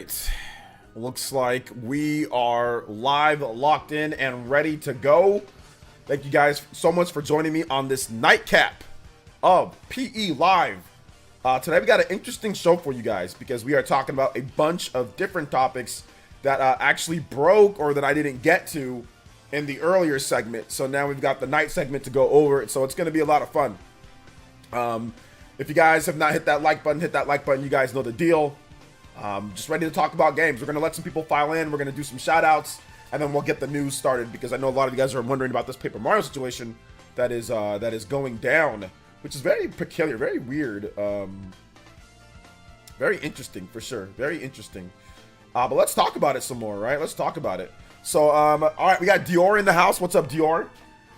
right. Looks like we are live, locked in, and ready to go. Thank you guys so much for joining me on this nightcap of PE Live. Today we got an interesting show for you guys because we are talking about a bunch of different topics that actually broke or that I didn't get to in the earlier segment. So now we've got the night segment to go over it. So it's going to be a lot of fun. If you guys have not hit that like button, hit that like button. You guys know the deal. Just ready to talk about games. We're going to let some people file in. We're going to do some shout outs, and then we'll get the news started because I know a lot of you guys are wondering about this Paper Mario situation that is going down, which is very peculiar, very weird, very interesting for sure, very interesting. But let's talk about it some more, right? Let's talk about it. So, all right, we got Dior in the house. What's up, Dior?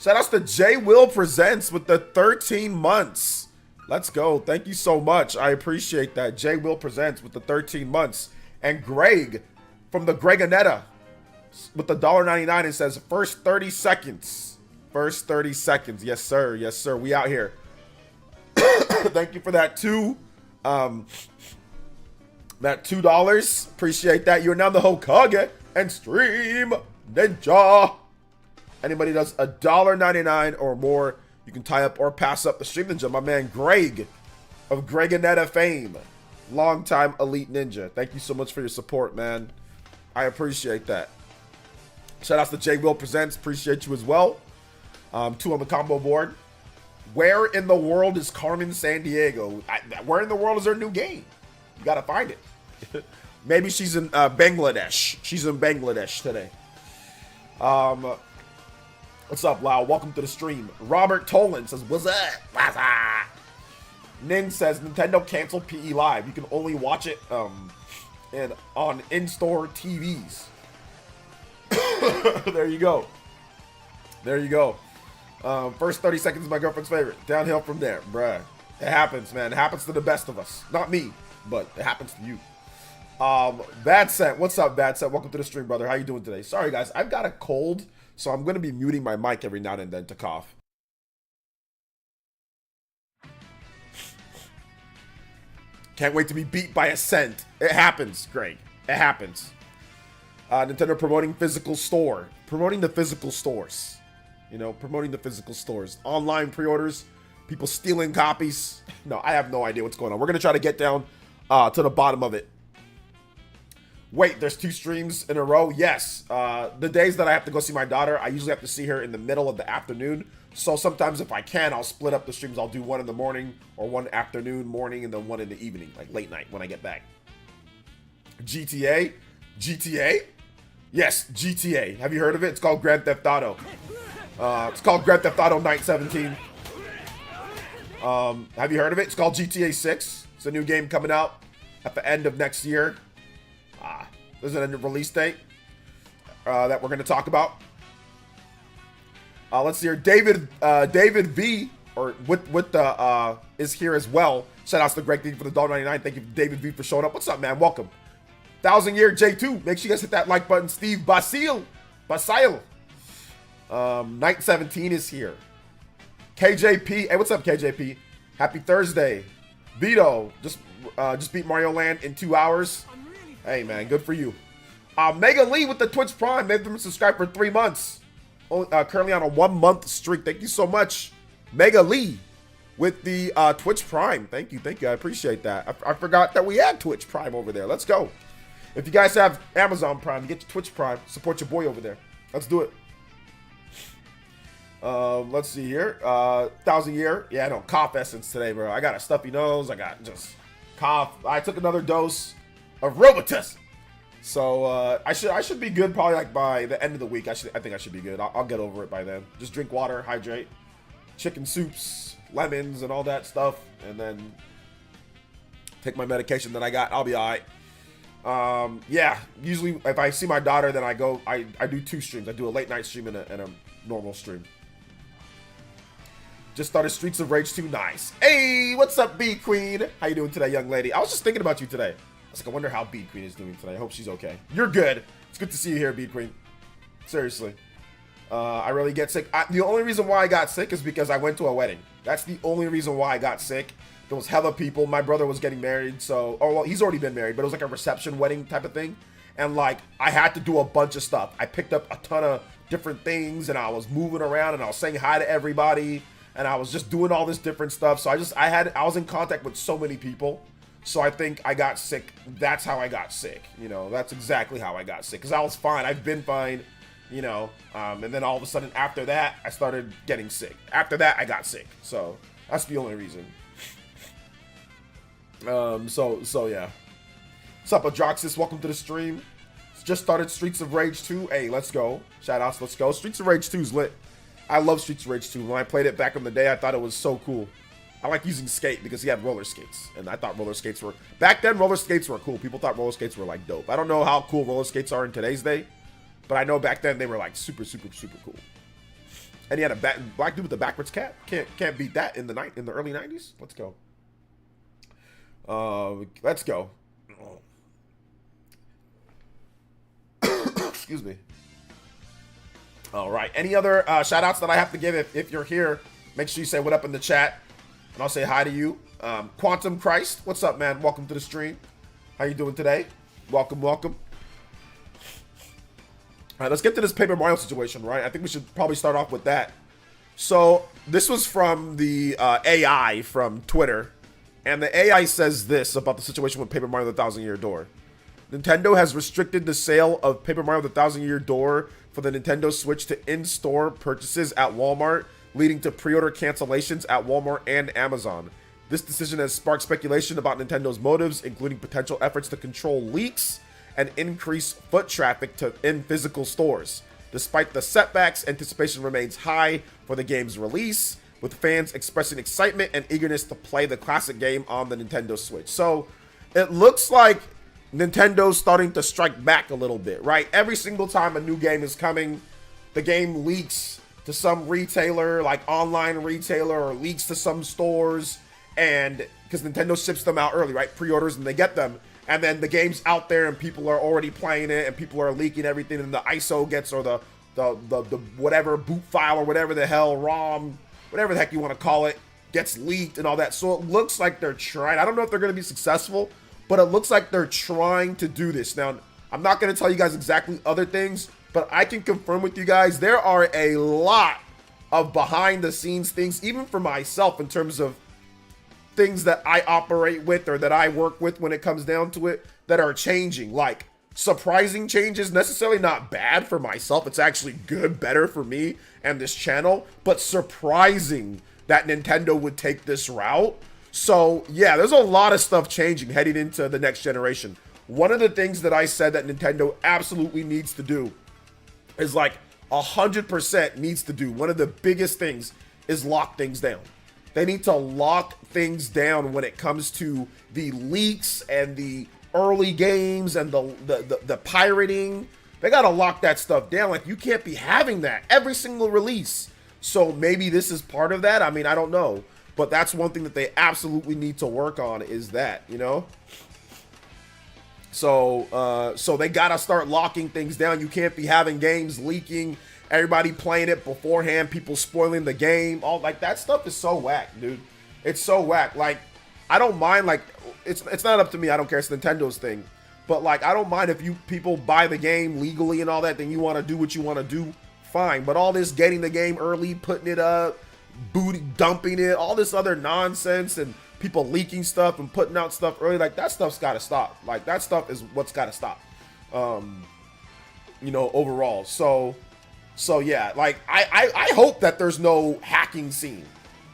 Shout outs to J Will Presents with the 13 months. Let's go. Thank you so much. I appreciate that. J Will Presents with the 13 months. And Greg from the Greganetta with the $1.99. It says first 30 seconds. First 30 seconds. Yes, sir. Yes, sir. We out here. Thank you for that too. That $2. Appreciate that. You're now the Hokage and Stream Ninja. Anybody does $1.99 or more, you can tie up or pass up the Stream Ninja. My man Greg of Greganetta fame. Longtime Elite Ninja. Thank you so much for your support, man. I appreciate that. Shout outs to J Will Presents. Appreciate you as well. 2 on the combo board. Where in the world is Carmen Sandiego? Where in the world is her new game? You gotta find it. Maybe she's in Bangladesh. She's in Bangladesh today. What's up, Lau? Welcome to the stream. Robert Tolan says, what's up? What's up? Nin says, Nintendo canceled PE Live. You can only watch it on in-store TVs. There you go. There you go. First 30 seconds is my girlfriend's favorite. Downhill from there, bruh. It happens, man. It happens to the best of us. Not me, but it happens to you. Bad Set. What's up, Bad Set? Welcome to the stream, brother. How you doing today? Sorry, guys. I've got a cold, so I'm going to be muting my mic every now and then to cough. Can't wait to be beat by a cent. It happens, Greg. It happens. Nintendo promoting physical store. Promoting the physical stores. You know, promoting the physical stores. Online pre-orders. People stealing copies. No, I have no idea what's going on. We're going to try to get down to the bottom of it. Wait, there's 2 streams in a row? Yes. The days that I have to go see my daughter, I usually have to see her in the middle of the afternoon. So sometimes if I can, I'll split up the streams. I'll do one in the morning or one afternoon, morning, and then one in the evening, like late night when I get back. GTA? GTA? Yes, GTA. Have you heard of it? It's called Grand Theft Auto. It's called Grand Theft Auto Night 17. Have you heard of it? It's called GTA 6. It's a new game coming out at the end of next year. There's a release date that we're going to talk about. Let's see here. David V, or with the is here as well. Shout outs to Greg for the $1.99. Thank you, David V, for showing up. What's up, man? Welcome. 1,000 Year J2. Make sure you guys hit that like button. Steve Basil. Night 17 is here. KJP. Hey, what's up, KJP? Happy Thursday. Vito just beat Mario Land in 2 hours. Hey, man, good for you. Mega Lee with the Twitch Prime. They've been subscribed for 3 months. Currently on a 1-month streak. Thank you so much, Mega Lee, with the Twitch Prime. Thank you. I appreciate that. I forgot that we had Twitch Prime over there. Let's go. If you guys have Amazon Prime, you get your Twitch Prime. Support your boy over there. Let's do it. Let's see here. 1,000 Year. Yeah, I don't cough essence today, bro. I got a stuffy nose. I got just cough. I took another dose of Robitussin. So I should be good probably like by the end of the week. I think I should be good. I'll get over it by then. Just drink water, hydrate, chicken soups, lemons, and all that stuff, and then take my medication that I got. I'll be all right. Yeah. Usually, if I see my daughter, then I do 2 streams. I do a late night stream and a normal stream. Just started Streets of Rage 2. Nice. Hey, what's up, B Queen? How you doing today, young lady? I was just thinking about you today. I was like, I wonder how Beat Queen is doing today. I hope she's okay. You're good. It's good to see you here, Beat Queen. Seriously. I really get sick. The only reason why I got sick is because I went to a wedding. That's the only reason why I got sick. There was hella people. My brother was getting married, so, oh well, he's already been married, but it was like a reception wedding type of thing. And like, I had to do a bunch of stuff. I picked up a ton of different things, and I was moving around, and I was saying hi to everybody, and I was just doing all this different stuff. So I was in contact with so many people. So I think I got sick. That's how I got sick. You know, that's exactly how I got sick. Because I was fine. I've been fine, you know. And then all of a sudden after that, I started getting sick. After that, I got sick. So that's the only reason. So yeah. What's up, Adroxis? Welcome to the stream. Just started Streets of Rage 2. Hey, let's go. Shout outs, let's go. Streets of Rage 2 is lit. I love Streets of Rage 2. When I played it back in the day, I thought it was so cool. I like using skate because he had roller skates. And I thought roller skates were... Back then, roller skates were cool. People thought roller skates were, like, dope. I don't know how cool roller skates are in today's day. But I know back then they were, like, super, super, super cool. And he had a black dude with a backwards cap. Can't beat that in the early 90s. Let's go. Let's go. Excuse me. All right. Any other shout outs that I have to give? If you're here, make sure you say what up in the chat. And I'll say hi to you. Quantum Christ, what's up, man? Welcome to the stream. How you doing today? Welcome, welcome. All right, let's get to this Paper Mario situation, right? I think we should probably start off with that. So this was from the AI from Twitter. And the AI says this about the situation with Paper Mario: The Thousand Year Door. Nintendo has restricted the sale of Paper Mario: The Thousand Year Door for the Nintendo Switch to in-store purchases at Walmart, leading to pre-order cancellations at Walmart and Amazon. This decision has sparked speculation about Nintendo's motives, including potential efforts to control leaks and increase foot traffic in physical stores. Despite the setbacks, anticipation remains high for the game's release, with fans expressing excitement and eagerness to play the classic game on the Nintendo Switch. So it looks like Nintendo's starting to strike back a little bit, right? Every single time a new game is coming, the game leaks to some retailer, like online retailer, or leaks to some stores, and because Nintendo ships them out early, right? Pre-orders, and they get them, and then the game's out there and people are already playing it and people are leaking everything, and the ISO gets, or the whatever boot file or whatever the hell, ROM, whatever the heck you want to call it, gets leaked and all that. So it looks like they're trying. I don't know if they're going to be successful, but it looks like they're trying to do this. Now, I'm not going to tell you guys exactly other things, but I can confirm with you guys, there are a lot of behind the scenes things, even for myself, in terms of things that I operate with or that I work with when it comes down to it, that are changing. Like, surprising changes, necessarily not bad for myself. It's actually good, better for me and this channel, but surprising that Nintendo would take this route. So yeah, there's a lot of stuff changing heading into the next generation. One of the things that I said that Nintendo absolutely needs to do is, like, 100% needs to do, one of the biggest things is lock things down. They need to lock things down when it comes to the leaks and the early games and the pirating. They gotta lock that stuff down. Like, you can't be having that every single release. So maybe this is part of that. I mean, I don't know, but that's one thing that they absolutely need to work on, is that, you know. So they gotta start locking things down. You can't be having games leaking, everybody playing it beforehand, people spoiling the game. All, like, that stuff is so whack, dude. It's so whack. Like, I don't mind, like, it's not up to me. I don't care. It's Nintendo's thing. But, like, I don't mind if you people buy the game legally and all that, then you want to do what you want to do, fine. But all this getting the game early, putting it up, dumping it, all this other nonsense, and people leaking stuff and putting out stuff early, like, that stuff's got to stop. Like, that stuff is what's got to stop, you know, overall. So yeah, like, I hope that there's no hacking scene.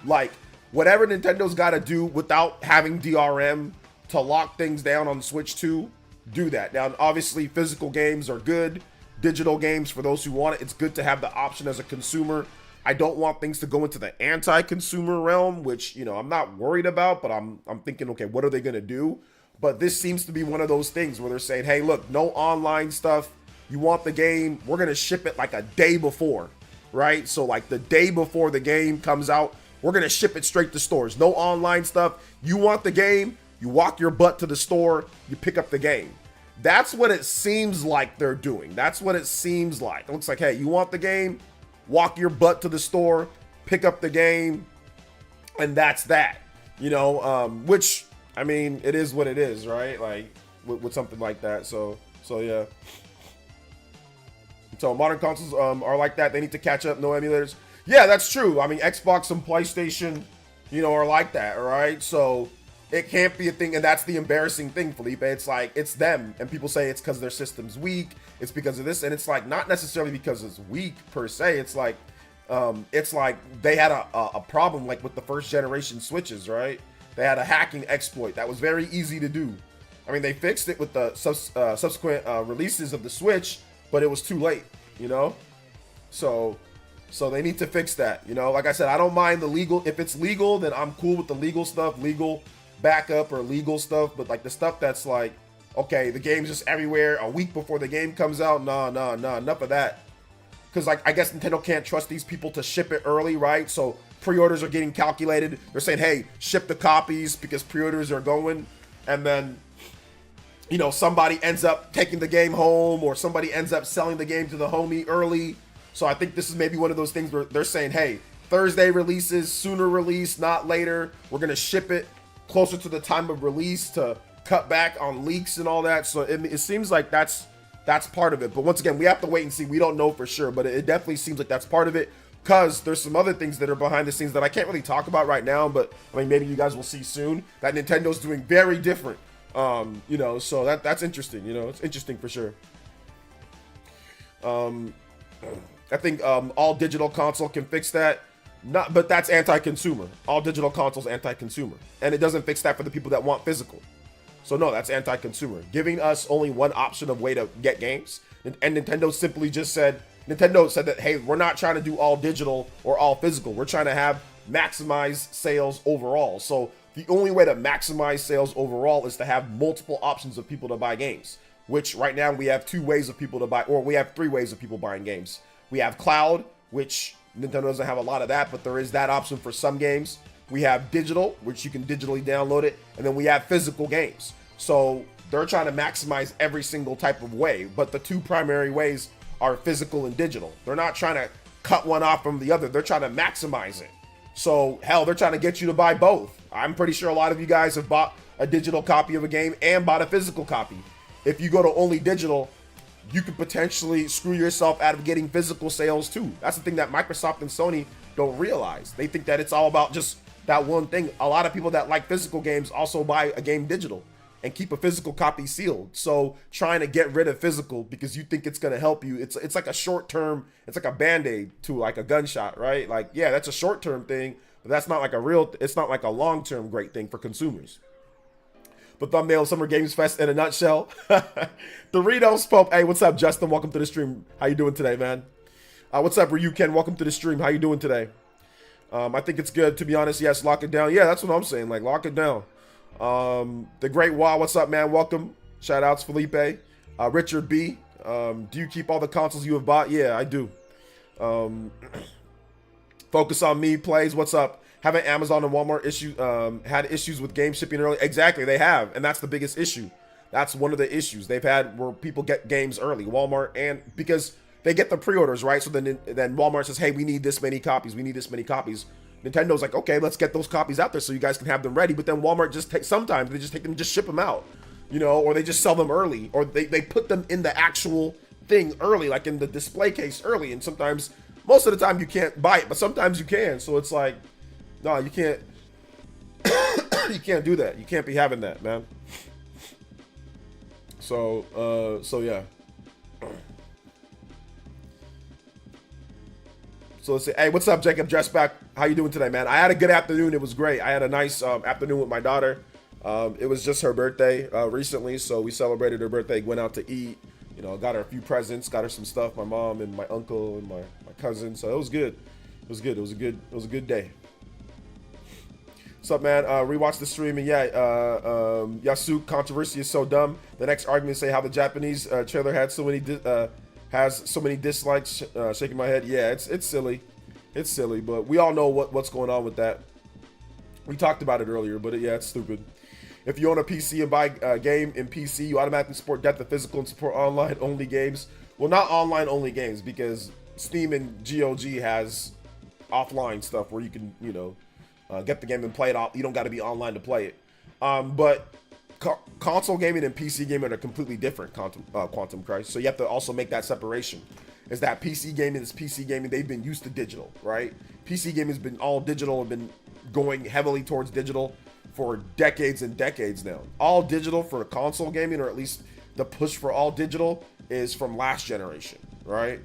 Like, whatever Nintendo's got to do without having DRM to lock things down on Switch 2, do that. Now, obviously, physical games are good. Digital games, for those who want it, it's good to have the option as a consumer. I don't want things to go into the anti-consumer realm, which, you know, I'm not worried about, but I'm thinking, okay, what are they going to do? But this seems to be one of those things where they're saying, hey, look, no online stuff. You want the game, we're going to ship it like a day before, right? So, like, the day before the game comes out, we're going to ship it straight to stores. No online stuff. You want the game, you walk your butt to the store, you pick up the game. That's what it seems like they're doing. That's what it seems like. It looks like, hey, you want the game? walk your butt to the store, pick up the game, and that's that. You know, which, I mean, it is what it is, right? Like, with something like that. So yeah. So modern consoles are like that. They need to catch up. No emulators. Yeah, that's true. I mean, Xbox and PlayStation, you know, are like that, all right? So it can't be a thing, and that's the embarrassing thing, Felipe. It's like, it's them, and people say it's because their system's weak, it's because of this, and it's like, not necessarily because it's weak, per se. It's like they had a problem, like, with the first generation Switches, right? They had a hacking exploit that was very easy to do. I mean, they fixed it with the subsequent releases of the Switch, but it was too late, you know? So they need to fix that, you know? Like I said, I don't mind the legal. If it's legal, then I'm cool with the legal stuff, legal backup or legal stuff. But like the stuff that's like, okay, the game's just everywhere a week before the game comes out, nah, enough of that. Because like, I guess Nintendo can't trust these people to ship it early, right? So pre-orders are getting calculated. They're saying, hey, ship the copies because pre-orders are going. And then, you know, somebody ends up taking the game home, or somebody ends up selling the game to the homie early. So I think this is maybe one of those things where they're saying, hey, Thursday releases, sooner release, not later. We're going to ship it closer to the time of release to cut back on leaks and all that. So it seems like that's part of it. But once again, we have to wait and see. We don't know for sure, but it definitely seems like that's part of it, because there's some other things that are behind the scenes that I can't really talk about right now, but I mean, maybe you guys will see soon that Nintendo's doing very different. You know, so that's interesting. You know, it's interesting for sure. I think all digital console can fix that. But that's anti-consumer. All digital consoles anti-consumer, and it doesn't fix that for the people that want physical. So no, that's anti-consumer. Giving us only one option of way to get games, and Nintendo simply just said, that, hey, we're not trying to do all digital or all physical. We're trying to have maximize sales overall. So the only way to maximize sales overall is to have multiple options of people to buy games, which right now we have 2 ways of people to buy, or we have 3 ways of people buying games. We have cloud, which Nintendo doesn't have a lot of that, but there is that option for some games. We have digital, which you can digitally download it. And then we have physical games. So they're trying to maximize every single type of way, but the 2 primary ways are physical and digital. They're not trying to cut one off from the other. They're trying to maximize it. So hell, they're trying to get you to buy both. I'm pretty sure a lot of you guys have bought a digital copy of a game and bought a physical copy. If you go to only digital, you could potentially screw yourself out of getting physical sales too. That's the thing that Microsoft and Sony don't realize. They think that it's all about just that one thing. A lot of people that like physical games also buy a game digital and keep a physical copy sealed. So trying to get rid of physical because you think it's going to help you, it's like a short term, it's like a band-aid to like a gunshot, right? Like, yeah, that's a short term thing, but that's not like it's not like a long term great thing for consumers. But thumbnail Summer Games Fest in a nutshell. Doritos Pope. Hey, what's up, Justin? Welcome to the stream. How you doing today, man? What's up, Ryu Ken? Welcome to the stream. How you doing today? I think it's good, to be honest. Yes, lock it down. Yeah, that's what I'm saying. Like, lock it down. The Great Wall. What's up, man? Welcome. Shout outs, Felipe. Richard B. Do you keep all the consoles you have bought? Yeah, I do. Focus on Me plays. What's up? Haven't Amazon and Walmart had issues with game shipping early? Exactly, they have, and that's the biggest issue. That's one of the issues they've had where people get games early. Walmart, and because they get the pre-orders, right? So then Walmart says, hey, we need this many copies. We need this many copies. Nintendo's like, okay, let's get those copies out there so you guys can have them ready. But then Walmart sometimes they just take them, just ship them out, you know, or they just sell them early, or they put them in the actual thing early, like in the display case early. And sometimes, most of the time you can't buy it, but sometimes you can. So it's like, no, you can't. You can't do that. You can't be having that, man. So yeah. So let's see. Hey, what's up, Jacob Dressback? How you doing today, man? I had a good afternoon. It was great. I had a nice afternoon with my daughter. It was just her birthday recently, so we celebrated her birthday. Went out to eat. You know, got her a few presents. Got her some stuff. My mom and my uncle and my cousin. So it was good. It was good. It was a good day. What's up, man? Rewatch the stream, and yeah, Yasuke controversy is so dumb. The next argument say how the Japanese trailer had so many has so many dislikes. Shaking my head. Yeah, it's silly. It's silly, but we all know what's going on with that. We talked about it earlier, but yeah, it's stupid. If you own a PC and buy a game in PC, you automatically support Death of Physical and support online only games. Well, not online only games, because Steam and GOG has offline stuff where you can, you know, get the game and play it off. You don't got to be online to play it. But console gaming and PC gaming are completely different, Quantum Christ. So you have to also make that separation. Is that PC gaming is PC gaming. They've been used to digital, right? PC gaming has been all digital and been going heavily towards digital for decades and decades now. All digital for console gaming, or at least the push for all digital, is from last generation, right?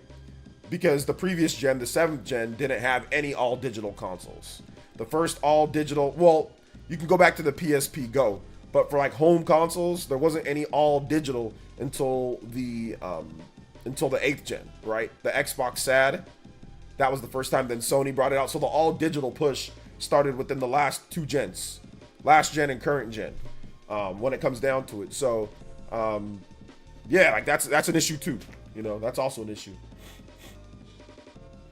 Because the previous gen, the 7th gen, didn't have any all digital consoles. The first all digital, well, you can go back to the PSP Go, but for like home consoles, there wasn't any all digital until the 8th gen, right? The Xbox SAD, that was the first time. Then Sony brought it out. So the all digital push started within the last 2 gens, last gen and current gen, when it comes down to it. So yeah, like that's an issue too. You know, that's also an issue.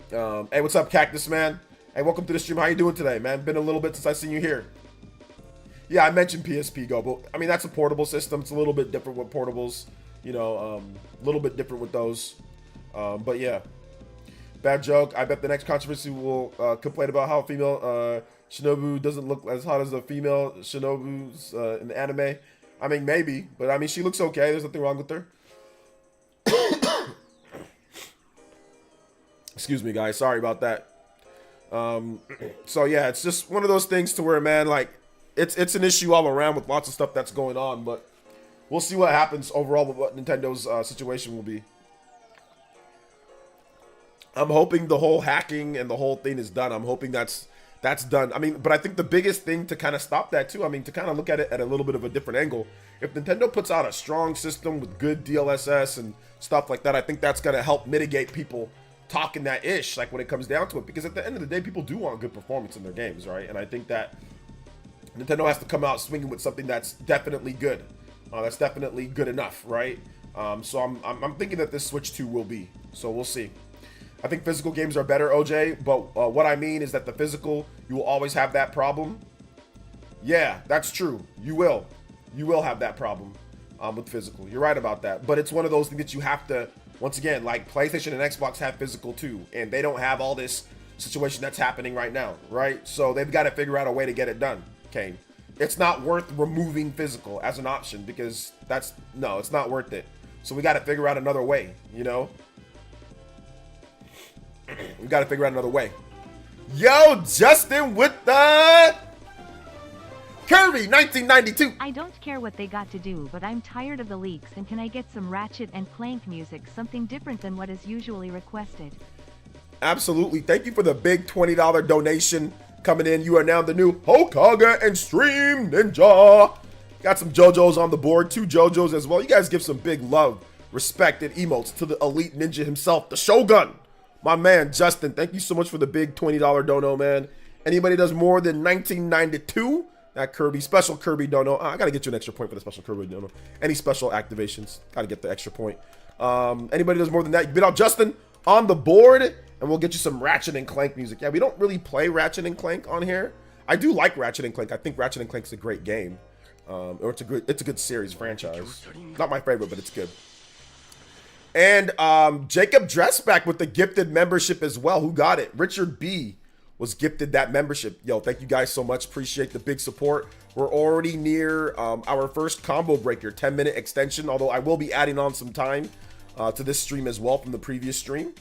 Hey, what's up, Cactus Man? Hey, welcome to the stream. How you doing today, man? Been a little bit since I seen you here. Yeah, I mentioned PSP Go, but I mean, that's a portable system. It's a little bit different with portables, you know, a little bit different with those. But yeah, bad joke. I bet the next controversy will complain about how female Shinobu doesn't look as hot as the female Shinobus in the anime. I mean, maybe, but I mean, she looks okay. There's nothing wrong with her. Excuse me, guys. Sorry about that. So yeah, it's just one of those things to where, man, like, it's an issue all around with lots of stuff that's going on, but we'll see what happens overall with what Nintendo's situation will be. I'm hoping the whole hacking and the whole thing is done. I'm hoping that's done. I mean, but I think the biggest thing to kind of stop that too, I mean, to kind of look at it at a little bit of a different angle, if Nintendo puts out a strong system with good DLSS and stuff like that, I think that's going to help mitigate people talking that ish, like when it comes down to it, because at the end of the day, people do want good performance in their games, right? And I think that Nintendo has to come out swinging with something that's definitely good, that's definitely good enough, right? So I'm thinking that this Switch 2 will be. So we'll see. I think physical games are better, OJ, but what I mean is that the physical, you will always have that problem. Yeah, that's true. You will have that problem with physical. You're right about that. But it's one of those things that you have to, once again, like PlayStation and Xbox have physical too, and they don't have all this situation that's happening right now, right? So they've got to figure out a way to get it done, Kane. It's not worth removing physical as an option, because it's not worth it. So we got to figure out another way, you know? We got to figure out another way. Yo, Justin with the Kirby 1992. I don't care what they got to do, but I'm tired of the leaks, and can I get some Ratchet and Clank music, something different than what is usually requested? Absolutely. Thank you for the big $20 donation coming in. You are now the new Hokage and Stream Ninja. Got some JoJo's on the board, 2 JoJo's as well. You guys give some big love, respect, and emotes to the elite ninja himself, the Shogun. My man, Justin, thank you so much for the big $20 dono, man. Anybody does more than 1992, that Kirby, special Kirby dono. I got to get you an extra point for the special Kirby dono. Any special activations, got to get the extra point. Anybody does more than that, you bid out Justin on the board, and we'll get you some Ratchet and Clank music. Yeah, we don't really play Ratchet and Clank on here. I do like Ratchet and Clank. I think Ratchet and Clank's a great game. Or it's a good series, franchise. Not my favorite, but it's good. And Jacob Dressback with the gifted membership as well. Who got it? Richard B was gifted that membership. Yo, thank you guys so much. Appreciate the big support. We're already near our first combo breaker, 10-minute extension, although I will be adding on some time to this stream as well from the previous stream.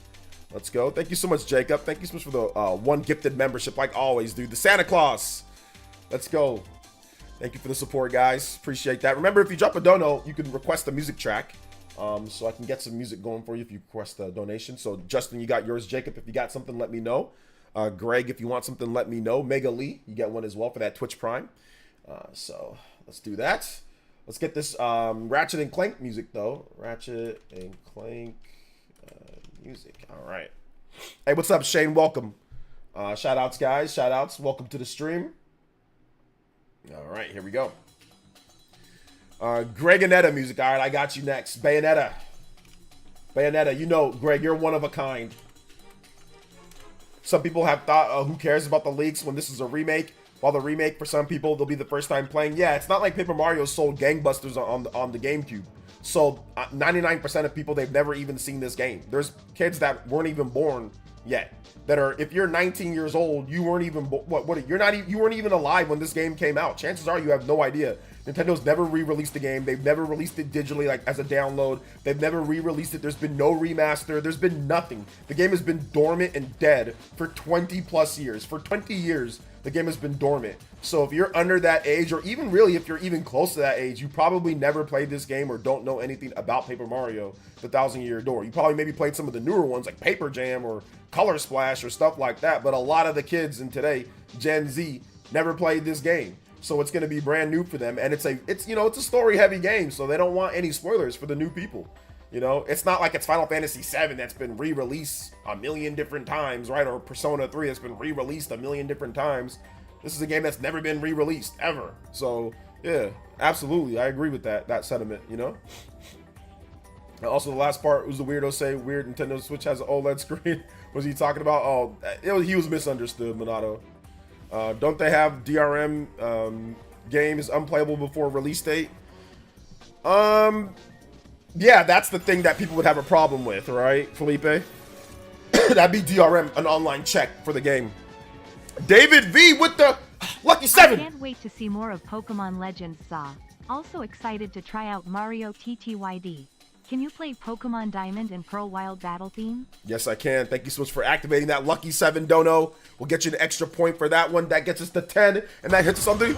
Let's go. Thank you so much, Jacob. Thank you so much for the one gifted membership, like always, dude. The Santa Claus. Let's go. Thank you for the support, guys. Appreciate that. Remember, if you drop a dono, you can request a music track. So I can get some music going for you if you request a donation. So Justin, you got yours. Jacob, if you got something, let me know. Greg, if you want something, let me know. Mega Lee, you get one as well for that Twitch Prime. So let's do that. Let's get this Ratchet and Clank music though. Ratchet and Clank music. All right. Hey, what's up, Shane? Welcome. Shout outs, guys. Shout outs. Welcome to the stream. All right, here we go. Greg Anetta music. All right, I got you next. Bayonetta. You know, Greg, you're one of a kind. Some people have thought, who cares about the leaks when this is a remake? While the remake, for some people, they'll be the first time playing. Yeah, it's not like Paper Mario sold gangbusters on the GameCube. So 99% of people, they've never even seen this game. There's kids that weren't even born yet that are, if you're 19 years old, you weren't even you weren't even alive when this game came out. Chances are you have no idea. Nintendo's never re-released the game. They've never released it digitally, like as a download. They've never re-released it. There's been no remaster. There's been nothing. The game has been dormant and dead for 20 plus years. For 20 years, the game has been dormant. So if you're under that age, or even really if you're even close to that age, you probably never played this game or don't know anything about Paper Mario, the Thousand Year Door. You probably maybe played some of the newer ones like Paper Jam or Color Splash or stuff like that. But a lot of the kids in today, Gen Z, never played this game. So it's going to be brand new for them. And it's a story heavy game. So they don't want any spoilers for the new people. You know, it's not like it's Final Fantasy VII that's been re-released a million different times, right? Or Persona 3 that's been re-released a million different times. This is a game that's never been re-released ever. So yeah, absolutely, I agree with that sentiment. You know. And also, the last part was the weirdo say weird Nintendo Switch has an OLED screen. Was he talking about? Oh, he was misunderstood, Minato. Don't they have DRM games unplayable before release date? Yeah, that's the thing that people would have a problem with, right, Felipe? That'd be DRM, an online check for the game. David V with the lucky 7. I can't wait to see more of Pokemon Legends Saw. Also excited to try out Mario TTYD. Can you play Pokemon Diamond and Pearl Wild Battle theme? Yes, I can. Thank you so much for activating that lucky 7, Dono. We'll get you an extra point for that one. That gets us to 10, and that hits us on the...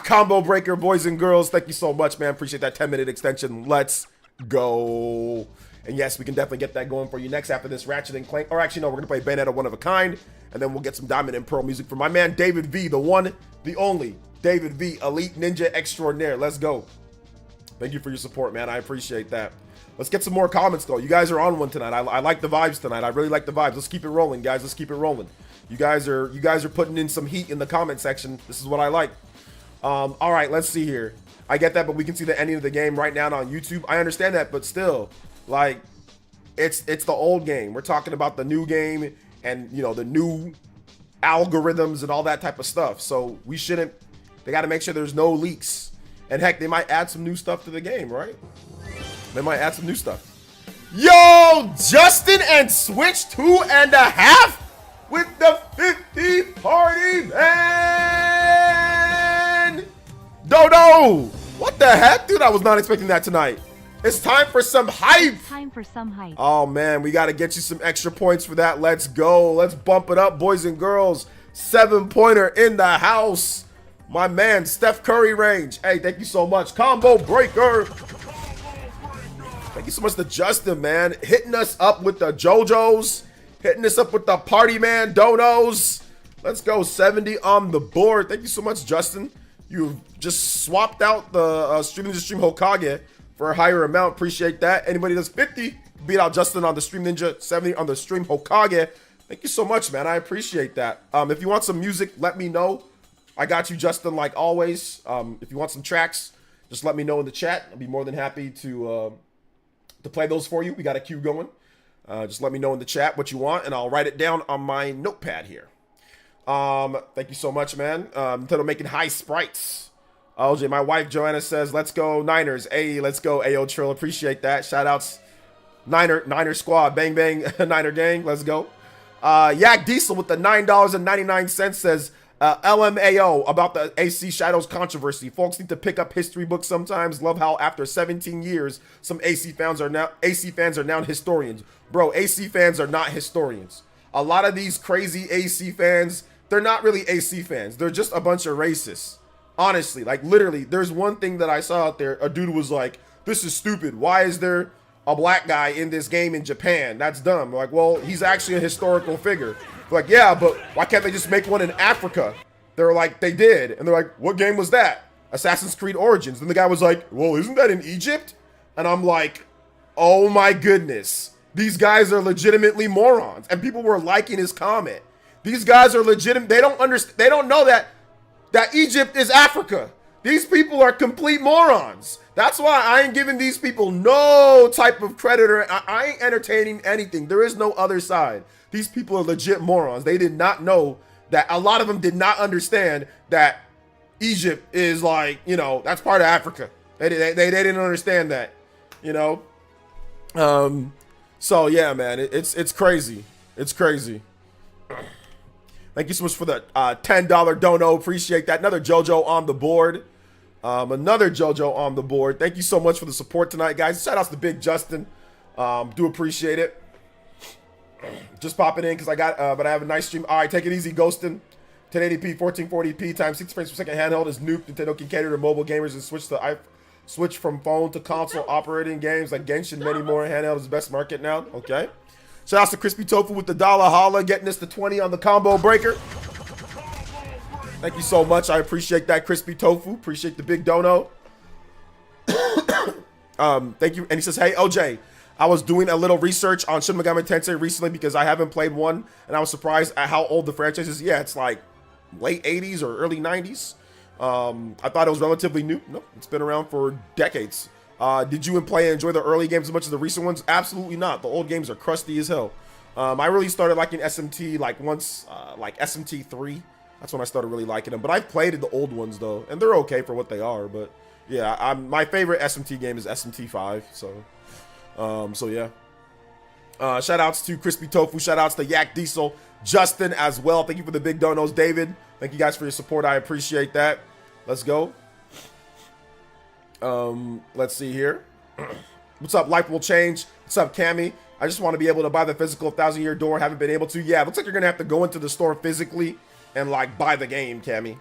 combo breaker, boys and girls. Thank you so much, man. Appreciate that 10-minute extension. Let's go. And yes, we can definitely get that going for you next after this Ratchet and Clank. Or actually, no, we're going to play Bayonetta One of a Kind. And then we'll get some Diamond and Pearl music from my man, David V. The one, the only, David V. Elite Ninja Extraordinaire. Let's go. Thank you for your support, man. I appreciate that. Let's get some more comments, though. You guys are on one tonight. I like the vibes tonight. I really like the vibes. Let's keep it rolling, guys. Let's keep it rolling. You guys are putting in some heat in the comment section. This is what I like. All right, let's see here. I get that, but we can see the ending of the game right now on YouTube. I understand that, but still, like, it's the old game. We're talking about the new game and, you know, the new algorithms and all that type of stuff. So we shouldn't, they got to make sure there's no leaks. And heck, they might add some new stuff to the game, right? They might add some new stuff. Yo, Justin and Switch 2.5 with the 50 party, man. Dodo, what the heck? Dude, I was not expecting that tonight. It's time for some hype. It's time for some hype. Oh, man, we got to get you some extra points for that. Let's go. Let's bump it up, boys and girls. 7-pointer in the house. My man, Steph Curry range. Hey, thank you so much. Combo breaker. Thank you so much to Justin, man. Hitting us up with the JoJo's. Hitting us up with the Party Man Donos. Let's go. 70 on the board. Thank you so much, Justin. You just swapped out the Stream Ninja Stream Hokage for a higher amount. Appreciate that. Anybody that's 50, beat out Justin on the Stream Ninja, 70 on the Stream Hokage. Thank you so much, man. I appreciate that. If you want some music, let me know. I got you, Justin, like always. If you want some tracks, just let me know in the chat. I'll be more than happy to play those for you. We got a queue going. Just let me know in the chat what you want, and I'll write it down on my notepad here. Thank you so much, man. Nintendo making high sprites. LJ, my wife Joanna says, let's go Niners. Hey, let's go AO Trill. Appreciate that. Shout outs Niner squad. Bang, bang, Niner gang. Let's go. Yak Diesel with the $9.99 says, LMAO about the AC Shadows controversy. Folks need to pick up history books sometimes. Love how after 17 years, some AC fans are now historians. Bro, AC fans are not historians. A lot of these crazy AC fans, they're not really AC fans. They're just a bunch of racists. Honestly, like literally, there's one thing that I saw out there. A dude was like, this is stupid. Why is there a black guy in this game in Japan? That's dumb. Like, well, he's actually a historical figure. Like, yeah, but why can't they just make one in Africa? They're like, they did. And they're like, what game was that? Assassin's Creed Origins. And the guy was like, well, isn't that in Egypt? And I'm like, oh my goodness. These guys are legitimately morons. And people were liking his comment. These guys are legitimate. They don't understand. They don't know that Egypt is Africa. These people are complete morons. That's why I ain't giving these people no type of credit, or I ain't entertaining anything. There is no other side. These people are legit morons. They did not know that. A lot of them did not understand that Egypt is like, you know, that's part of Africa. They didn't understand that, you know. So yeah, man, it's crazy. It's crazy. Thank you so much for the $10 dono. Appreciate that. Another JoJo on the board. Another JoJo on the board. Thank you so much for the support tonight, guys. Shout outs to Big Justin. Do appreciate it. Just popping in because but I have a nice stream. All right, take it easy, Ghostin. 1080p, 1440p times 60 frames per second handheld is nuked. Nintendo can cater to mobile gamers and switch from phone to console operating games like Genshin, many more. Handheld is the best market now. Okay. Shout out to Crispy Tofu with the dollar holla, getting us to 20 on the combo breaker. Thank you so much. I appreciate that, Crispy Tofu. Appreciate the big dono. Thank you. And he says, hey, OJ, I was doing a little research on Shin Megami Tensei recently because I haven't played one, and I was surprised at how old the franchise is. Yeah, it's like late 80s or early 90s. I thought it was relatively new. Nope, it's been around for decades. Did you enjoy the early games as much as the recent ones? Absolutely not. The old games are crusty as hell. I really started liking SMT like once, like SMT 3. That's when I started really liking them. But I've played the old ones though, and they're okay for what they are. But yeah, my favorite SMT game is SMT 5. So yeah. Shout outs to Crispy Tofu. Shout outs to Yak Diesel, Justin as well. Thank you for the big donos, David. Thank you guys for your support. I appreciate that. Let's go. Let's see here. What's up? Life will change. What's up, Cammy? I just want to be able to buy the physical 1,000-year door. Haven't been able to. Yeah, it looks like you're gonna have to go into the store physically and like buy the game, Cammy.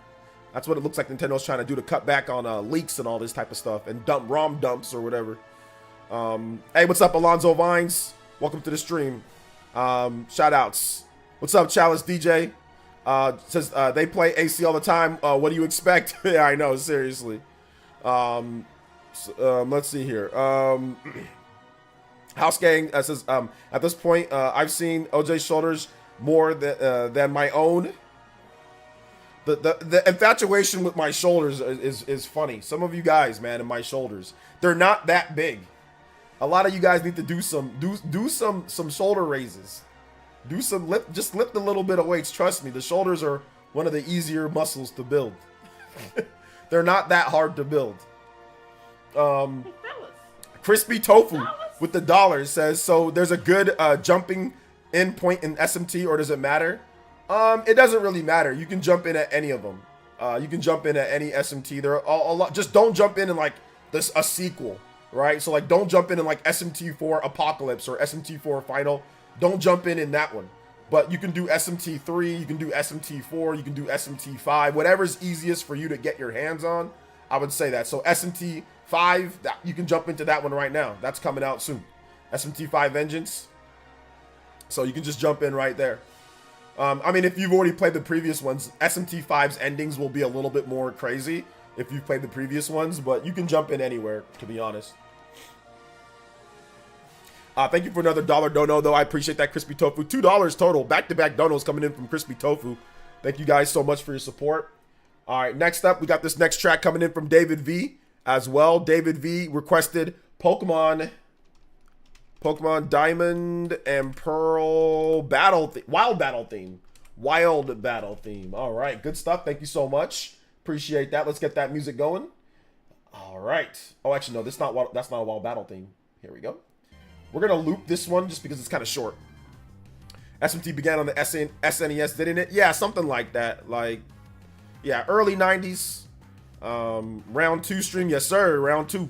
That's what it looks like Nintendo's trying to do to cut back on leaks and all this type of stuff and dump ROM dumps or whatever. Hey, what's up, Alonzo Vines? Welcome to the stream. Shout outs. What's up, Chalice DJ? Says they play AC all the time. What do you expect? Yeah, I know, seriously. Let's see here. House Gang says at this point I've seen OJ's shoulders more than my own. The infatuation with my shoulders is funny. Some of you guys, man, and my shoulders, they're not that big. A lot of you guys need to do some shoulder raises. Just lift a little bit of weights. Trust me, the shoulders are one of the easier muscles to build. They're not that hard to build. Crispy Tofu with the $1 says, so there's a good jumping in point in SMT, or does it matter? It doesn't really matter. You can jump in at any of them. You can jump in at any SMT. There are a lot. Just don't jump in like a sequel, right? So like, don't jump in like SMT4 Apocalypse or SMT4 Final. Don't jump in that one. But you can do SMT3, you can do SMT4, you can do SMT5, whatever's easiest for you to get your hands on. I would say that. So SMT5, you can jump into that one right now. That's coming out soon. SMT5 Vengeance. So you can just jump in right there. I mean, if you've already played the previous ones, SMT5's endings will be a little bit more crazy if you've played the previous ones, but you can jump in anywhere, to be honest. Thank you for another $1 dono, though. I appreciate that, Crispy Tofu. $2 total. Back-to-back donos coming in from Crispy Tofu. Thank you guys so much for your support. All right, next up, we got this next track coming in from David V as well. David V requested Pokemon Diamond and Pearl Wild Battle theme. Wild Battle theme. All right, good stuff. Thank you so much. Appreciate that. Let's get that music going. All right. Oh, actually, no, that's not a Wild Battle theme. Here we go. We're going to loop this one just because it's kind of short. SMT began on the SNES, didn't it? Yeah, something like that. Like, yeah, early 90s. Round 2 stream. Yes, sir. Round 2.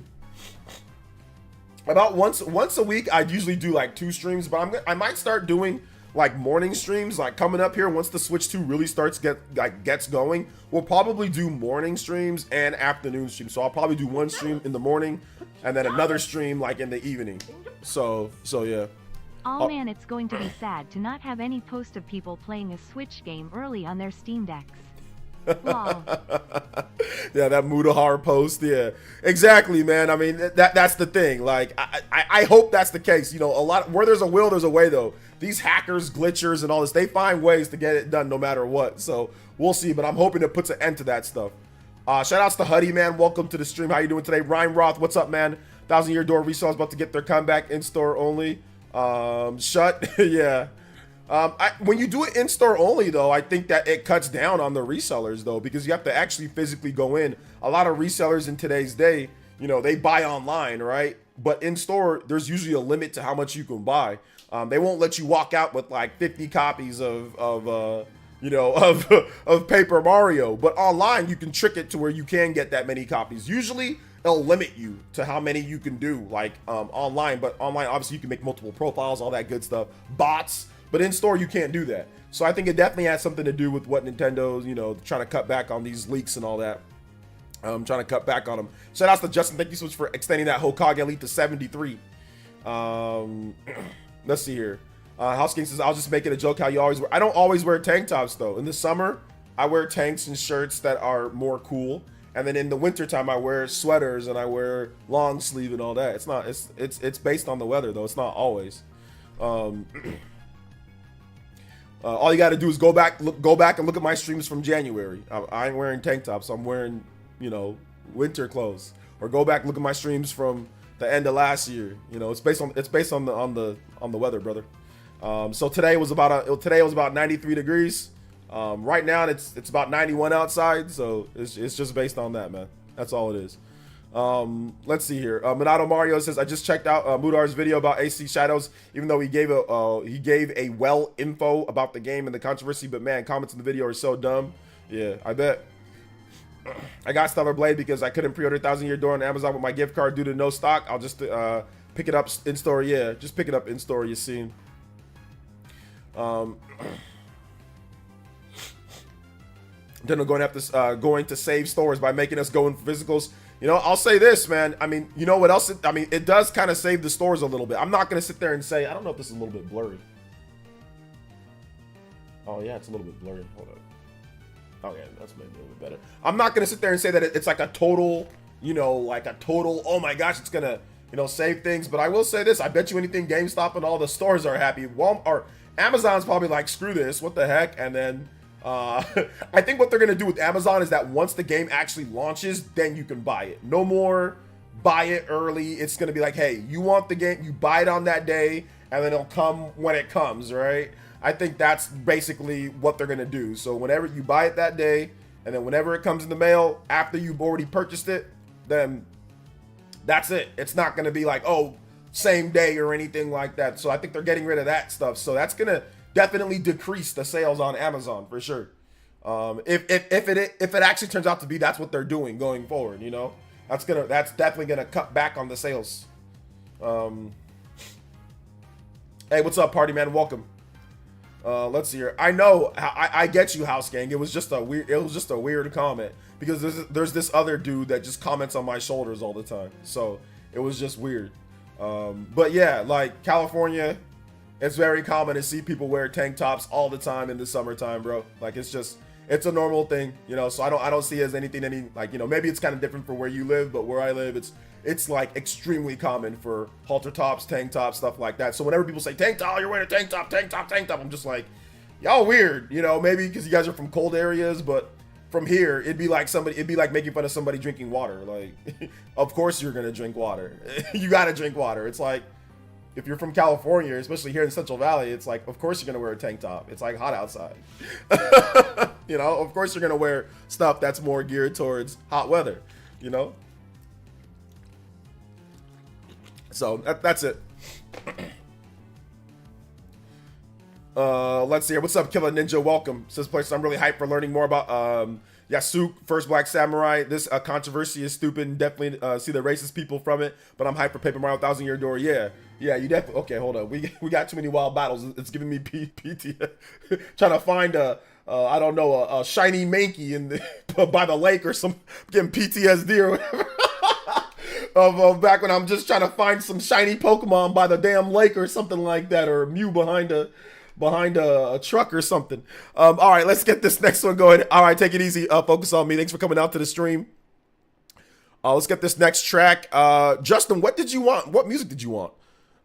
About once a week, I'd usually do like 2 streams, but I might start doing like morning streams, like coming up here once the Switch 2 really gets going. We'll probably do morning streams and afternoon streams. So I'll probably do one stream in the morning and then another stream like in the evening. So yeah. Oh man, it's going to be sad to not have any post of people playing a Switch game early on their Steam Decks. Lol. Yeah, that Mudahar post. Yeah, exactly, man. I mean, that's the thing. Like, I hope that's the case. You know, a lot where there's a will, there's a way, though. These hackers, glitchers, and all this, they find ways to get it done no matter what. So we'll see. But I'm hoping it puts an end to that stuff. Shout outs to Huddy, man. Welcome to the stream. How you doing today? Ryan Roth, what's up, man? 1,000-year door resale is about to get their comeback in store only. Shut. Yeah. When you do it in-store only, though, I think that it cuts down on the resellers, though, because you have to actually physically go in. A lot of resellers in today's day, you know, they buy online, right? But in store, there's usually a limit to how much you can buy. They won't let you walk out with like 50 copies you know, of Paper Mario. But online, you can trick it to where you can get that many copies. Usually, it'll limit you to how many you can do, like online. But online, obviously, you can make multiple profiles, all that good stuff, bots. But in store, you can't do that. So I think it definitely has something to do with what Nintendo's, you know, trying to cut back on these leaks and all that. Trying to cut back on them. Shout out to Justin. Thank you so much for extending that Hokage Elite to 73. Let's see here. House King says, I'll just make it a joke how you always wear. I don't always wear tank tops though. In the summer, I wear tanks and shirts that are more cool. And then in the wintertime, I wear sweaters and I wear long sleeve and all that. It's not, it's based on the weather though. It's not always. All you got to do is go back and look at my streams from January. I ain't wearing tank tops. I'm wearing, you know, winter clothes. Or go back and look at my streams from the end of last year. You know, it's based on the weather, brother. So today was about 93 degrees. Right now it's about 91 outside. So it's just based on that, man. That's all it is. Let's see here. Minato Mario says, I just checked out Mudar's video about AC Shadows, even though he gave a well info about the game and the controversy, but man, comments in the video are so dumb. Yeah, I bet. I got Stellar Blade because I couldn't pre-order 1000-Year Door on Amazon with my gift card due to no stock. I'll just pick it up in store. Yeah, just pick it up in store, you see. Then we're going to have to going to save stores by making us go in physicals. You know, I'll say this, man. I mean, you know what else? It does kind of save the stores a little bit. I'm not going to sit there and say, I don't know if this is a little bit blurry. Oh, yeah, it's a little bit blurry. Hold on. Oh, yeah, that's maybe a little bit better. I'm not going to sit there and say that it's like a total, you know, oh my gosh, it's going to, you know, save things. But I will say this. I bet you anything GameStop and all the stores are happy. Or Amazon's probably like, screw this. What the heck? And then I think what they're going to do with Amazon is that once the game actually launches, then you can buy it. No more buy it early. It's going to be like, hey, you want the game, you buy it on that day, and then it'll come when it comes, right? I think that's basically what they're going to do. So whenever you buy it that day, and then whenever it comes in the mail, after you've already purchased it, then that's it. It's not going to be like, oh, same day or anything like that. So I think they're getting rid of that stuff. So that's going to definitely decrease the sales on Amazon for sure. If it actually turns out to be that's what they're doing going forward, you know, that's definitely gonna cut back on the sales. Hey, what's up, party man? Welcome. Let's see here. I know I get you, House Gang. It was just a weird comment because there's this other dude that just comments on my shoulders all the time. So it was just weird. But yeah, like California, it's very common to see people wear tank tops all the time in the summertime, bro. Like it's a normal thing, you know. So I don't see it as anything like, you know, maybe it's kind of different for where you live, but where I live, it's like extremely common for halter tops, tank tops, stuff like that. So whenever people say tank top, you're wearing a tank top, I'm just like, y'all weird, you know, maybe because you guys are from cold areas, but from here, it'd be like making fun of somebody drinking water. Like, of course you're gonna drink water. You gotta drink water. It's like, if you're from California, especially here in Central Valley, it's like, of course you're gonna wear a tank top. It's like hot outside. You know, of course you're gonna wear stuff that's more geared towards hot weather, you know? So that's it. Let's see here. What's up, Killer Ninja? Welcome. Says place, I'm really hyped for learning more about Yasuke, First Black Samurai. This controversy is stupid and definitely see the racist people from it, but I'm hyped for Paper Mario 1000-Year Door. Yeah, you definitely. Okay, hold on. We got too many wild battles. It's giving me PT. Trying to find I don't know, a shiny Mankey by the lake or some, getting PTSD or whatever. of back when I'm just trying to find some shiny Pokemon by the damn lake or something like that, or Mew behind a truck or something. All right, let's get this next one going. All right, take it easy. Focus on me. Thanks for coming out to the stream. Let's get this next track. Justin, what did you want? What music did you want?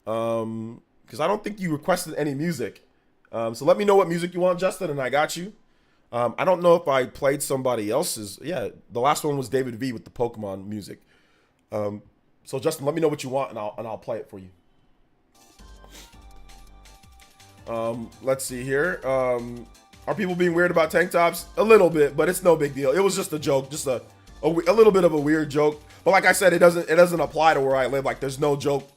Because I don't think you requested any music. So let me know what music you want, Justin, and I got you. I don't know if I played somebody else's. Yeah, the last one was David V with the Pokemon music. So Justin, let me know what you want, and I'll play it for you. Let's see here. Are people being weird about tank tops? A little bit, but it's no big deal. It was just a joke, just a a little bit of a weird joke. But like I said, it doesn't apply to where I live. Like there's no joke.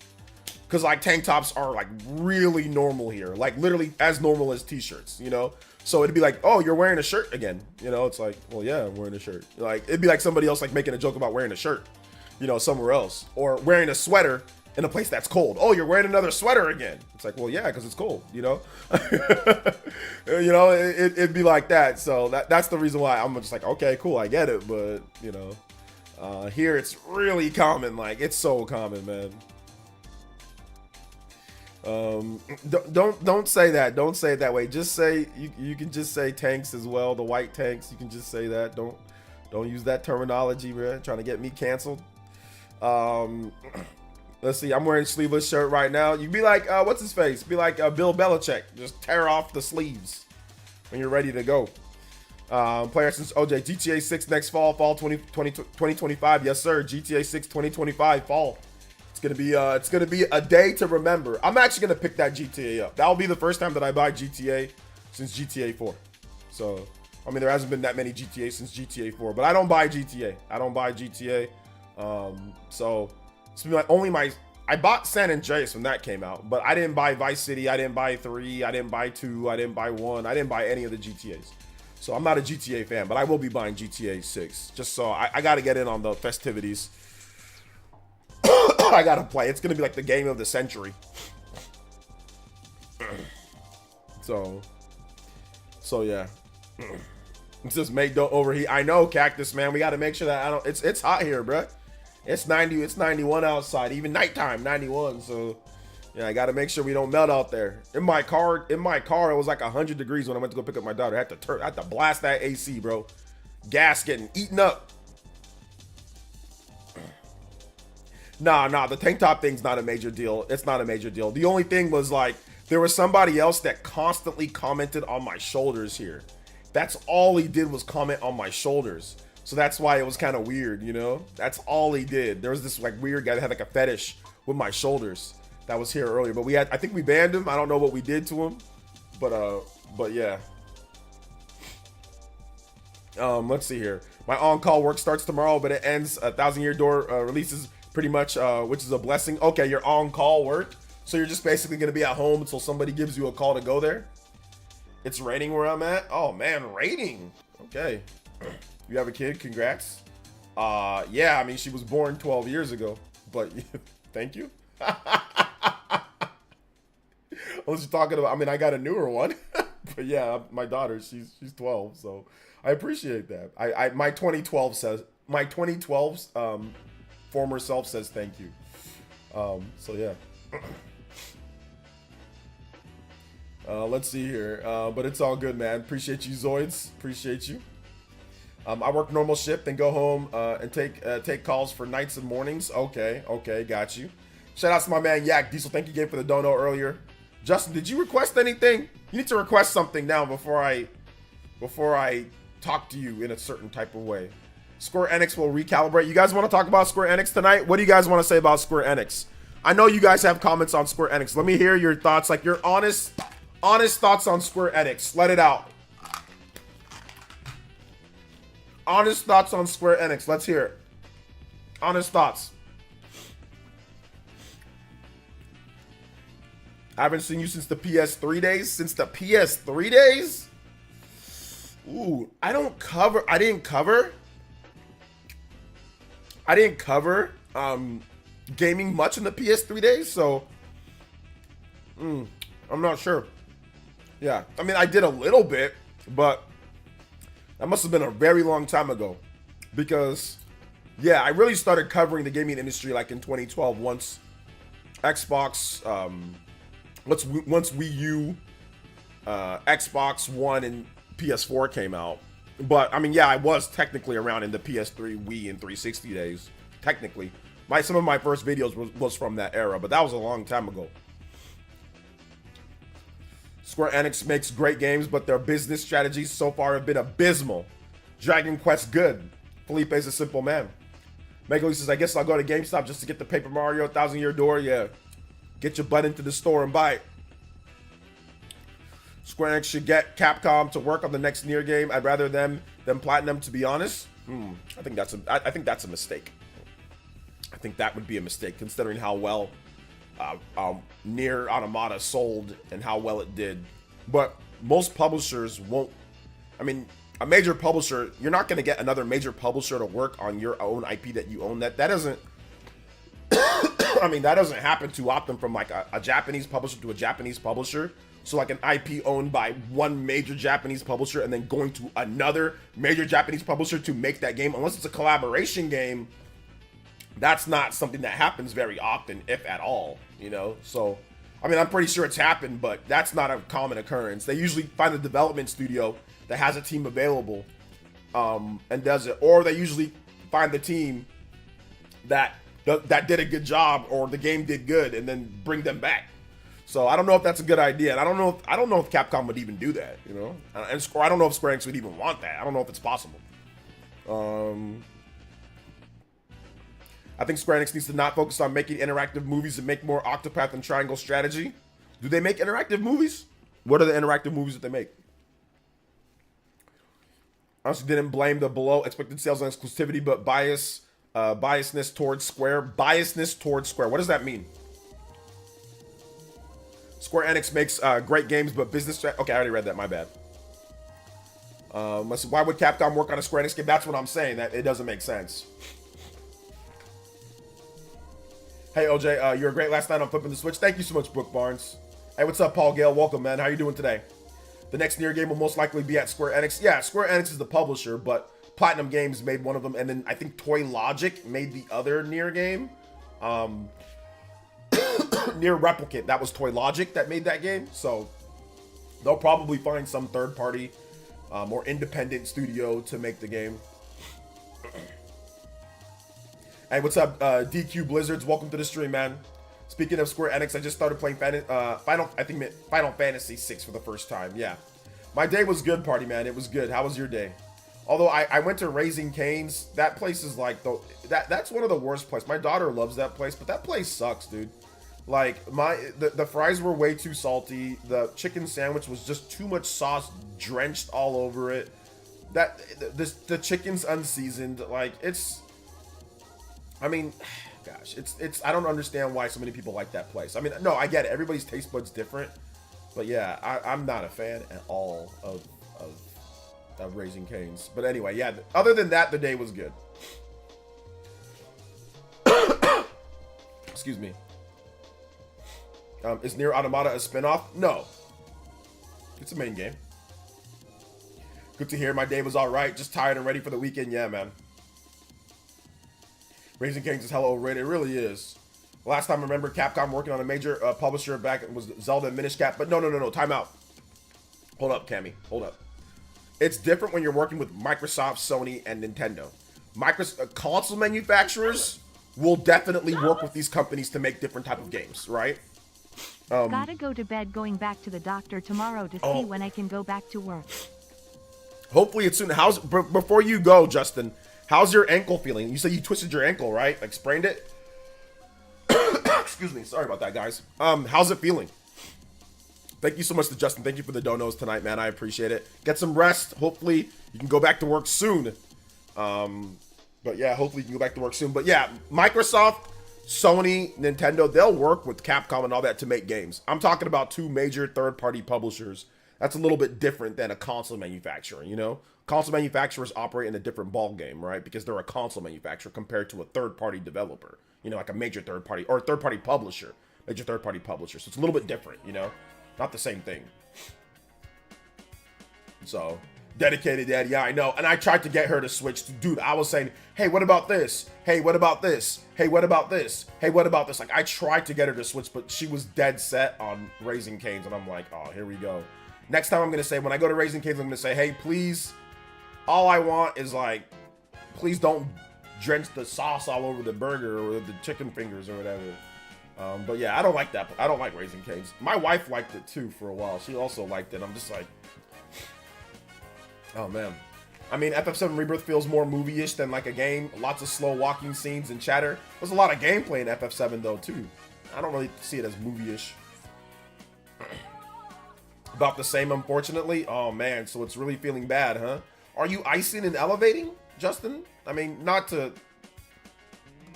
Because like tank tops are like really normal here. Like literally as normal as t-shirts, you know? So it'd be like, oh, you're wearing a shirt again. You know, it's like, well, yeah, I'm wearing a shirt. Like it'd be like somebody else like making a joke about wearing a shirt, you know, somewhere else. Or wearing a sweater in a place that's cold. Oh, you're wearing another sweater again. It's like, well, yeah, because it's cold, you know? You know, it'd be like that. So that's the reason why I'm just like, okay, cool, I get it. But, you know, here it's really common. Like, it's so common, man. Don't say that. Don't say it that way. Just say, you can just say tanks as well. The white tanks, you can just say that. Don't use that terminology, man. Trying to get me canceled. Let's see. I'm wearing a sleeveless shirt right now. You be like, what's his face? Be like Bill Belichick. Just tear off the sleeves when you're ready to go. PlayerEssence OJ, GTA 6 next fall 2025. Yes, sir. GTA 6 2025 fall. It's gonna be a day to remember. I'm actually gonna pick that GTA up. That'll be the first time that I buy GTA since GTA 4. So, I mean, there hasn't been that many GTA since GTA 4, but I don't buy GTA. I don't buy GTA. So it's been like I bought San Andreas when that came out, but I didn't buy Vice City. I didn't buy 3. I didn't buy 2. I didn't buy 1. I didn't buy any of the GTAs. So I'm not a GTA fan, but I will be buying GTA 6. Just so I got to get in on the festivities. I got to play. It's going to be like the game of the century. So yeah. It says, mate, don't overheat. I know, Cactus, man. We got to make sure that it's hot here, bruh. It's 91 outside, even nighttime, 91. So yeah, I got to make sure we don't melt out there. In my car, it was like 100 degrees when I went to go pick up my daughter. I had to blast that AC, bro. Gas getting eaten up. Nah, the tank top thing's not a major deal. It's not a major deal. The only thing was like, there was somebody else that constantly commented on my shoulders here. That's all he did was comment on my shoulders. So that's why it was kind of weird, you know? That's all he did. There was this like weird guy that had like a fetish with my shoulders that was here earlier. But I think we banned him. I don't know what we did to him. But yeah. Let's see here. My on-call work starts tomorrow, but it ends 1,000 Year Door releases pretty much, which is a blessing. Okay, your on-call work. So you're just basically going to be at home until somebody gives you a call to go there. It's raining where I'm at. Oh man, raining. Okay. You have a kid? Congrats. Yeah, I mean, she was born 12 years ago, but thank you. Unless you're talking about, I mean, I got a newer one, but yeah, my daughter, she's 12, so I appreciate that. My 2012's former self says thank you. So yeah. Let's see here, but it's all good, man. Appreciate you, Zoids. Appreciate you. I work normal shift, then go home and take calls for nights and mornings. Okay, got you. Shout out to my man Yak Diesel. Thank you again for the dono earlier. Justin, did you request anything? You need to request something now before I talk to you in a certain type of way. Square Enix will recalibrate. You guys want to talk about Square Enix tonight? What do you guys want to say about Square Enix? I know you guys have comments on Square Enix. Let me hear your thoughts, like your honest thoughts on Square Enix. Let it out. Honest thoughts on Square Enix. Let's hear it. Honest thoughts. I haven't seen you since the PS3 days. Since the PS3 days? Ooh, I didn't cover gaming much in the PS3 days, so I'm not sure. Yeah, I mean, I did a little bit, but that must have been a very long time ago, because yeah, I really started covering the gaming industry like in 2012 once Xbox, once Wii U, Xbox One, and PS4 came out. But I mean, yeah, I was technically around in the PS3, Wii, and 360 days. Technically, some of my first videos was from that era, but that was a long time ago. Square Enix makes great games, but their business strategies so far have been abysmal. Dragon Quest good. Felipe's a simple man. Megaloo says, I guess I'll go to GameStop just to get the Paper Mario 1,000 Year Door. Yeah. Get your butt into the store and buy it. Square Enix should get Capcom to work on the next Nier game. I'd rather them than Platinum, to be honest. I think that's a mistake. I think that would be a mistake considering how well Nier Automata sold and how well it did. But most publishers won't. I mean, a major publisher, you're not going to get another major publisher to work on your own IP that you own. That doesn't. I mean, that doesn't happen too often from like a Japanese publisher to a Japanese publisher. So like an IP owned by one major Japanese publisher and then going to another major Japanese publisher to make that game, unless it's a collaboration game, that's not something that happens very often, if at all, you know? So, I mean, I'm pretty sure it's happened, but that's not a common occurrence. They usually find a development studio that has a team available and does it. Or they usually find the team that did a good job or the game did good and then bring them back. So I don't know if that's a good idea. And I don't know if Capcom would even do that, you know? And I don't know if Square Enix would even want that. I don't know if it's possible. I think Square Enix needs to not focus on making interactive movies and make more Octopath and Triangle strategy. Do they make interactive movies? What are the interactive movies that they make? Honestly, didn't blame the below expected sales on exclusivity, but biasness towards Square. Biasness towards Square. What does that mean? Square Enix makes great games, but business... Okay, I already read that. My bad. Let's see. Why would Capcom work on a Square Enix game? That's what I'm saying. That it doesn't make sense. Hey, OJ, you were great last night on Flipping the Switch. Thank you so much, Brooke Barnes. Hey, what's up, Paul Gale? Welcome, man. How you doing today? The next Nier game will most likely be at Square Enix. Yeah, Square Enix is the publisher, but Platinum Games made one of them, and then I think Toy Logic made the other Nier game. Nier Replicant, that was Toy Logic that made that game. So they'll probably find some third-party or independent studio to make the game. Hey, what's up, DQ Blizzards? Welcome to the stream, man. Speaking of Square Enix, I just started playing Final Fantasy 6 for the first time. Yeah, my day was good, party man. It was good. How was your day? Although I went to Raising Cane's. That place is like that's one of the worst places. My daughter loves that place, but that place sucks, dude. Like the fries were way too salty. The chicken sandwich was just too much sauce drenched all over it. The chicken's unseasoned. Like it's. I mean, gosh, it's. I don't understand why so many people like that place. I mean, no, I get it. Everybody's taste bud's different, but yeah, I'm not a fan at all of Raising Cane's. But anyway, yeah. Other than that, the day was good. Excuse me. Is Nier Automata a spinoff? No. It's a main game. Good to hear. My day was all right. Just tired and ready for the weekend. Yeah, man. Raising Cane's is hella overrated. It really is. Last time I remember Capcom working on a major publisher back was Zelda and Minish Cap. But no. Time out. Hold up, Cammy. Hold up. It's different when you're working with Microsoft, Sony, and Nintendo. Console manufacturers will definitely work with these companies to make different type of games, right? Gotta go to bed, going back to the doctor tomorrow to see when I can go back to work. Hopefully it's soon. Before you go, Justin, how's your ankle feeling? You said you twisted your ankle, right? Like sprained it? Excuse me. Sorry about that, guys. How's it feeling? Thank you so much to Justin. Thank you for the donos tonight, man. I appreciate it. Get some rest. Hopefully you can go back to work soon. But yeah, hopefully you can go back to work soon. But yeah, Microsoft, Sony, Nintendo, they'll work with Capcom and all that to make games. I'm talking about two major third-party publishers. That's a little bit different than a console manufacturer, you know? Console manufacturers operate in a different ball game, right? Because they're a console manufacturer compared to a third-party developer, you know, like a major third-party or a third-party publisher, major third-party publisher. So it's a little bit different, you know? Not the same thing. So, dedicated dad, yeah, I know. And I tried to get her to switch to, dude, I was saying, hey, what about this? Hey, what about this? Hey, what about this? Hey, what about this? Like, I tried to get her to switch, but she was dead set on Raising Cane's. And I'm like, oh, here we go. Next time I'm going to say, when I go to Raising Cane's, I'm going to say, hey, please, all I want is like, please don't drench the sauce all over the burger or the chicken fingers or whatever. But yeah, I don't like that. I don't like Raising Cane's. My wife liked it too for a while. She also liked it. I'm just like, oh man. I mean, FF7 Rebirth feels more movie-ish than like a game. Lots of slow walking scenes and chatter. There's a lot of gameplay in FF7 though too. I don't really see it as movie-ish. About the same, unfortunately. Oh man, so it's really feeling bad, huh? Are you icing and elevating? Justin. I mean, not to...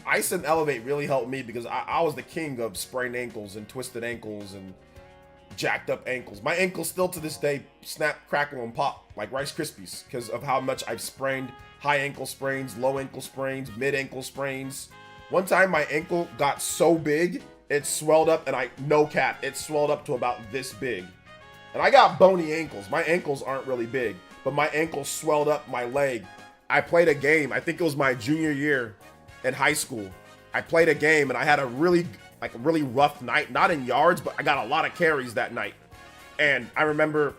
Ice and Elevate really helped me because I was the king of sprained ankles and twisted ankles and jacked up ankles. My ankles still to this day snap, crackle, and pop like Rice Krispies because of how much I've sprained high ankle sprains, low ankle sprains, mid ankle sprains. One time my ankle got so big, it swelled up, and no cap, it swelled up to about this big. And I got bony ankles. My ankles aren't really big, but my ankle swelled up my leg. I played a game, I think it was my junior year in high school. I played a game and I had a really rough night, not in yards, but I got a lot of carries that night. And I remember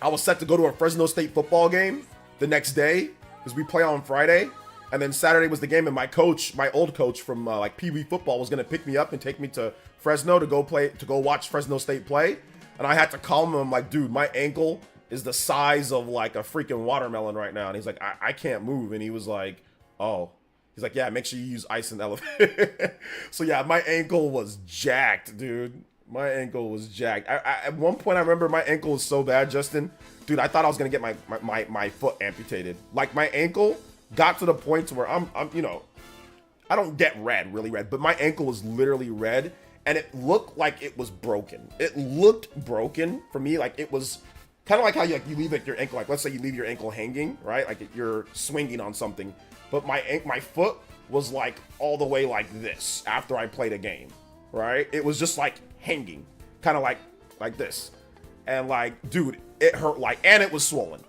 I was set to go to a Fresno State football game the next day because we play on Friday. And then Saturday was the game, and my coach, my old coach from like Pee Wee football, was gonna pick me up and take me to Fresno to go watch Fresno State play. And I had to calm him. I'm like, dude, my ankle is the size of like a freaking watermelon right now. And he's like, I can't move. And he was like, oh. He's like, yeah, make sure you use Ice and Elevate. So yeah, my ankle was jacked, dude. My ankle was jacked. At one point, I remember my ankle was so bad, Justin. Dude, I thought I was gonna get my foot amputated. Like my ankle got to the point where I'm you know, I don't get really red, but my ankle was literally red, and it looked like it was broken. It looked broken for me, like it was kind of like how you leave like your ankle, like let's say you leave your ankle hanging, right? Like you're swinging on something. But my foot was like all the way like this after I played a game, right? It was just like hanging, kind of like this. And like, dude, it hurt like, and it was swollen.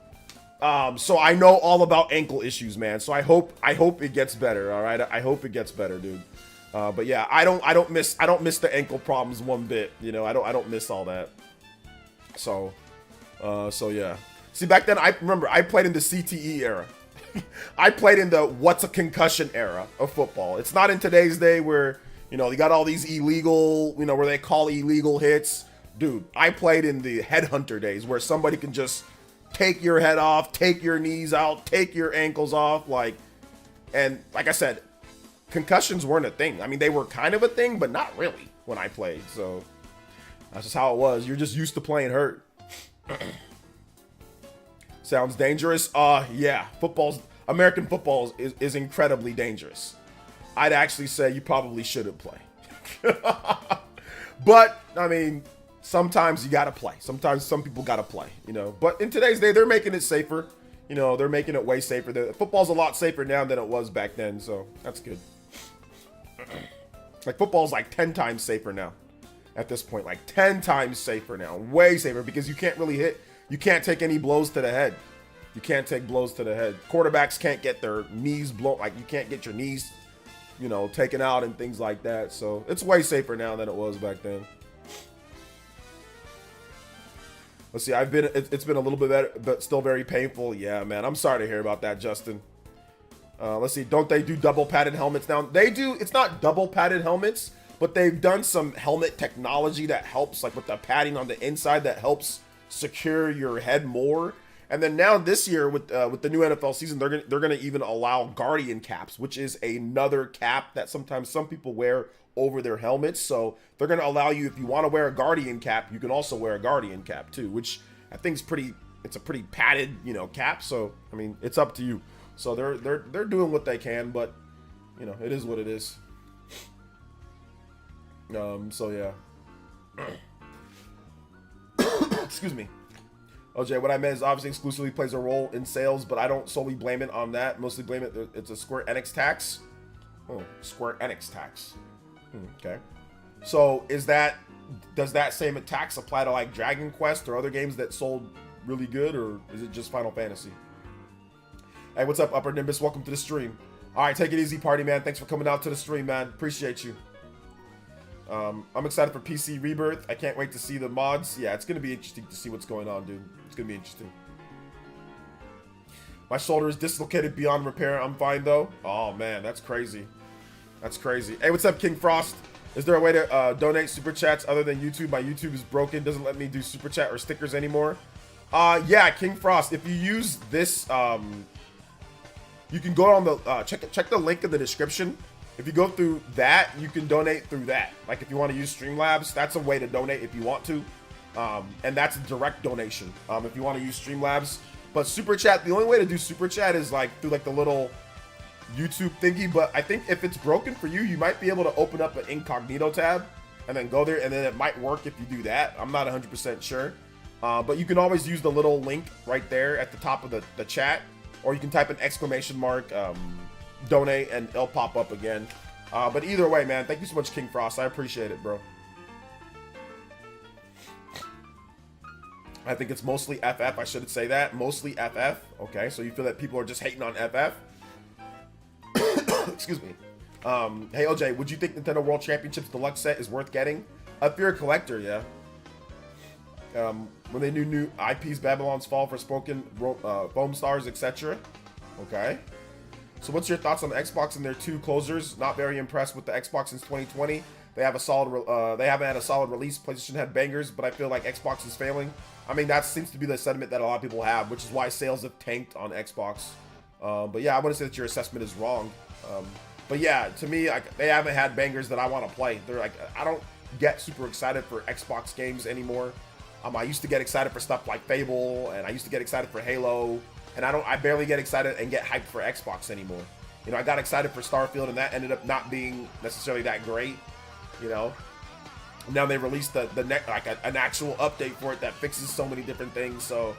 So I know all about ankle issues, man. So I hope it gets better, all right? I hope it gets better, dude. But yeah, I don't miss the ankle problems one bit, you know. I don't miss all that. So yeah. See, back then I remember I played in the CTE era. I played in the what's a concussion era of football. It's not in today's day where, you know, you got all these illegal, you know, where they call illegal hits. Dude, I played in the headhunter days where somebody can just take your head off, take your knees out, take your ankles off, like, and like I said, concussions weren't a thing. I mean, they were kind of a thing, but not really when I played. So that's just how it was. You're just used to playing hurt. Sounds dangerous. Yeah, American football is incredibly dangerous. I'd actually say you probably shouldn't play. But I mean, sometimes you gotta play. Sometimes some people gotta play, you know. But in today's day, they're making it safer. You know, they're making it way safer. Football's a lot safer now than it was back then, so that's good. Like football's like 10 times safer now. At this point, like 10 times safer now, way safer, because you can't really hit. You can't take any blows to the head. You can't take blows to the head. Quarterbacks can't get their knees blown. Like you can't get your knees, you know, taken out and things like that. So it's way safer now than it was back then. Let's see. It's been a little bit better, but still very painful. Yeah, man. I'm sorry to hear about that, Justin. Let's see. Don't they do double padded helmets now? They do. It's not double padded helmets, but they've done some helmet technology that helps, like with the padding on the inside, that helps secure your head more. And then now this year with the new NFL season, they're gonna even allow Guardian caps, which is another cap that sometimes some people wear over their helmets. So they're gonna allow you, if you want to wear a Guardian cap, you can also wear a Guardian cap too, which I think is it's a pretty padded, you know, cap. So I mean, it's up to you. So they're doing what they can, but you know, it is what it is. So yeah. Excuse me. OJ, what I meant is obviously exclusively plays a role in sales, but I don't solely blame it on that. Mostly blame it, it's a Square Enix tax. Oh, Square Enix tax. Okay. So does that same tax apply to like Dragon Quest or other games that sold really good, or is it just Final Fantasy? Hey, what's up, Upper Nimbus? Welcome to the stream. All right, take it easy, party man. Thanks for coming out to the stream, man. Appreciate you. I'm excited for PC Rebirth. I can't wait to see the mods. Yeah, it's gonna be interesting to see what's going on, dude. It's gonna be interesting. My shoulder is dislocated beyond repair. I'm fine though. Oh man, that's crazy. That's crazy. Hey, what's up, King Frost? Is there a way to donate super chats other than YouTube? My YouTube is broken. Doesn't let me do super chat or stickers anymore. Yeah, King Frost. If you use this, you can go on the check the link in the description. If you go through that, you can donate through that. Like if you want to use Streamlabs, that's a way to donate if you want to. And that's a direct donation. If you want to use Streamlabs, But super chat, the only way to do super chat is like through like the little YouTube thingy. But I think if it's broken for you, you might be able to open up an incognito tab and then go there, and then it might work if you do that. I'm not 100% sure. But you can always use the little link right there at the top of the chat, or you can type an exclamation mark, donate, and it'll pop up again. But either way, man, thank you so much, King Frost. I appreciate it, bro. I think it's mostly FF. I should say that. Mostly FF. Okay, so you feel that people are just hating on FF? Excuse me. Hey, OJ, would you think Nintendo World Championships Deluxe set is worth getting? If you're a collector, yeah. When they do new IPs, Babylon's Fall, Forspoken, Foam Stars, etc. Okay. So what's your thoughts on the Xbox and their 2 closers? Not very impressed with the Xbox since 2020. They have a solid. They haven't had a solid release. PlayStation had bangers, but I feel like Xbox is failing. I mean, that seems to be the sentiment that a lot of people have, which is why sales have tanked on Xbox. But yeah, I wouldn't say that your assessment is wrong. But yeah, to me, they haven't had bangers that I want to play. They're like, I don't get super excited for Xbox games anymore. I used to get excited for stuff like Fable, and I used to get excited for Halo, and I barely get excited and get hyped for Xbox anymore. You know, I got excited for Starfield, and that ended up not being necessarily that great. You know, now they released an actual update for it that fixes so many different things. So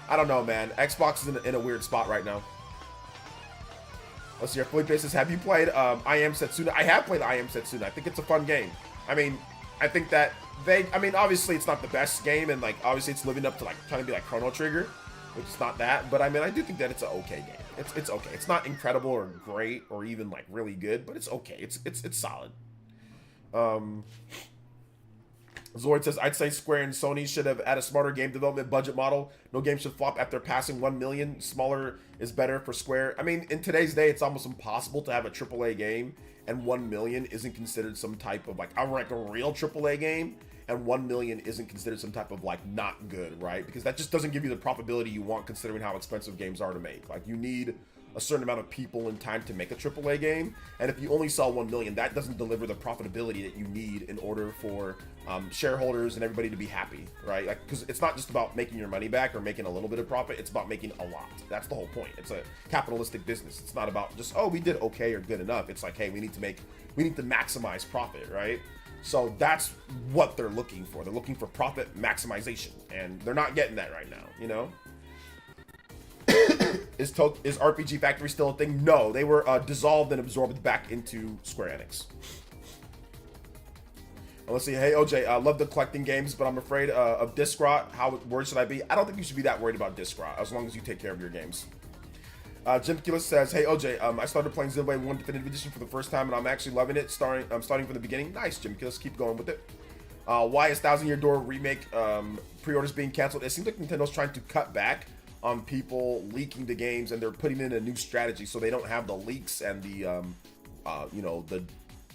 I don't know, man. Xbox is in a weird spot right now. Let's see. Felipe says, have you played I Am Setsuna? I have played I Am Setsuna. I think it's a fun game. I mean, I think that obviously it's not the best game, and like obviously it's living up to like trying to be like Chrono Trigger, which is not that. But I mean, I do think that it's an okay game. It's okay. It's not incredible or great or even like really good, but it's okay. It's solid. Zoid says, I'd say Square and Sony should have had a smarter game development budget model. No game should flop after passing 1 million. Smaller is better for Square. I mean, in today's day, it's almost impossible to have a AAA game and 1 million isn't considered some type of like a real AAA game, and 1 million isn't considered some type of like not good, right? Because that just doesn't give you the profitability you want considering how expensive games are to make. Like, you need a certain amount of people and time to make a AAA game, and if you only sell 1 million, that doesn't deliver the profitability that you need in order for shareholders and everybody to be happy, right? Like, because it's not just about making your money back or making a little bit of profit, it's about making a lot. That's the whole point. It's a capitalistic business. It's not about just, oh, we did okay or good enough. It's like, hey, we need to maximize profit, right? So that's what they're looking for. They're looking for profit maximization, and they're not getting that right now, you know? Is RPG Factory still a thing? No, they were dissolved and absorbed back into Square Enix. Let's see. Hey, OJ, I love the collecting games, but I'm afraid of disc rot. How worried should I be? I don't think you should be that worried about disc rot, as long as you take care of your games. Jim Killis says, hey, OJ, I started playing Xenoblade 1 Definitive Edition for the first time, and I'm actually loving it. I'm starting from the beginning. Nice, Jim Killis. Keep going with it. Why is Thousand Year Door remake pre-orders being canceled? It seems like Nintendo's trying to cut back on people leaking the games, and they're putting in a new strategy so they don't have the leaks and the the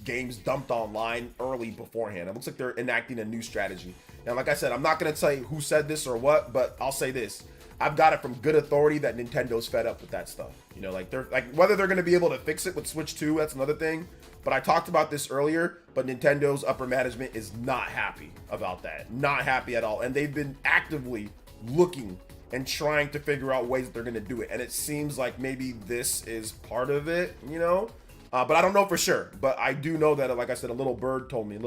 games dumped online early beforehand. It looks like they're enacting a new strategy. And like I said, I'm not going to tell you who said this or what, but I'll say this. I've got it from good authority that Nintendo's fed up with that stuff. You know, like they're like, whether they're going to be able to fix it with Switch 2, that's another thing. But I talked about this earlier, but Nintendo's upper management is not happy about that. Not happy at all. And they've been actively looking and trying to figure out ways that they're going to do it. And it seems like maybe this is part of it, you know? But I don't know for sure. But I do know that, like I said, a little birdie told me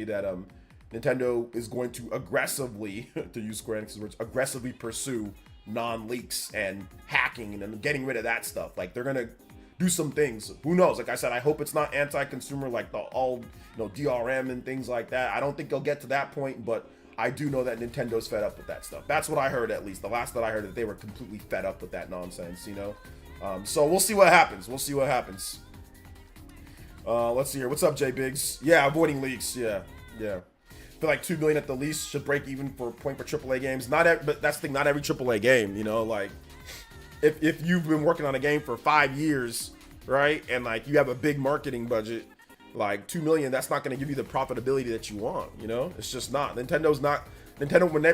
that Nintendo is going to aggressively, to use Square Enix's words, aggressively pursue non-leaks and hacking and getting rid of that stuff. Like, they're going to do some things. Who knows? Like I said, I hope it's not anti-consumer like the all, DRM and things like that. I don't think they'll get to that point, but I do know that Nintendo's fed up with that stuff. That's what I heard, at least. The last that I heard, that they were completely fed up with that nonsense, So we'll see what happens. Let's see here. What's up, J Biggs? Yeah, avoiding leaks. Yeah. I feel like 2 million at the least should break even for AAA games. But that's the thing. Not every AAA game. Like if you've been working on a game for 5 years, right, and like you have a big marketing budget, like 2 million, that's not going to give you the profitability that you want. It's just not. Nintendo,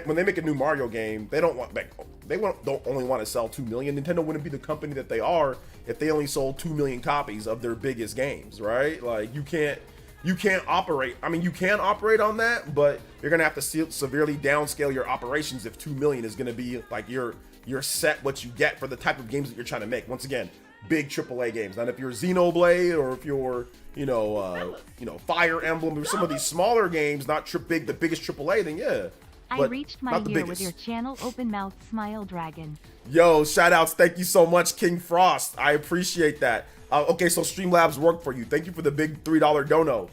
when they make a new Mario game, they don't only want to sell 2 million. Nintendo wouldn't be the company that they are if they only sold 2 million copies of their biggest games, right? Like, you can't you can't operate. I mean, you can operate on that, but you're gonna have to severely downscale your operations if 2 million is gonna be like your set what you get for the type of games that you're trying to make. Once again, big AAA games. Not if you're Xenoblade or if you're Fire Emblem or some of these smaller games, not the biggest AAA. Then yeah. I reached my year with your channel open mouth smile dragon. Yo, shout outs. Thank you so much, King Frost. I appreciate that. Okay, so Streamlabs work for you. Thank you for the big $3 dono.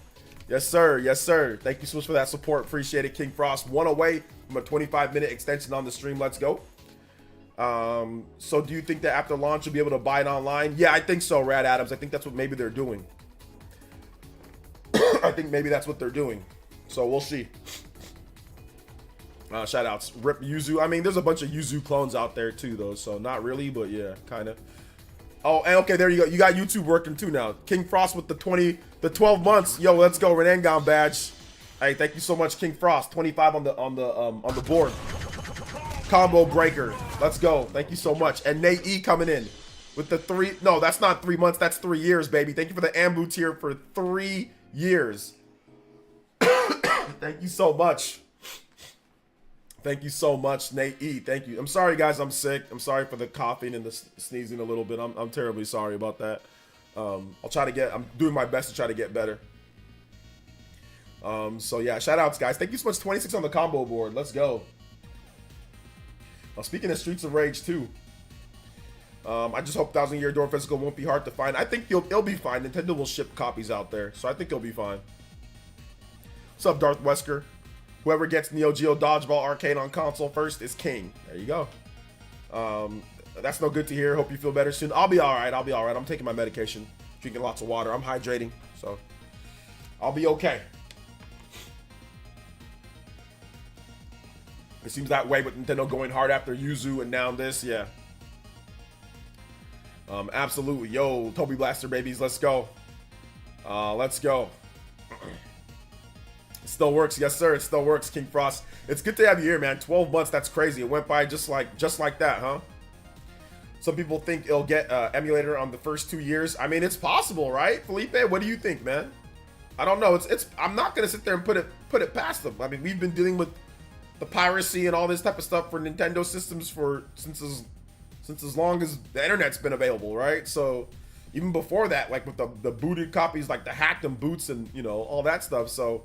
Yes, sir. Yes, sir. Thank you so much for that support. Appreciate it, King Frost. One away from a 25-minute extension on the stream. Let's go. So do you think that after launch you'll be able to buy it online? Yeah, I think so, Rad Adams. I think that's what maybe they're doing. I think maybe that's what they're doing. So we'll see. Shout outs. Rip Yuzu. I mean, there's a bunch of Yuzu clones out there too, though. So not really, but yeah, kind of. Oh, and okay, there you go. You got YouTube working too now. King Frost with the 12 months. Yo, let's go. Renangon badge. Hey, thank you so much, King Frost. 25 on the board. Combo breaker. Let's go. Thank you so much. And Nate E coming in with the 3. No, that's not 3 months. That's 3 years, baby. Thank you for the Ambu tier for 3 years. Thank you so much. Thank you so much, Nate E. Thank you. I'm sorry, guys. I'm sick. I'm sorry for the coughing and the sneezing a little bit. I'm terribly sorry about that. I'm doing my best to try to get better. So yeah, shout outs, guys. Thank you so much. 26 on the combo board. Let's go. Speaking of Streets of Rage 2, I just hope 1,000 Year Door physical won't be hard to find. I think it'll be fine. Nintendo will ship copies out there, so I think it'll be fine. What's up, Darth Wesker? Whoever gets Neo Geo Dodgeball Arcade on console first is king. There you go. That's no good to hear. Hope you feel better soon. I'll be all right. I'm taking my medication, drinking lots of water. I'm hydrating, so I'll be okay. It seems that way with Nintendo going hard after Yuzu and now this, yeah. Absolutely. Yo, Toby Blaster babies, let's go. Let's go. It still works, yes sir. It still works, King Frost. It's good to have you here, man. 12 months, that's crazy. It went by just like that, huh? Some people think it'll get emulator on the first 2 years. I mean, it's possible, right, Felipe? What do you think, man? I don't know. I'm not gonna sit there and put it past them. I mean, we've been dealing with the piracy and all this type of stuff for Nintendo systems since as long as the internet's been available, right? So even before that, like with the booted copies, like the hacked and boots and all that stuff. So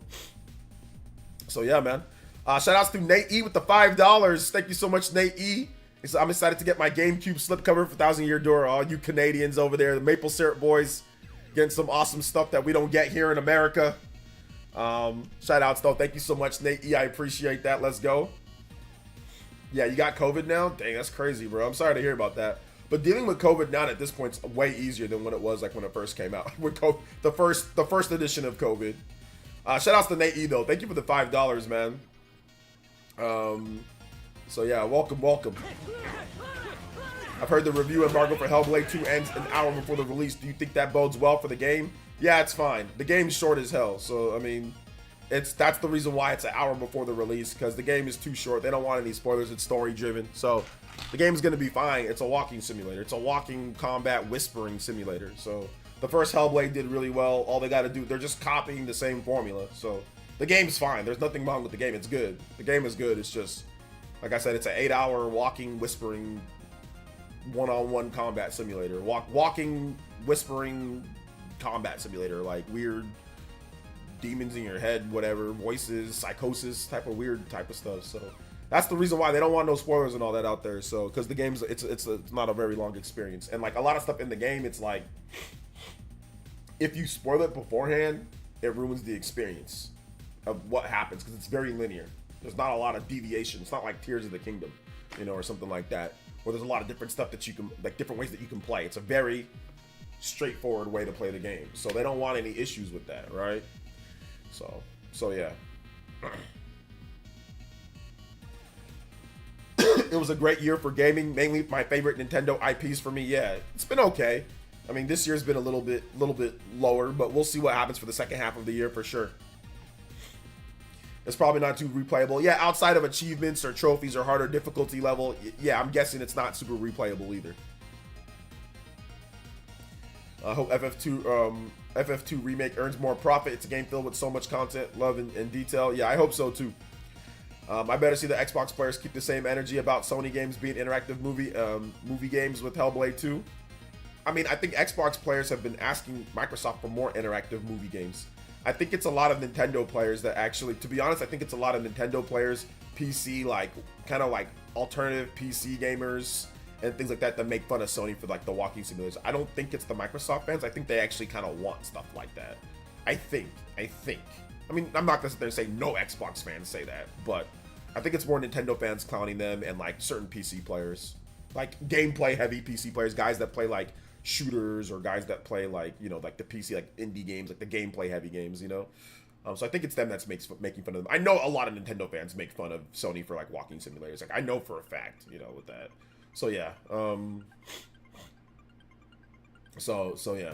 yeah, man. Shout outs to Nate E with the $5. Thank you so much, Nate E. I'm excited to get my GameCube slipcover for 1,000 Year Door. All you Canadians over there, the Maple Syrup boys, getting some awesome stuff that we don't get here in America. Shout outs though. Thank you so much, Nate E. I appreciate that. Let's go. Yeah, you got COVID now? Dang, that's crazy, bro. I'm sorry to hear about that. But dealing with COVID now at this point is way easier than when it was like when it first came out. With the first edition of COVID. Shout outs to Nate E though. Thank you for the $5, man. So yeah, welcome. I've heard the review embargo for Hellblade 2 ends an hour before the release. Do you think that bodes well for the game? Yeah, it's fine. The game's short as hell, so I mean, that's the reason why it's an hour before the release, because the game is too short. They don't want any spoilers. It's story driven, so the game's gonna be fine. It's a walking simulator. It's a walking combat whispering simulator. So the first Hellblade did really well. All they got to do, they're just copying the same formula. So the game's fine. There's nothing wrong with the game. It's good. The game is good. It's just, like I said, it's an 8-hour walking whispering one-on-one combat simulator. Walking whispering combat simulator, like weird demons in your head, whatever, voices, psychosis, type of weird type of stuff. So that's the reason why they don't want no spoilers and all that out there. So because the game's it's not a very long experience, and like a lot of stuff in the game, it's like if you spoil it beforehand, it ruins the experience of what happens, because it's very linear. There's not a lot of deviation. It's not like Tears of the Kingdom, or something like that, where there's a lot of different stuff that you can, like different ways that you can play. It's a very straightforward way to play the game, so they don't want any issues with that, right? So yeah. It was a great year for gaming, mainly my favorite Nintendo IPs for me. Yeah, it's been okay. I mean, this year's been a little bit lower, but we'll see what happens for the second half of the year for sure. It's probably not too replayable. Yeah, outside of achievements or trophies or harder difficulty level, yeah, I'm guessing it's not super replayable either. I hope FF2 FF2 remake earns more profit. It's a game filled with so much content, love, and detail. Yeah, I hope so too. I better see the Xbox players keep the same energy about Sony games being interactive movie games with Hellblade 2. I mean, I think Xbox players have been asking Microsoft for more interactive movie games. I think it's a lot of Nintendo players that actually, to be honest, I think it's a lot of Nintendo players, PC, like, kind of like alternative PC gamers and things like that that make fun of Sony for like the walking simulators. I don't think it's the Microsoft fans. I think they actually kind of want stuff like that. I think. I mean, I'm not gonna sit there and say no Xbox fans say that, but I think it's more Nintendo fans clowning them and like certain PC players, like gameplay heavy PC players, guys that play like shooters or guys that play like, you know, like the PC, like indie games, like the gameplay heavy games, you know. So I think it's them that's making fun of them. I know a lot of Nintendo fans make fun of Sony for like walking simulators. Like I know for a fact, you know, with that. So yeah. So yeah.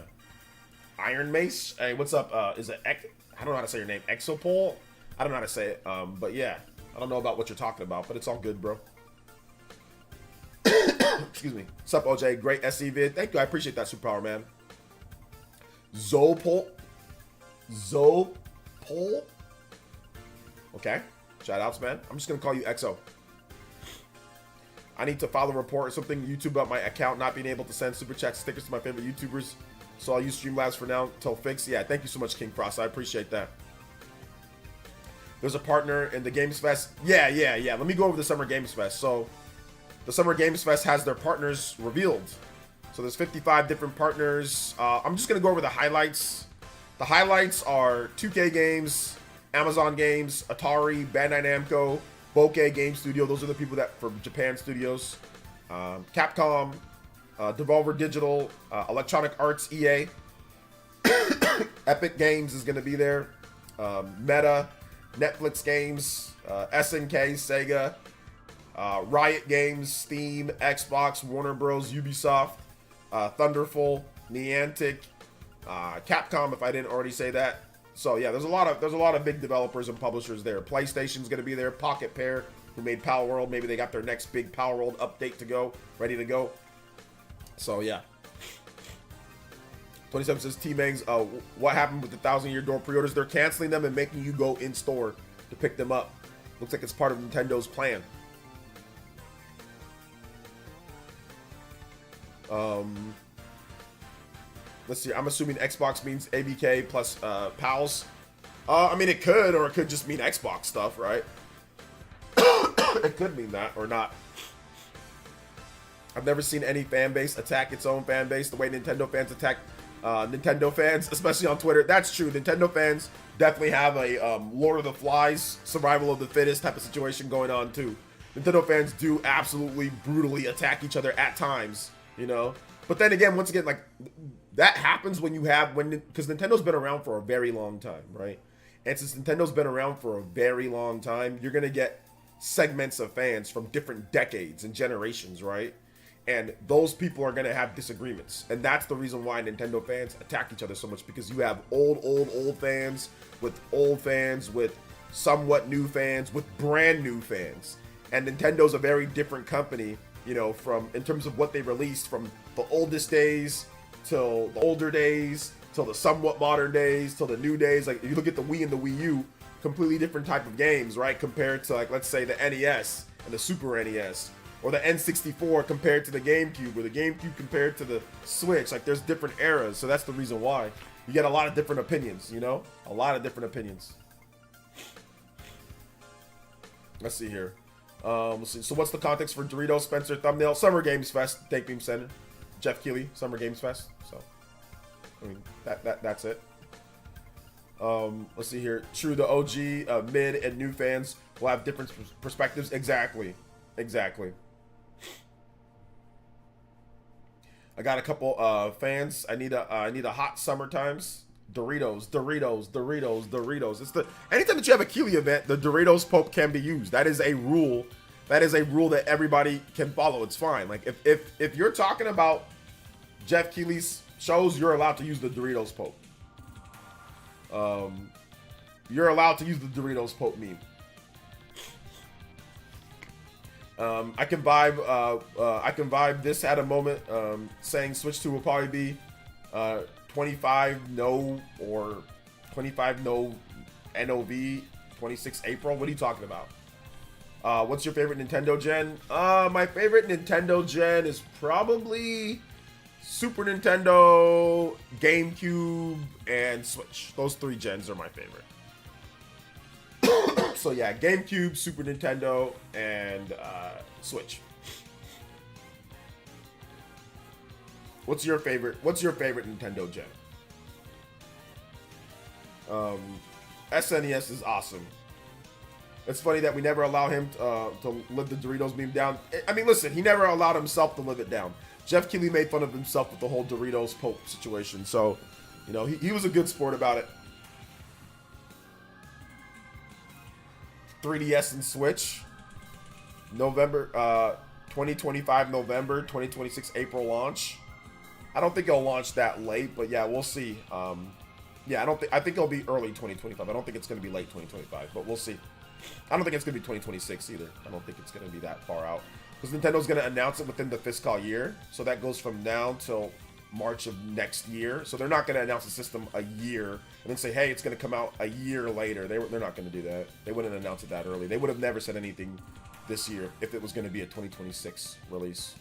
Iron Mace. Hey, what's up? Is it I don't know how to say your name. Exopol? I don't know how to say it. But yeah. I don't know about what you're talking about, but it's all good, bro. Excuse me. Sup, OJ? Great SE vid. Thank you. I appreciate that, Superpower, man. Zopol. Okay. Shout outs, man. I'm just going to call you XO. I need to file a report or something YouTube about my account not being able to send super chat stickers to my favorite YouTubers. So I'll use Streamlabs for now until fixed. Yeah, thank you so much, King Frost. I appreciate that. There's a partner in the Games Fest. Yeah. Let me go over the Summer Games Fest. So the Summer Games Fest has their partners revealed. So there's 55 different partners. I'm just going to go over the highlights. The highlights are 2K Games, Amazon Games, Atari, Bandai Namco, Bokeh Game Studio. Those are the people that for Japan studios. Capcom, Devolver Digital, Electronic Arts, EA. Epic Games is going to be there. Meta, Netflix Games, SNK, Sega, Riot Games, Steam, Xbox, Warner Bros, Ubisoft, Thunderful, Niantic, Capcom, if I didn't already say that. So yeah, there's a lot of big developers and publishers there. PlayStation's gonna be there. Pocket Pair, who made Power World, maybe they got their next big Power World update to go, ready to go. So yeah. 27 says T-Mangs, what happened with the 1,000-year door pre-orders? They're canceling them and making you go in store to pick them up. Looks like it's part of Nintendo's plan. Let's see. I'm assuming Xbox means ABK plus PALs. I mean, it could, or it could just mean Xbox stuff, right? It could mean that or not. I've never seen any fan base attack its own fan base the way Nintendo fans attack Nintendo fans, especially on Twitter. That's true. Nintendo fans definitely have a Lord of the Flies, survival of the fittest type of situation going on too. Nintendo fans do absolutely brutally attack each other at times, you know. But then again, once again, like that happens when because Nintendo's been around for a very long time, right? And since Nintendo's been around for a very long time, you're gonna get segments of fans from different decades and generations, right? And those people are going to have disagreements. And that's the reason why Nintendo fans attack each other so much, because you have old fans with somewhat new fans, with brand new fans. And Nintendo's a very different company, you know, in terms of what they released from the oldest days till the older days, till the somewhat modern days, till the new days. Like, if you look at the Wii and the Wii U, completely different type of games, right? Compared to, like, let's say the NES and the Super NES. Or the N64 compared to the GameCube, or the GameCube compared to the Switch. Like, there's different eras, so that's the reason why. You get a lot of different opinions, you know? A lot of different opinions. Let's see here. Let's see. So what's the context for Doritos Spencer thumbnail? Summer Games Fest, Thank Beam Center. Jeff Keighley, Summer Games Fest. So, I mean, that's it. Let's see here. True, the OG, mid, and new fans will have different perspectives. Exactly. I got a couple fans. I need a hot summer times. Doritos. It's anytime that you have a Keighley event, the Doritos Pope can be used. That is a rule. That is a rule that everybody can follow. It's fine. Like if you're talking about Jeff Keighley's shows, you're allowed to use the Doritos Pope. You're allowed to use the Doritos Pope meme. I can vibe this at a moment, saying Switch 2 will probably be 25 no or 25 no NOV 26 April. What are you talking about? What's your favorite Nintendo gen? My favorite Nintendo gen is probably Super Nintendo, GameCube, and Switch. Those 3 gens are my favorite. So yeah, GameCube, Super Nintendo, and Switch. What's your favorite Nintendo gen? SNES is awesome. It's funny that we never allow him to live the Doritos meme down. I mean, listen, he never allowed himself to live it down. Jeff Keighley made fun of himself with the whole Doritos Pope situation. So, you know, he was a good sport about it. 3DS and Switch. November, 2025 November, 2026 April launch. I don't think it'll launch that late, but yeah, we'll see. Yeah, I think it'll be early 2025. I don't think it's going to be late 2025, but we'll see. I don't think it's going to be 2026 either. I don't think it's going to be that far out. Because Nintendo's going to announce it within the fiscal year. So that goes from now till March of next year. So they're not going to announce the system a year and then say, hey, it's going to come out a year later. They're not going to do that. They wouldn't announce it that early. They would have never said anything this year if it was going to be a 2026 release.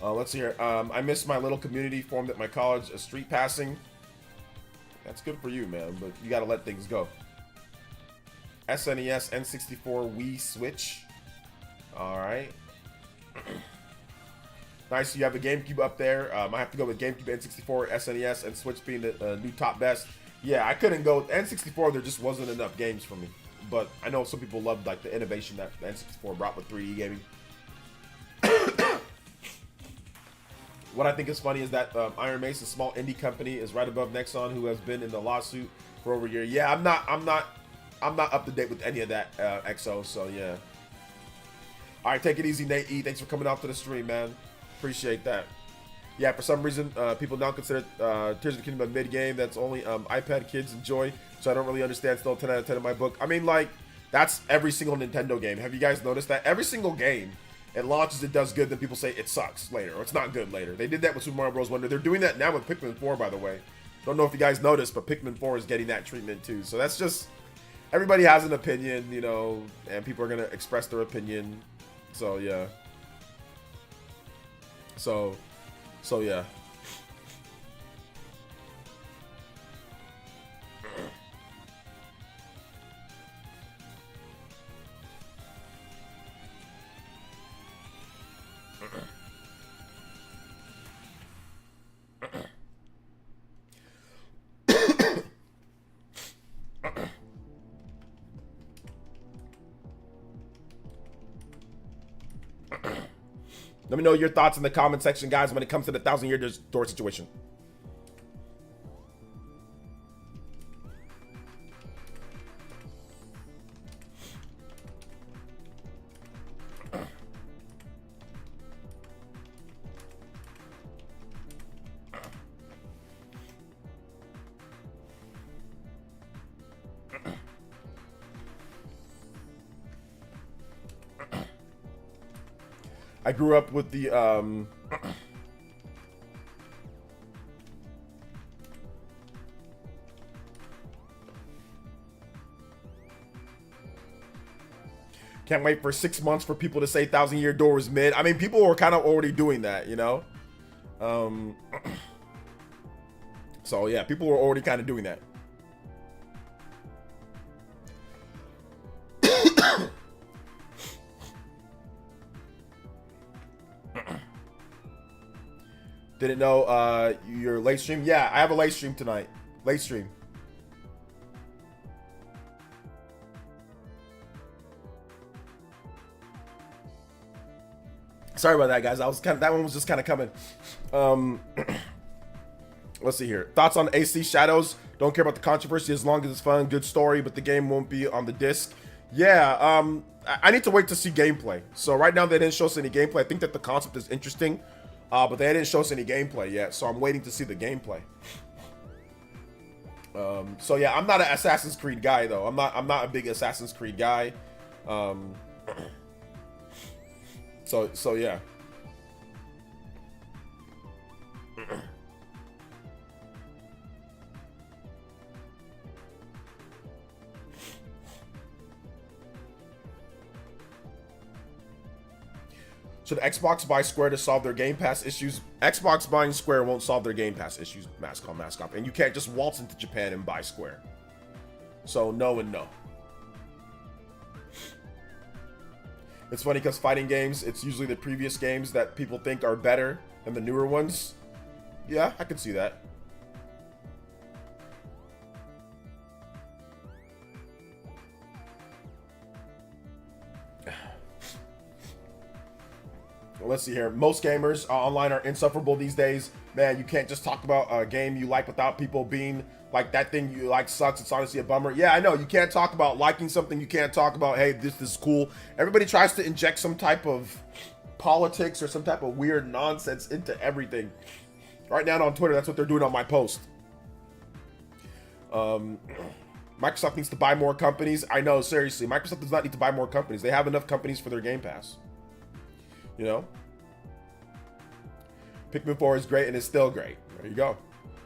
Let's see here. I missed my little community formed at my college, a street passing. That's good for you, man, but you got to let things go. SNES, N64, Wii, Switch. All right. Nice. You have the GameCube up there. I have to go with GameCube, N64, SNES, and Switch being the new top best. Yeah, I couldn't go with N64. There just wasn't enough games for me. But I know some people loved like the innovation that the N64 brought with 3D gaming. What I think is funny is that Iron Mace, a small indie company, is right above Nexon, who has been in the lawsuit for over a year. Yeah, I'm not up to date with any of that, XO. So yeah. All right, take it easy, Nate E. Thanks for coming out to the stream, man. Appreciate that. Yeah, for some reason, people now consider Tears of the Kingdom a mid game that's only iPad kids enjoy. So I don't really understand. Still 10 out of 10 in my book. I mean, like, that's every single Nintendo game. Have you guys noticed that? Every single game. It launches, it does good, then people say it sucks later, or it's not good later. They did that with Super Mario Bros. Wonder. They're doing that now with Pikmin 4, by the way. Don't know if you guys noticed, but Pikmin 4 is getting that treatment too. So that's just, everybody has an opinion, you know, and people are going to express their opinion. So, yeah. So yeah. Let me know your thoughts in the comment section, guys, when it comes to the 1,000-year door situation. I grew up with the can't wait for 6 months for people to say 1,000-year door is mid. I mean, people were kind of already doing that, you know? So yeah, people were already kind of doing that. Didn't know your late stream? Yeah, I have a late stream tonight. Late stream. Sorry about that, guys. That one was just kind of coming. Let's see here. Thoughts on AC Shadows? Don't care about the controversy as long as it's fun, good story, but the game won't be on the disc. Yeah, I need to wait to see gameplay. So right now they didn't show us any gameplay. I think that the concept is interesting. But they didn't show us any gameplay yet, so I'm waiting to see the gameplay. So yeah, I'm not an Assassin's Creed guy though. I'm not a big Assassin's Creed guy. So yeah. Should Xbox buy Square to solve their Game Pass issues? Xbox buying Square won't solve their Game Pass issues, mask on, mask off. And you can't just waltz into Japan and buy Square. So no and no. It's funny because fighting games, it's usually the previous games that people think are better than the newer ones. Yeah, I can see that. Let's see here. Most gamers online are insufferable these days. Man, you can't just talk about a game you like without people being like, that thing you like sucks. It's honestly a bummer. Yeah, I know. You can't talk about liking something. You can't talk about, hey, this is cool. Everybody tries to inject some type of politics or some type of weird nonsense into everything. Right now on Twitter, that's what they're doing on my post. Microsoft needs to buy more companies. I know, seriously. Microsoft does not need to buy more companies. They have enough companies for their Game Pass. You know? Pikmin 4 is great and it's still great. There you go.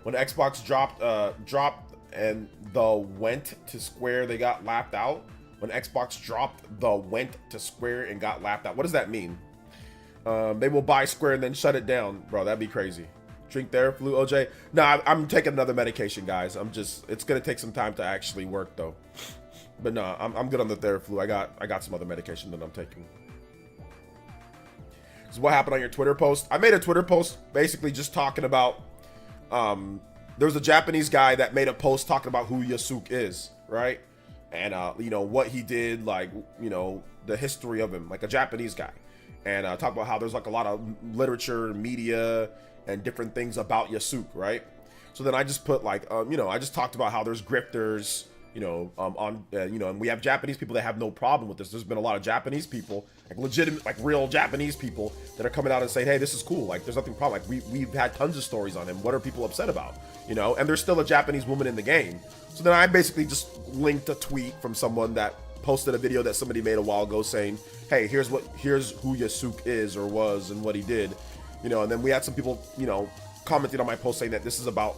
When Xbox dropped and the went to Square, they got laughed out. When Xbox dropped the went to Square and got laughed out. What does that mean? They will buy Square and then shut it down. Bro, that'd be crazy. Drink Theraflu, OJ. No, I'm taking another medication, guys. It's gonna take some time to actually work though. But no, I'm good on the Theraflu. I got some other medication that I'm taking. So what happened on your Twitter post? I made a Twitter post basically just talking about, there was a Japanese guy that made a post talking about who Yasuke is, right? And, you know, what he did, like, you know, the history of him, like a Japanese guy. And talk about how there's like a lot of literature, media, and different things about Yasuke, right? So then I just put like, you know, I just talked about how there's grifters, you know, you know, and we have Japanese people that have no problem with this. There's been a lot of Japanese people, like legitimate, like real Japanese people that are coming out and saying, hey, this is cool. Like, there's nothing problem. Like, we've had tons of stories on him. What are people upset about? You know, and there's still a Japanese woman in the game. So then I basically just linked a tweet from someone that posted a video that somebody made a while ago saying, hey, here's who Yasuke is or was and what he did. You know, and then we had some people, you know, commenting on my post saying that this is about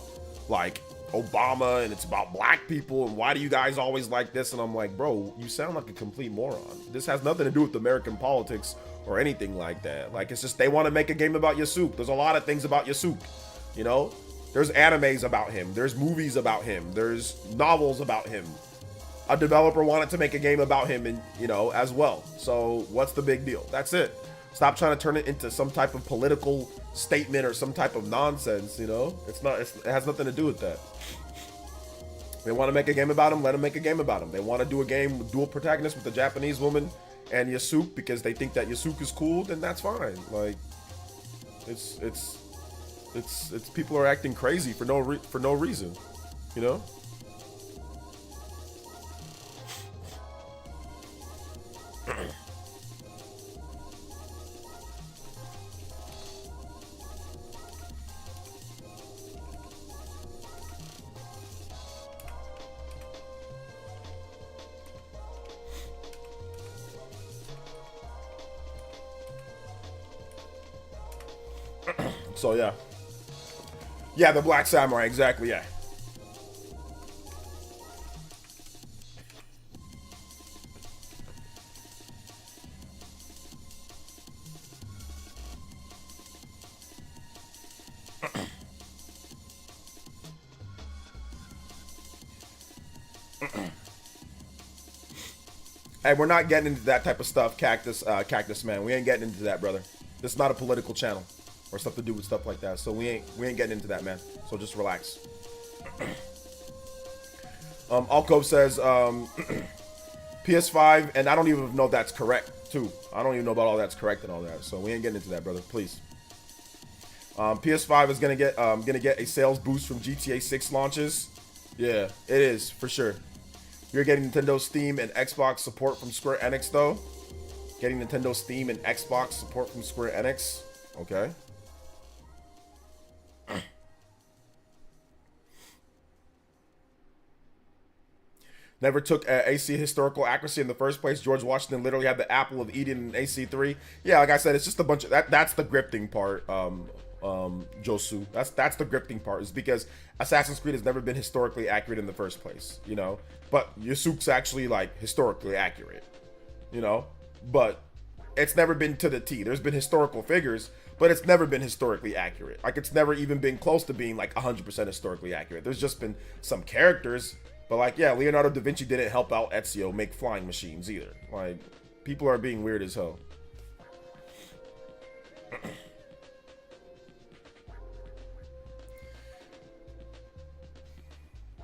like Obama and it's about black people and why do you guys always like this? And I'm like, bro, you sound like a complete moron. This has nothing to do with American politics or anything like that. Like, it's just they want to make a game about Yasuke. There's a lot of things about Yasuke, you know? There's animes about him. There's movies about him. There's novels about him. A developer wanted to make a game about him and, you know, as well. So what's the big deal? That's it. Stop trying to turn it into some type of political statement or some type of nonsense, you know? It has nothing to do with that. They want to make a game about him, let them make a game about him. They want to do a game with dual protagonists with a Japanese woman and Yasuke because they think that Yasuke is cool, then that's fine. Like, it's people are acting crazy for no reason, you know? So yeah, the Black Samurai, exactly, yeah. Hey, we're not getting into that type of stuff, Cactus Man. We ain't getting into that, brother. This is not a political channel or stuff to do with stuff like that. So we ain't getting into that, man. So just relax. Alcove says PS5, and I don't even know if that's correct too. I don't even know about all that's correct and all that. So we ain't getting into that, brother. Please. PS5 is gonna get a sales boost from GTA 6 launches. Yeah, it is for sure. You're getting Nintendo Steam and Xbox support from Square Enix though. Getting Nintendo Steam and Xbox support from Square Enix. Okay. Never took AC historical accuracy in the first place. George Washington literally had the apple of Eden in AC3. Yeah, like I said, it's just a bunch of that's the grifting part, Josu. That's the grifting part, is because Assassin's Creed has never been historically accurate in the first place, you know? But Yasuke's actually like historically accurate, you know? But it's never been to the T. There's been historical figures, but it's never been historically accurate. Like, it's never even been close to being like 100% historically accurate. There's just been some characters, but like, yeah, Leonardo da Vinci didn't help out Ezio make flying machines either. Like, people are being weird as hell.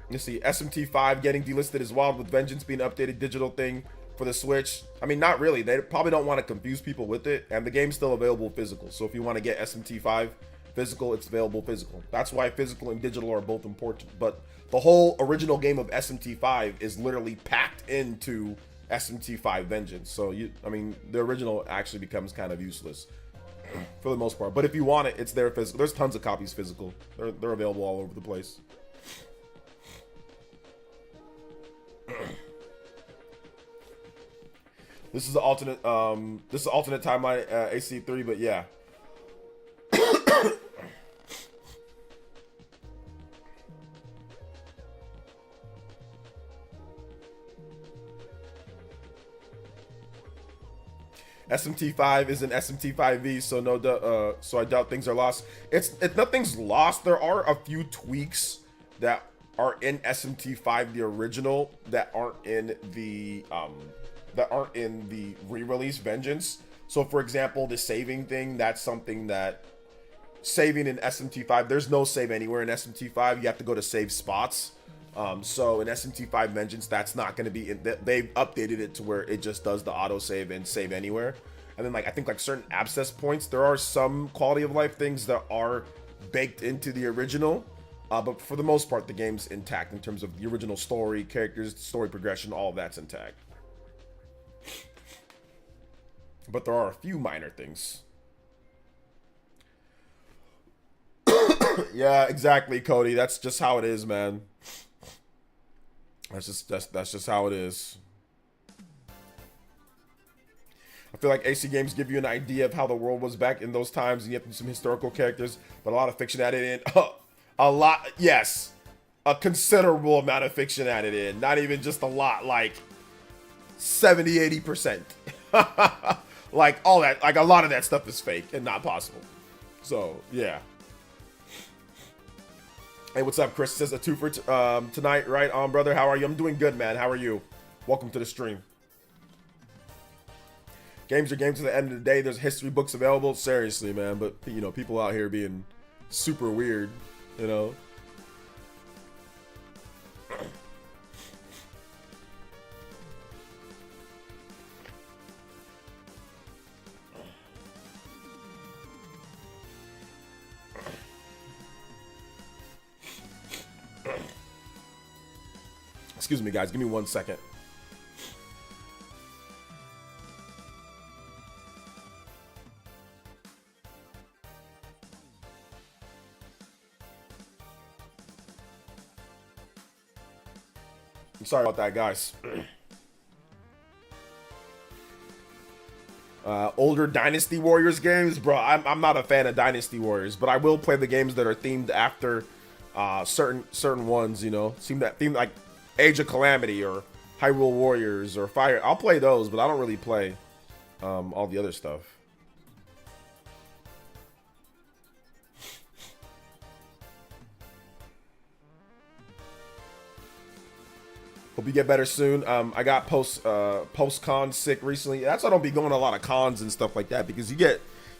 You see, SMT5 getting delisted as well, with Vengeance being an updated digital thing for the Switch. I mean, not really. They probably don't want to confuse people with it, and the game's still available physical. So if you want to get SMT5 physical, it's available physical. That's why physical and digital are both important. But the whole original game of SMT5 is literally packed into SMT5 Vengeance. So I mean, the original actually becomes kind of useless for the most part. But if you want it, it's there physical. There's tons of copies physical. They're available all over the place. This is the alternate timeline, AC3, but yeah. SMT5 is an SMT5V, so so I doubt things are lost. It's nothing's lost. There are a few tweaks that are in SMT5 the original that aren't in the re-release Vengeance. So for example, the saving thing, that's something that saving in SMT5, there's no save anywhere in SMT5. You have to go to save spots. So in SMT5 Vengeance, that's not going to be they've updated it to where it just does the auto save and save anywhere. And then like I think like certain abscess points, there are some quality of life things that are baked into the original. But for the most part, the game's intact in terms of the original story, characters, story progression, all of that's intact. But there are a few minor things. Yeah, exactly, Cody. That's just how it is, man. That's just how it is. I feel like AC games give you an idea of how the world was back in those times, and you have some historical characters, but a lot of fiction added in. A lot, yes. A considerable amount of fiction added in. Not even just a lot, like 70-80%. Like all that, like a lot of that stuff is fake and not possible. So yeah. Hey, what's up, Chris? Says a two for tonight, right on, brother. How are you? I'm doing good, man. How are you? Welcome to the stream. Games are games. To the end of the day, there's history books available. Seriously, man. But you know, people out here being super weird. You know. Excuse me, guys. Give me 1 second. I'm sorry about that, guys. Older Dynasty Warriors games, bro. I'm not a fan of Dynasty Warriors, but I will play the games that are themed after certain ones. You know, themed like Age of Calamity or Hyrule Warriors or Fire. I'll play those, but I don't really play all the other stuff. Hope you get better soon. I got post-con sick recently. That's why I don't be going to a lot of cons and stuff like that, because you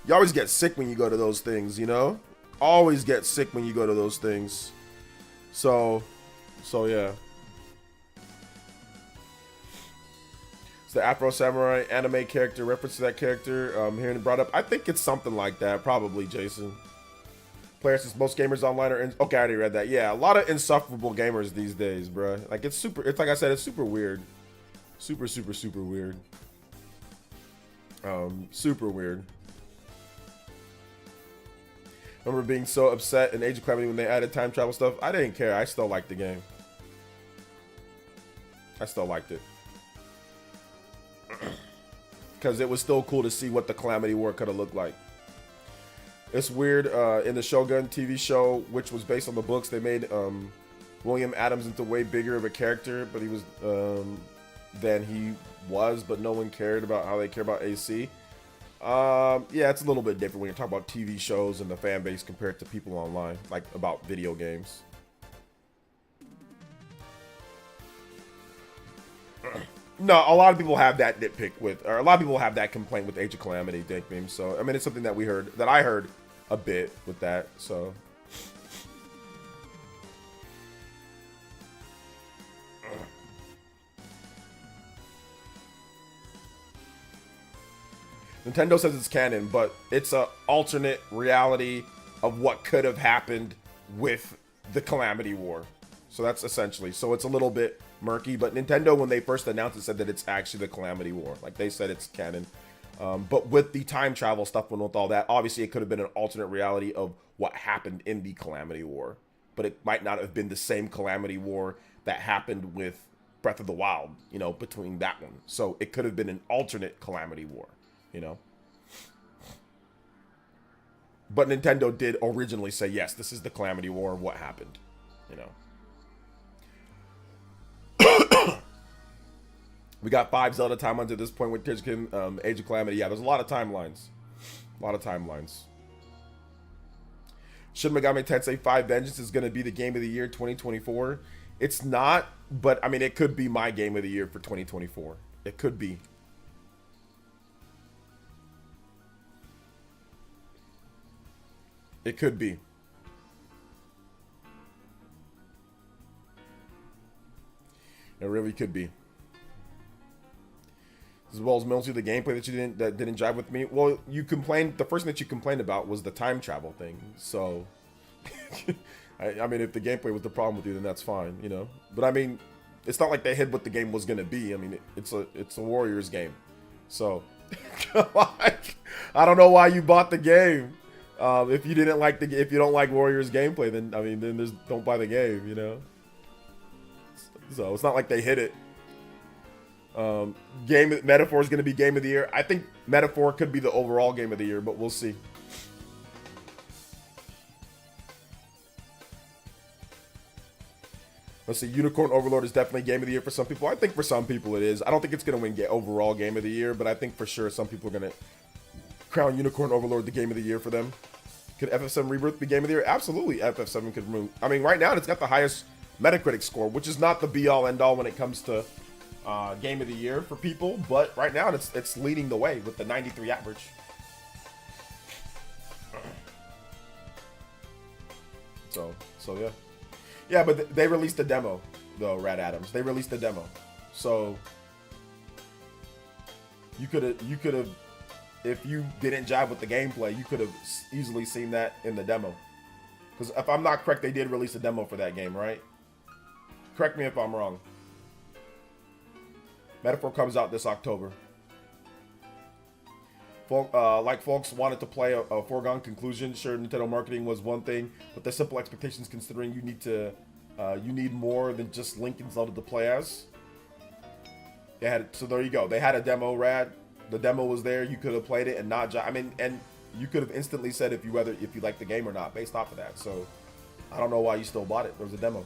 always get sick when you go to those things, you know? Always get sick when you go to those things. So yeah. It's the Afro Samurai anime character, reference to that character hearing it brought up. I think it's something like that, probably, Jason. PlayerEssence, most gamers online are okay, I already read that. Yeah, a lot of insufferable gamers these days, bro. Like it's like I said, it's super weird. Super weird. Super weird. Remember being so upset in Age of Calamity when they added time travel stuff? I didn't care. I still liked the game. I still liked it. Because it was still cool to see what the Calamity War could have looked like. It's weird, in the Shogun TV show, which was based on the books, they made William Adams into way bigger of a character, but he was than he was, but no one cared about how they care about AC. Yeah, it's a little bit different when you talk about TV shows and the fan base compared to people online, like about video games. No, a lot of people have that nitpick with, or a lot of people have that complaint with Age of Calamity Dank Memes. So I mean, it's something that I heard a bit with that. So. Nintendo says it's canon, but it's a alternate reality of what could have happened with the Calamity War. So that's essentially, so it's a little bit murky, but Nintendo, when they first announced it, said that it's actually the Calamity War. Like, they said it's canon. But with the time travel stuff and with all that, obviously it could have been an alternate reality of what happened in the Calamity War. But it might not have been the same Calamity War that happened with Breath of the Wild, you know, between that one. So it could have been an alternate Calamity War, you know. But Nintendo did originally say, yes, this is the Calamity War of what happened, you know. We got 5 Zelda timelines at this point with Tears of the Kingdom, Age of Calamity. Yeah, there's a lot of timelines. A lot of timelines. Shin Megami Tensei 5 Vengeance is going to be the game of the year 2024. It's not, but I mean, it could be my game of the year for 2024. It could be. It could be. It really could be. As well as mostly the gameplay that didn't jive with me. Well, you complained. The first thing that you complained about was the time travel thing. So, I mean, if the gameplay was the problem with you, then that's fine, you know. But I mean, it's not like they hid what the game was gonna be. I mean, it's a Warriors game. So, I don't know why you bought the game. If you didn't like if you don't like Warriors gameplay, then I mean, then don't buy the game, you know. So it's not like they hid it. Metaphor is going to be game of the year. I think Metaphor could be the overall game of the year, but we'll see. Let's see. Unicorn Overlord is definitely game of the year for some people. I think for some people it is. I don't think it's going to win overall game of the year, but I think for sure some people are going to crown Unicorn Overlord the game of the year for them. Could FF7 Rebirth be game of the year? Absolutely, FF7 could move. I mean, right now it's got the highest Metacritic score, which is not the be-all end-all when it comes to game of the year for people, but right now it's leading the way with the 93 average. So yeah, but they released a demo though, Rad Adams. They released a demo, so you could have, if you didn't jive with the gameplay, you could have easily seen that in the demo. Because if I'm not correct, they did release a demo for that game, right? Correct me if I'm wrong. Metaphor comes out this October. Like folks wanted to play a foregone conclusion. Sure, Nintendo marketing was one thing, but the simple expectations considering you need more than just Link and Zelda to play as. So there you go. They had a demo, Rad. The demo was there. You could have played it and not. I mean, and you could have instantly said if you like the game or not based off of that. So I don't know why you still bought it. There was a demo.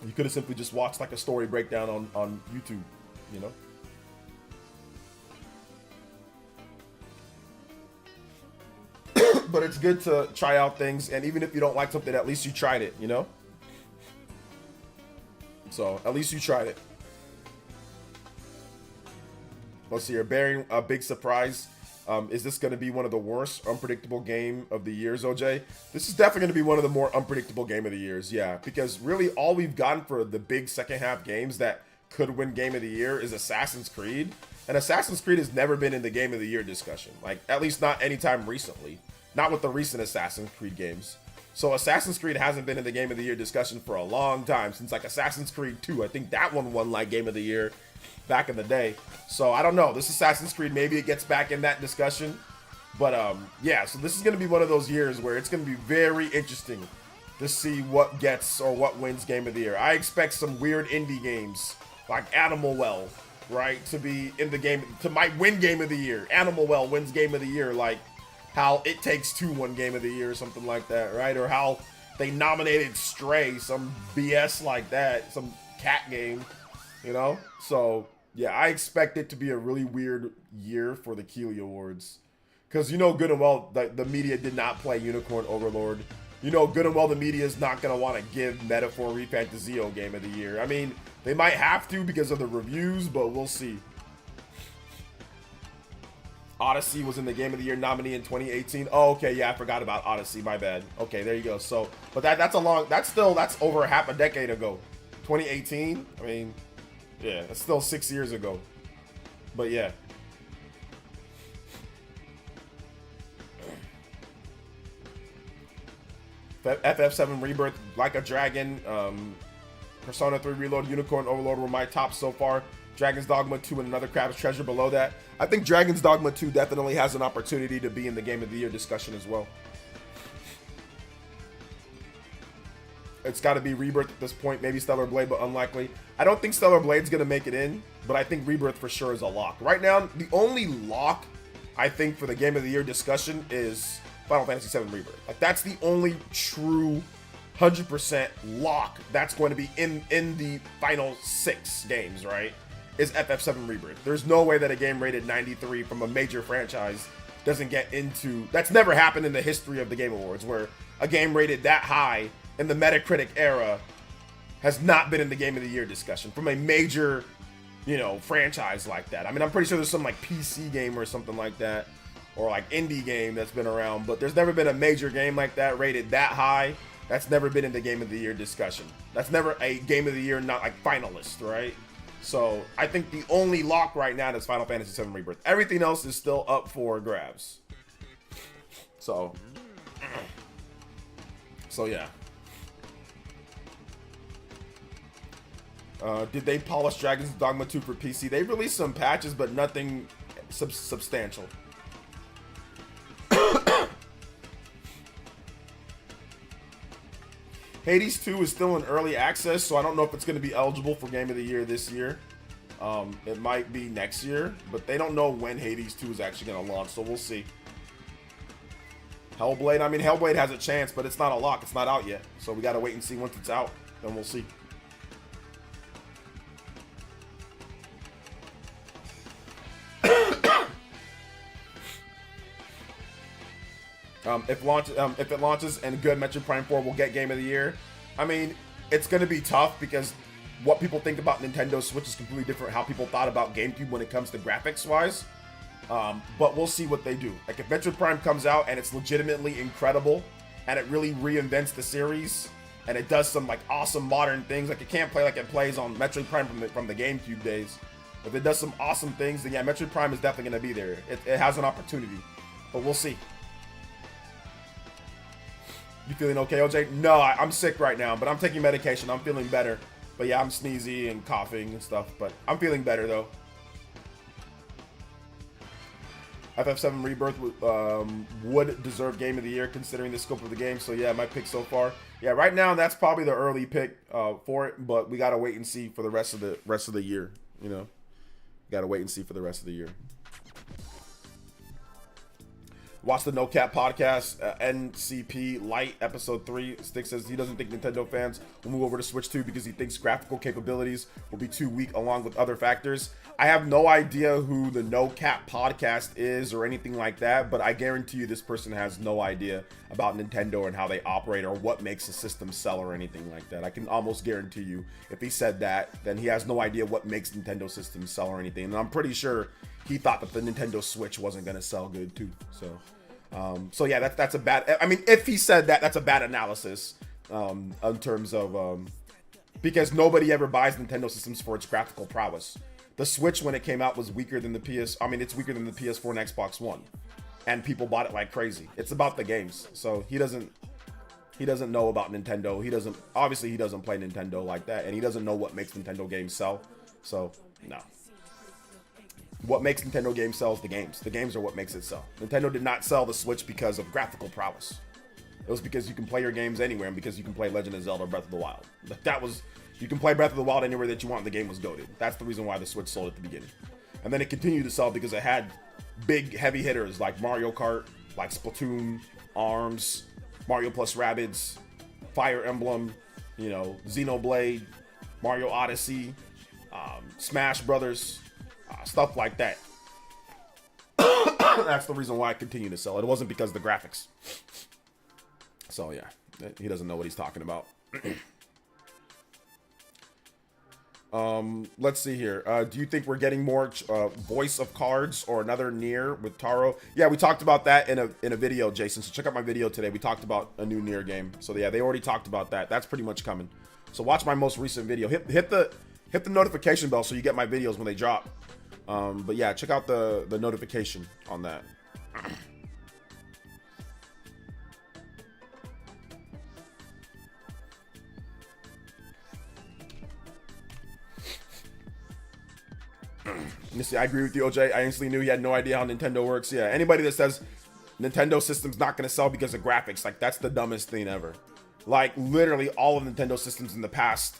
You could have simply just watched like a story breakdown on YouTube, you know? But it's good to try out things, and even if you don't like something, at least you tried it, you know? So, at least you tried it. Let's see here. Bearing a big surprise. Is this going to be one of the worst unpredictable game of the years, OJ? This is definitely going to be one of the more unpredictable game of the years, yeah. Because really all we've gotten for the big second half games that could win game of the year is Assassin's Creed. And Assassin's Creed has never been in the game of the year discussion. Like, at least not anytime recently. Not with the recent Assassin's Creed games. So Assassin's Creed hasn't been in the game of the year discussion for a long time. Since like Assassin's Creed 2. I think that one won like game of the year back in the day. So I don't know, this Assassin's Creed, maybe it gets back in that discussion, but yeah, so this is going to be one of those years where it's going to be very interesting to see what gets or what wins game of the year. I expect some weird indie games like Animal Well, right, to be in the game, might win game of the year. Animal Well wins game of the year, like how It Takes Two won game of the year or something like that, right? Or how they nominated Stray, some BS like that, some cat game, you know? So Yeah, I expect it to be a really weird year for the Keeley Awards. Because you know good and well the media did not play Unicorn Overlord. You know good and well the media is not going to want to give Metaphor Refantasio Game of the Year. I mean, they might have to because of the reviews, but we'll see. Odyssey was in the Game of the Year nominee in 2018. Oh, okay, yeah, I forgot about Odyssey. My bad. Okay, there you go. So, but that's over half a decade ago. 2018. I mean, yeah, that's still 6 years ago. But yeah. FF7 Rebirth, Like a Dragon, Persona 3 Reload, Unicorn Overlord were my top so far. Dragon's Dogma 2 and another Crab's Treasure below that. I think Dragon's Dogma 2 definitely has an opportunity to be in the Game of the Year discussion as well. It's got to be Rebirth at this point, maybe Stellar Blade, but unlikely. I don't think Stellar Blade's going to make it in, but I think Rebirth for sure is a lock. Right now, the only lock I think for the Game of the Year discussion is Final Fantasy VII Rebirth. Like, that's the only true 100% lock that's going to be in the final 6 games, right? Is FF7 Rebirth. There's no way that a game rated 93 from a major franchise doesn't get into... That's never happened in the history of the Game Awards, where a game rated that high in the Metacritic era has not been in the Game of the Year discussion from a major, you know, franchise like that. I mean, I'm pretty sure there's some like PC game or something like that, or like indie game that's been around, but there's never been a major game like that rated that high that's never been in the Game of the Year discussion. That's never a Game of the Year, not like finalist, right? So I think the only lock right now is Final Fantasy VII Rebirth. Everything else is still up for grabs. So yeah. Did they polish Dragon's Dogma 2 for PC? They released some patches, but nothing substantial. Hades 2 is still in early access, so I don't know if it's going to be eligible for Game of the Year this year. It might be next year, but they don't know when Hades 2 is actually going to launch, so we'll see. Hellblade, I mean, Hellblade has a chance, but it's not a lock. It's not out yet, so we got to wait and see once it's out, then we'll see. If it launches and good, Metroid Prime 4 will get Game of the Year. I mean, it's going to be tough because what people think about Nintendo Switch is completely different how people thought about GameCube when it comes to graphics-wise. But we'll see what they do. Like, if Metroid Prime comes out and it's legitimately incredible and it really reinvents the series and it does some, like, awesome modern things, like, it can't play like it plays on Metroid Prime from the GameCube days. If it does some awesome things, then yeah, Metroid Prime is definitely going to be there. It has an opportunity, but we'll see. You feeling okay, OJ? No, I'm sick right now, but I'm taking medication. I'm feeling better. But yeah, I'm sneezy and coughing and stuff, but I'm feeling better though. FF7 Rebirth would deserve Game of the Year considering the scope of the game. So yeah, my pick so far. Yeah, right now that's probably the early pick for it, but we gotta wait and see for the rest of the year. You know, gotta wait and see for the rest of the year. Watch the No Cap podcast, NCP Light episode 3. Stick says he doesn't think Nintendo fans will move over to Switch 2 because he thinks graphical capabilities will be too weak along with other factors. I have no idea who the No Cap podcast is or anything like that, but I guarantee you this person has no idea about Nintendo and how they operate or what makes a system sell or anything like that. I can almost guarantee you if he said that, then he has no idea what makes Nintendo systems sell or anything. And I'm pretty sure he thought that the Nintendo Switch wasn't going to sell good too. So yeah, that's a bad. I mean, if he said that, that's a bad analysis in terms of because nobody ever buys Nintendo systems for its graphical prowess. The Switch, when it came out, was weaker than the PS. I mean, it's weaker than the PS4 and Xbox One, and people bought it like crazy. It's about the games. So he doesn't know about Nintendo. He doesn't play Nintendo like that, and he doesn't know what makes Nintendo games sell. So no. What makes Nintendo games sell is the games. The games are what makes it sell. Nintendo did not sell the Switch because of graphical prowess. It was because you can play your games anywhere and because you can play Legend of Zelda Breath of the Wild. You can play Breath of the Wild anywhere that you want and the game was goated. That's the reason why the Switch sold at the beginning. And then it continued to sell because it had big heavy hitters like Mario Kart, like Splatoon, ARMS, Mario plus Rabbids, Fire Emblem, you know, Xenoblade, Mario Odyssey, Smash Brothers. stuff like that. That's the reason why I continue to sell it. It wasn't because of the graphics. So yeah, he doesn't know what he's talking about. Let's see here. Do you think we're getting more voice of cards or another Nier with Taro? Yeah, we talked about that in a video, Jason. So check out my video today. We talked about a new Nier game. So yeah, they already talked about that. That's pretty much coming. So watch my most recent video. Hit the notification bell so you get my videos when they drop. But yeah, check out the notification on that. You see, I agree with you, OJ. I instantly knew he had no idea how Nintendo works. Yeah, anybody that says Nintendo system's not going to sell because of graphics, like, that's the dumbest thing ever. Like, literally all of Nintendo systems in the past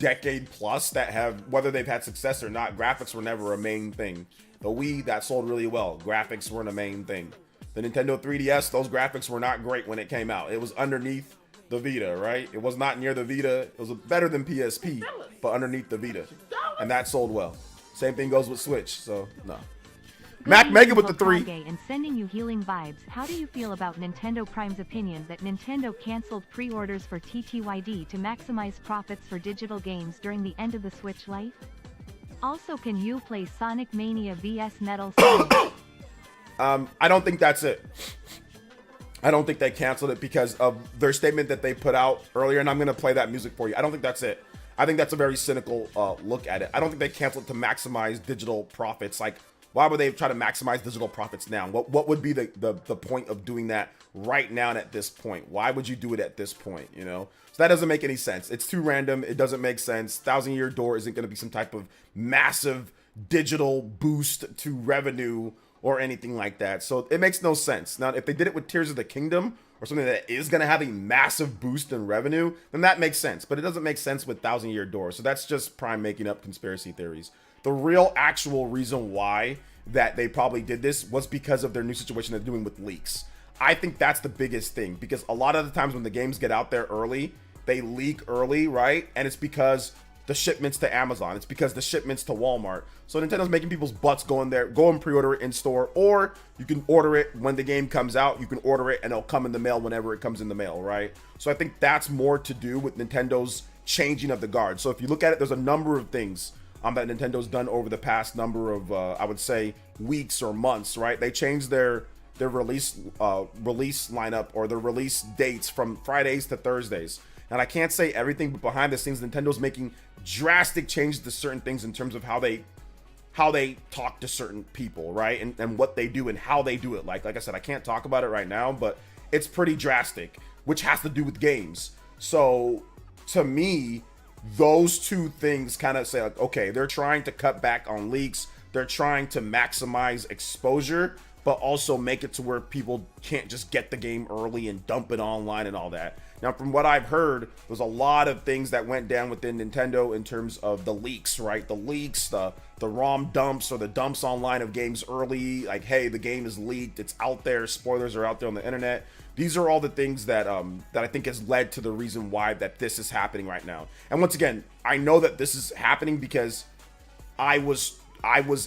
decade plus that have, whether they've had success or not, graphics were never a main thing. The Wii, that sold really well. Graphics weren't a main thing. The Nintendo 3DS, those graphics were not great when it came out. It was underneath the Vita, right? It was not near the Vita. It was better than PSP, but underneath the Vita. And that sold well. Same thing goes with Switch, so no. Mac Mega with the 3. And sending you healing vibes. How do you feel about Nintendo Prime's opinion that Nintendo canceled pre-orders for TTYD to maximize profits for digital games during the end of the Switch life? Also, can you play Sonic Mania vs Metal Slug? I don't think that's it. I don't think they canceled it because of their statement that they put out earlier, and I'm going to play that music for you. I don't think that's it. I think that's a very cynical look at it. I don't think they canceled to maximize digital profits. Like, why would they try to maximize digital profits now? What would be the point of doing that right now and at this point? Why would you do it at this point, you know? So that doesn't make any sense. It's too random. It doesn't make sense. Thousand Year Door isn't going to be some type of massive digital boost to revenue or anything like that. So it makes no sense. Now, if they did it with Tears of the Kingdom or something that is going to have a massive boost in revenue, then that makes sense. But it doesn't make sense with Thousand Year Door. So that's just Prime making up conspiracy theories. The real actual reason why that they probably did this was because of their new situation they're doing with leaks. I think that's the biggest thing, because a lot of the times when the games get out there early, they leak early, right? And it's because the shipments to Amazon, it's because the shipments to Walmart. So Nintendo's making people's butts go in there, go and pre-order it in store, or you can order it when the game comes out. You can order it and it'll come in the mail whenever it comes in the mail, right? So I think that's more to do with Nintendo's changing of the guard. So if you look at it, there's a number of things that Nintendo's done over the past number of, I would say, weeks or months, right? They changed their release lineup or their release dates from Fridays to Thursdays. And I can't say everything, but behind the scenes, Nintendo's making drastic changes to certain things in terms of how they talk to certain people, right? And what they do and how they do it. Like I said, I can't talk about it right now, but it's pretty drastic, which has to do with games. So to me, those two things kind of say, like, okay, they're trying to cut back on leaks. They're trying to maximize exposure, but also make it to where people can't just get the game early and dump it online and all that. Now, from what I've heard, there's a lot of things that went down within Nintendo in terms of the leaks, right? The leaks, the ROM dumps or the dumps online of games early. Like, hey, the game is leaked. It's out there. Spoilers are out there on the internet. These are all the things that that I think has led to the reason why that this is happening right now. And once again, I know that this is happening because I was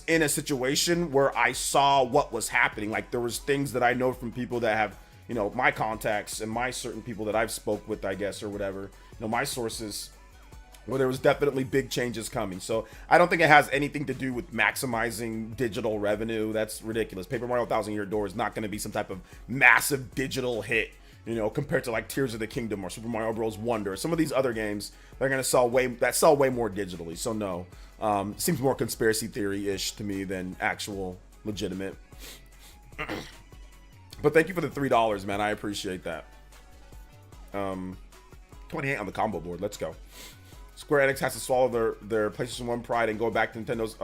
in a situation where I saw what was happening. Like, there was things that I know from people that have, you know, my contacts and my certain people that I've spoke with, I guess, or whatever, you know, my sources, where there was definitely big changes coming. So I don't think it has anything to do with maximizing digital revenue. That's ridiculous. Paper Mario Thousand Year Door is not going to be some type of massive digital hit, you know, compared to like Tears of the Kingdom or Super Mario Bros. Wonder or some of these other games that are going to sell way more digitally. So no, seems more conspiracy theory-ish to me than actual legitimate. But thank you for the $3, man. I appreciate that. 28 on the combo board. Let's go. Square Enix has to swallow their PlayStation 1 pride and go back to Nintendo's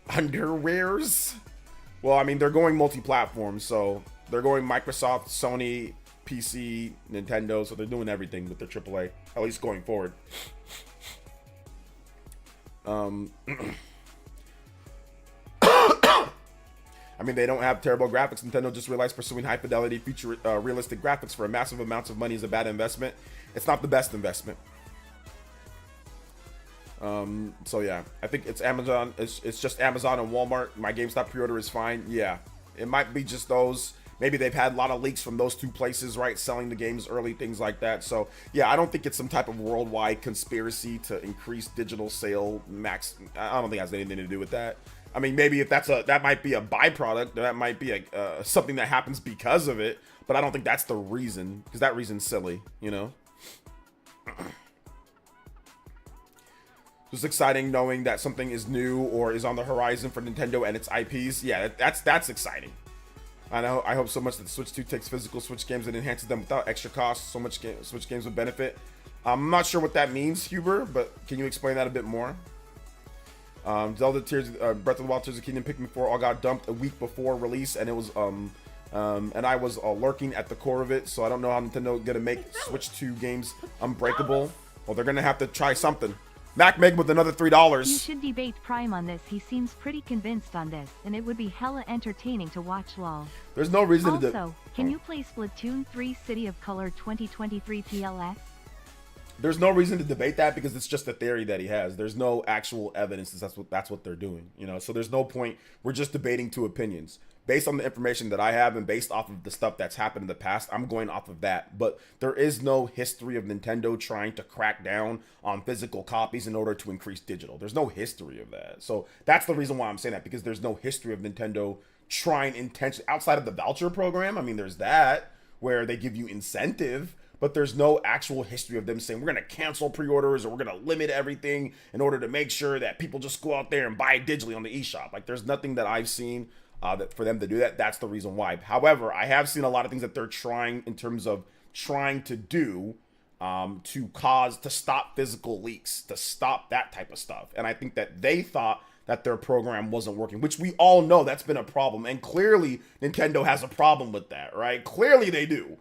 underwears. Well, I mean, they're going multi-platform, so they're going Microsoft, Sony, PC, Nintendo, so they're doing everything with their AAA, at least going forward. I mean, they don't have terrible graphics. Nintendo just realized pursuing high fidelity, future realistic graphics for a massive amounts of money is a bad investment. It's not the best investment. So yeah, I think it's Amazon. It's just Amazon and Walmart. My GameStop pre-order is fine. Yeah, it might be just those. Maybe they've had a lot of leaks from those two places, right? Selling the games early, things like that. So yeah, I don't think it's some type of worldwide conspiracy to increase digital sale max. I don't think it has anything to do with that. I mean, maybe if that might be a byproduct, that might be something that happens because of it. But I don't think that's the reason, because that reason's silly, you know. Just exciting knowing that something is new or is on the horizon for Nintendo and its IPs. Yeah, that's exciting. I know. I hope so much that the Switch 2 takes physical Switch games and enhances them without extra cost. So much Switch games would benefit. I'm not sure what that means, Huber, but can you explain that a bit more? Zelda Tears, Breath of the Wild, Tears of the Kingdom, Pikmin 4 all got dumped a week before release, and it was and I was lurking at the core of it. So I don't know how Nintendo gonna make Switch 2 games unbreakable. Well, they're gonna have to try something. Mac Meg with another $3. You should debate Prime on this. He seems pretty convinced on this, and it would be hella entertaining to watch. Lol. There's no reason to. Also, can you play Splatoon 3 City of Color 2023 PLS? There's no reason to debate that because it's just a theory that he has. There's no actual evidence that's what they're doing, you know. So there's no point. We're just debating two opinions. Based on the information that I have and based off of the stuff that's happened in the past, I'm going off of that. But there is no history of Nintendo trying to crack down on physical copies in order to increase digital. There's no history of that. So that's the reason why I'm saying that, because there's no history of Nintendo trying intentionally outside of the voucher program. I mean, there's that where they give you incentive, but there's no actual history of them saying we're going to cancel pre-orders or we're going to limit everything in order to make sure that people just go out there and buy it digitally on the eShop. Like, there's nothing that I've seen that for them to do that. That's the reason why. However, I have seen a lot of things that they're trying in terms of trying to do to stop physical leaks, to stop that type of stuff. And I think that they thought that their program wasn't working, which we all know that's been a problem. And clearly Nintendo has a problem with that, right? Clearly they do.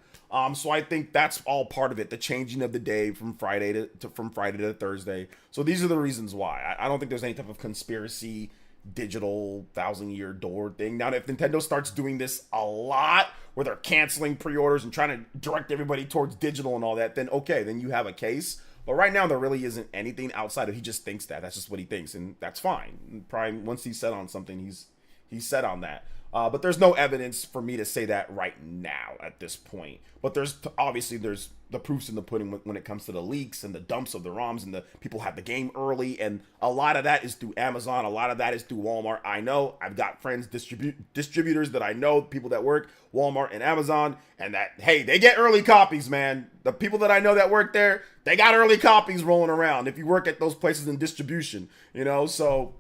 So I think that's all part of it, the changing of the day from Friday to Thursday. So these are the reasons why. I don't think there's any type of conspiracy digital 1,000-year door thing. Now, if Nintendo starts doing this a lot, where they're canceling pre-orders and trying to direct everybody towards digital and all that, then okay, then you have a case. But right now, there really isn't anything outside of he just thinks that. That's just what he thinks, and that's fine. Prime, once he's set on something, he's set on that. But there's no evidence for me to say that right now at this point. But there's the proofs in the pudding when it comes to the leaks and the dumps of the ROMs and the people have the game early. And a lot of that is through Amazon. A lot of that is through Walmart. I know I've got friends, distributors that I know, people that work Walmart and Amazon, and that, hey, they get early copies, man. The people that I know that work there, they got early copies rolling around if you work at those places in distribution, you know, so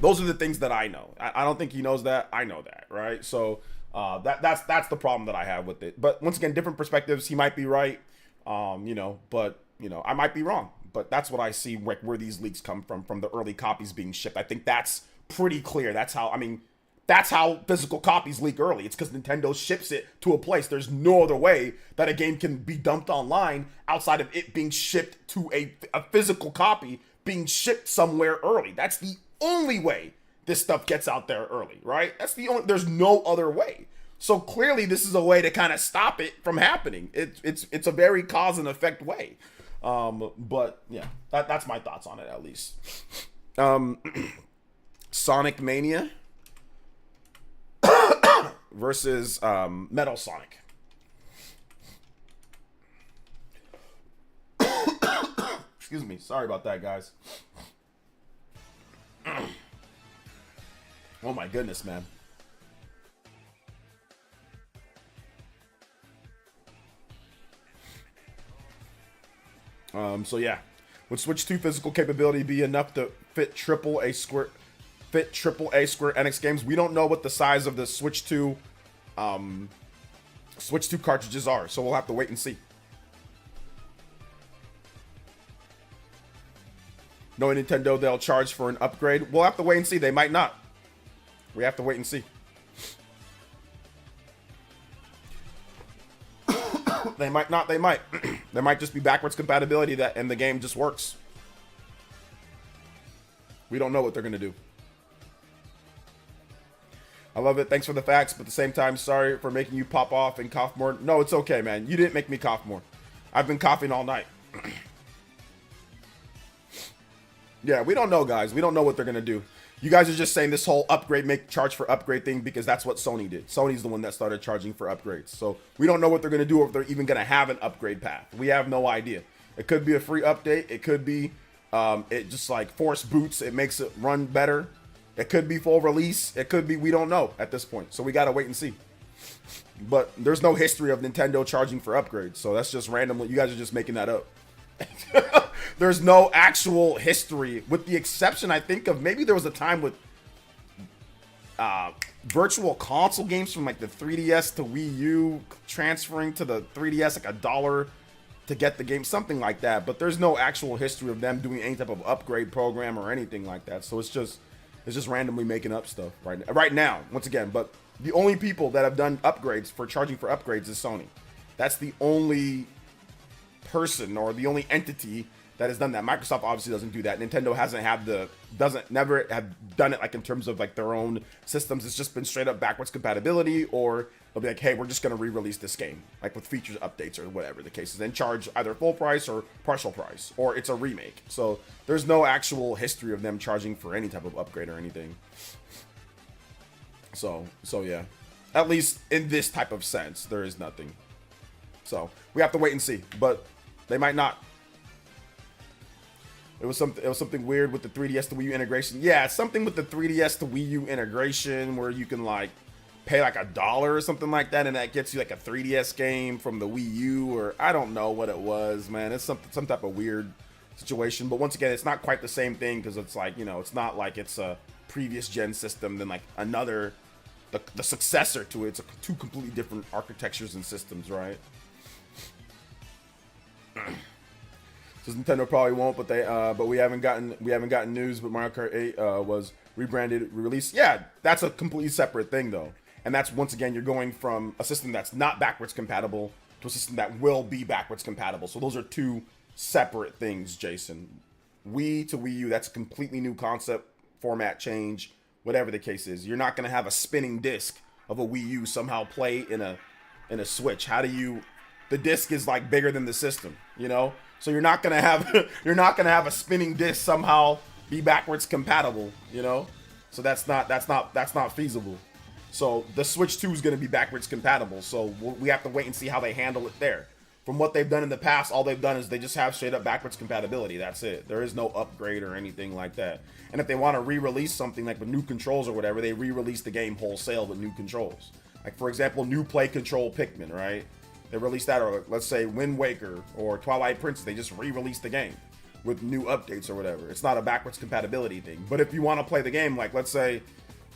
those are the things that I know. I don't think he knows that. I know that, right? So that's the problem that I have with it. But once again, different perspectives. He might be right, but I might be wrong. But that's what I see where these leaks come from the early copies being shipped. I think that's pretty clear. That's how physical copies leak early. It's because Nintendo ships it to a place. There's no other way that a game can be dumped online outside of it being shipped to a physical copy being shipped somewhere early. That's the only way this stuff gets out there early, right? There's no other way. So clearly this is a way to kind of stop it from happening. It's a very cause and effect way. But yeah, that's my thoughts on it, at least. Sonic Mania versus Metal Sonic. Excuse me. Sorry about that, guys. Oh my goodness, man. So yeah, would Switch 2 physical capability be enough to fit AAA Square Enix games? We don't know what the size of the Switch 2 cartridges are, so we'll have to wait and see. Knowing Nintendo, they'll charge for an upgrade. We'll have to wait and see. They might not. We have to wait and see. They might not. They might. There might just be backwards compatibility and the game just works. We don't know what they're going to do. I love it. Thanks for the facts, but at the same time, sorry for making you pop off and cough more. No, it's okay, man. You didn't make me cough more. I've been coughing all night. Yeah, we don't know, guys. We don't know what they're gonna do. You guys are just saying this whole upgrade, make charge for upgrade thing because that's what Sony did. Sony's the one that started charging for upgrades. So we don't know what they're gonna do, or if they're even gonna have an upgrade path. We have no idea. It could be a free update. It could be it just like force boots. It makes it run better. It could be full release. It could be, we don't know at this point. So we gotta wait and see. But there's no history of Nintendo charging for upgrades. So that's just randomly. You guys are just making that up. There's no actual history, with the exception, I think, of maybe there was a time with virtual console games from like the 3DS to Wii U transferring to the 3DS, like $1 to get the game, something like that. But there's no actual history of them doing any type of upgrade program or anything like that. So it's just randomly making up stuff right now, once again. But the only people that have done upgrades for charging for upgrades is Sony. That's the only person or the only entity that has done that. Microsoft obviously doesn't do that. Nintendo never have done it like in terms of like their own systems. It's just been straight up backwards compatibility, or they'll be like, hey, we're just gonna re-release this game like with features updates or whatever the case is, and charge either full price or partial price, or it's a remake. So there's no actual history of them charging for any type of upgrade or anything. So yeah, at least in this type of sense, there is nothing. So we have to wait and see, but they might not. It was something weird with the 3DS to Wii U integration. Yeah, something with the 3DS to Wii U integration where you can like pay like $1 or something like that, and that gets you like a 3DS game from the Wii U, or I don't know what it was, man. It's some type of weird situation. But once again, it's not quite the same thing, because it's like, you know, it's not like it's a previous gen system than like another, the successor to it. It's two completely different architectures and systems, right? So Nintendo probably won't, but we haven't gotten news. But Mario Kart 8 was rebranded, released. Yeah, that's a completely separate thing though, and that's, once again, you're going from a system that's not backwards compatible to a system that will be backwards compatible. So those are two separate things, Jason. Wii to Wii U, that's a completely new concept, format change, whatever the case is. You're not gonna have a spinning disc of a Wii U somehow play in a Switch. How do you? The disc is like bigger than the system, you know. So you're not gonna have a spinning disc somehow be backwards compatible, you know. So that's not feasible. So the Switch 2 is gonna be backwards compatible. So we have to wait and see how they handle it there. From what they've done in the past, all they've done is they just have straight up backwards compatibility. That's it. There is no upgrade or anything like that. And if they want to re-release something like with new controls or whatever, they re-release the game wholesale with new controls. Like, for example, new play control Pikmin, right? They released that, or let's say Wind Waker or Twilight Princess, they just re-released the game with new updates or whatever. It's not a backwards compatibility thing. But if you want to play the game, like let's say,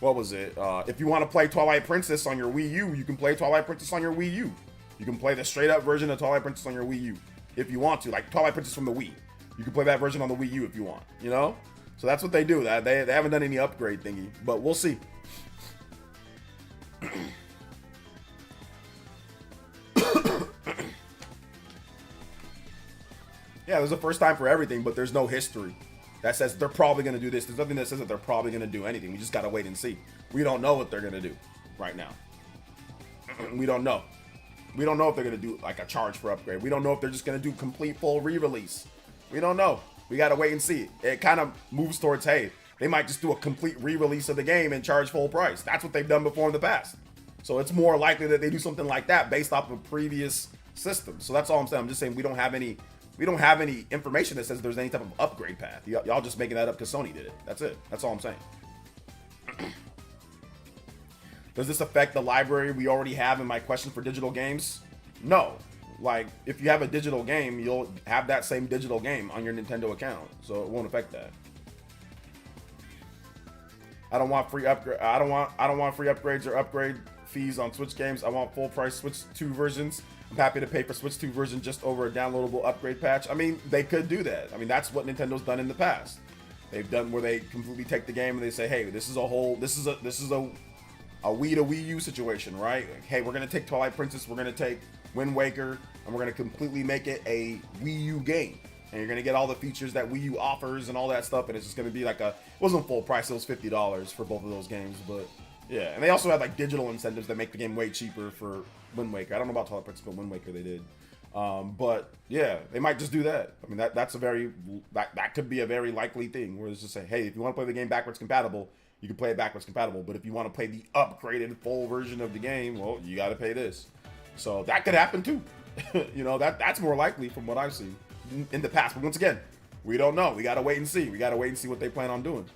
what was it? If you want to play Twilight Princess on your Wii U, you can play Twilight Princess on your Wii U. You can play the straight up version of Twilight Princess on your Wii U if you want to, like Twilight Princess from the Wii. You can play that version on the Wii U if you want, you know? So that's what they do. They haven't done any upgrade thingy, but we'll see. Yeah, there's a first time for everything, but there's no history that says they're probably going to do this. There's nothing that says that they're probably going to do anything. We just got to wait and see. We don't know what they're going to do right now. We don't know. We don't know if they're going to do like a charge for upgrade. We don't know if they're just going to do complete full re-release. We don't know. We got to wait and see. It kind of moves towards, hey, they might just do a complete re-release of the game and charge full price. That's what they've done before in the past. So it's more likely that they do something like that based off of previous systems. So that's all I'm saying. I'm just saying we don't have any information that says there's any type of upgrade path. Y'all just making that up because Sony did it. That's it. That's all I'm saying. Does this affect the library we already have in my question for digital games? No. Like, if you have a digital game, you'll have that same digital game on your Nintendo account. So it won't affect that. I don't want free upgrade. I don't want free upgrades or upgrade fees on Switch games. I want full price Switch 2 versions. I'm happy to pay for Switch 2 version just over a downloadable upgrade patch. I mean, they could do that. I mean, that's what Nintendo's done in the past. They've done where they completely take the game and they say, hey, this is a Wii to Wii U situation, right? Like, hey, we're gonna take Twilight Princess, we're gonna take Wind Waker, and we're gonna completely make it a Wii U game. And you're gonna get all the features that Wii U offers and all that stuff, and it's just gonna be like it wasn't full price, it was $50 for both of those games, but yeah. And they also had like digital incentives that make the game way cheaper for Wind Waker. I don't know about Twilight Princess, but Wind Waker they did. But yeah, they might just do that. I mean, that could be a very likely thing where it's just say, hey, if you want to play the game backwards compatible, you can play it backwards compatible. But if you want to play the upgraded full version of the game, well, you got to pay this. So that could happen too. You know, that's more likely from what I've seen in the past. But once again, we don't know. We got to wait and see. We got to wait and see what they plan on doing.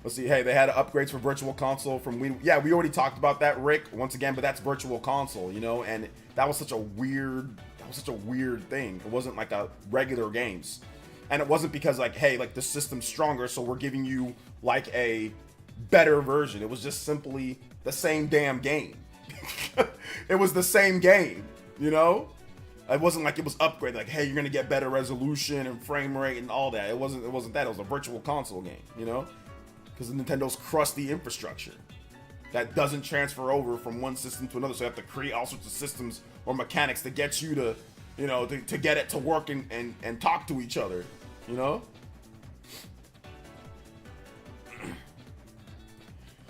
Let's see. Hey, they had upgrades for Virtual Console from Wii. Yeah, we already talked about that, Rick. Once again, but that's Virtual Console, you know, and that was such a weird thing. It wasn't like a regular games, and it wasn't because like, hey, like the system's stronger, so we're giving you like a better version. It was just simply the same damn game. It was the same game, you know. It wasn't like it was upgraded. Like, hey, you're gonna get better resolution and frame rate and all that. It wasn't that. It was a Virtual Console game, you know. Because Nintendo's crusty infrastructure that doesn't transfer over from one system to another. So you have to create all sorts of systems or mechanics to get you to, you know, to get it to work and talk to each other, you know?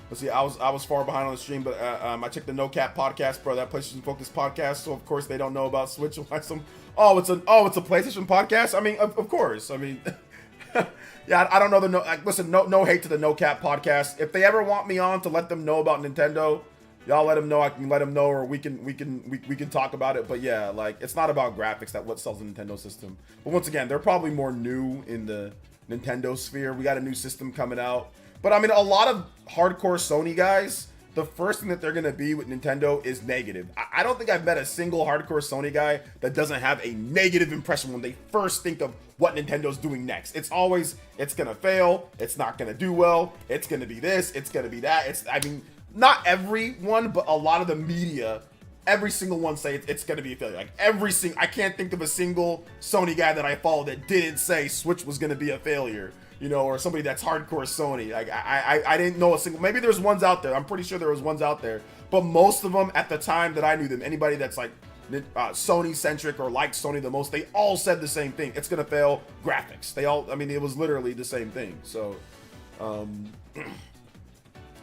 Let's see, I was far behind on the stream, but I checked the No Cap podcast, bro, that PlayStation Focus podcast. So of course they don't know about Switch. Why it's a PlayStation podcast? I mean, of course. I mean, yeah, I don't know listen, no hate to the No Cap podcast. If they ever want me on to let them know about Nintendo, y'all let them know. I can let them know, or we can talk about it. But yeah, like it's not about graphics that what sells the Nintendo system. But once again, they're probably more new in the Nintendo sphere. We got a new system coming out. But I mean, a lot of hardcore Sony guys, the first thing that they're going to be with Nintendo is negative. I don't think I've met a single hardcore Sony guy that doesn't have a negative impression when they first think of what Nintendo's doing next. It's always, it's going to fail, it's not going to do well, it's going to be this, it's going to be that. I mean, not everyone, but a lot of the media, every single one say it's going to be a failure. Like I can't think of a single Sony guy that I follow that didn't say Switch was going to be a failure. You know, or somebody that's hardcore Sony. Like I didn't know a single. Maybe there's ones out there. I'm pretty sure there was ones out there. But most of them at the time that I knew them, anybody that's like Sony centric or liked Sony the most, they all said the same thing. It's gonna fail graphics. They all. I mean, it was literally the same thing. So,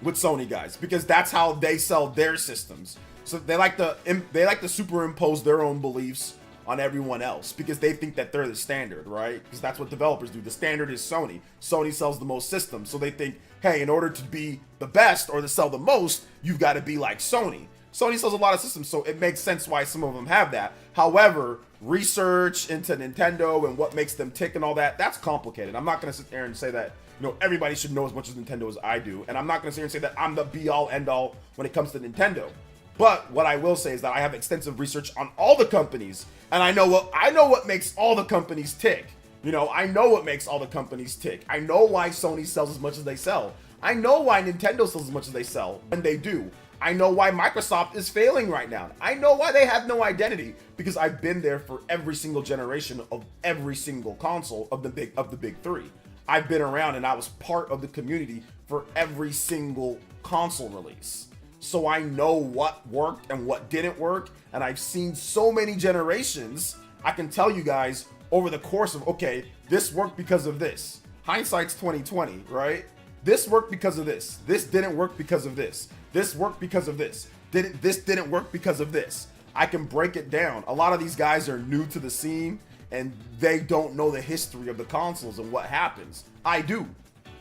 with Sony guys, because that's how they sell their systems. So they like to superimpose their own beliefs on everyone else because they think that they're the standard, right? Because that's what developers do. The standard is Sony. Sony sells the most systems, so they think, hey, in order to be the best or to sell the most, you've got to be like Sony. Sony sells a lot of systems, so it makes sense why some of them have that. However, research into Nintendo and what makes them tick and all that, that's complicated. I'm not going to sit there and say that, you know, everybody should know as much as Nintendo as I do, and I'm not going to sit here and say that I'm the be-all, end-all when it comes to Nintendo. But what I will say is that I have extensive research on all the companies, and I know what makes all the companies tick. You know, I know what makes all the companies tick. I know why Sony sells as much as they sell. I know why Nintendo sells as much as they sell, and they do. I know why Microsoft is failing right now. I know why they have no identity, because I've been there for every single generation of every single console of the big three. I've been around and I was part of the community for every single console release. So I know what worked and what didn't work, and I've seen so many generations. I can tell you guys over the course of, okay, this worked because of this. Hindsight's 2020, right? This worked because of this. This didn't work because of this. This worked because of this. This didn't work because of this. I can break it down. A lot of these guys are new to the scene and they don't know the history of the consoles and what happens. I do.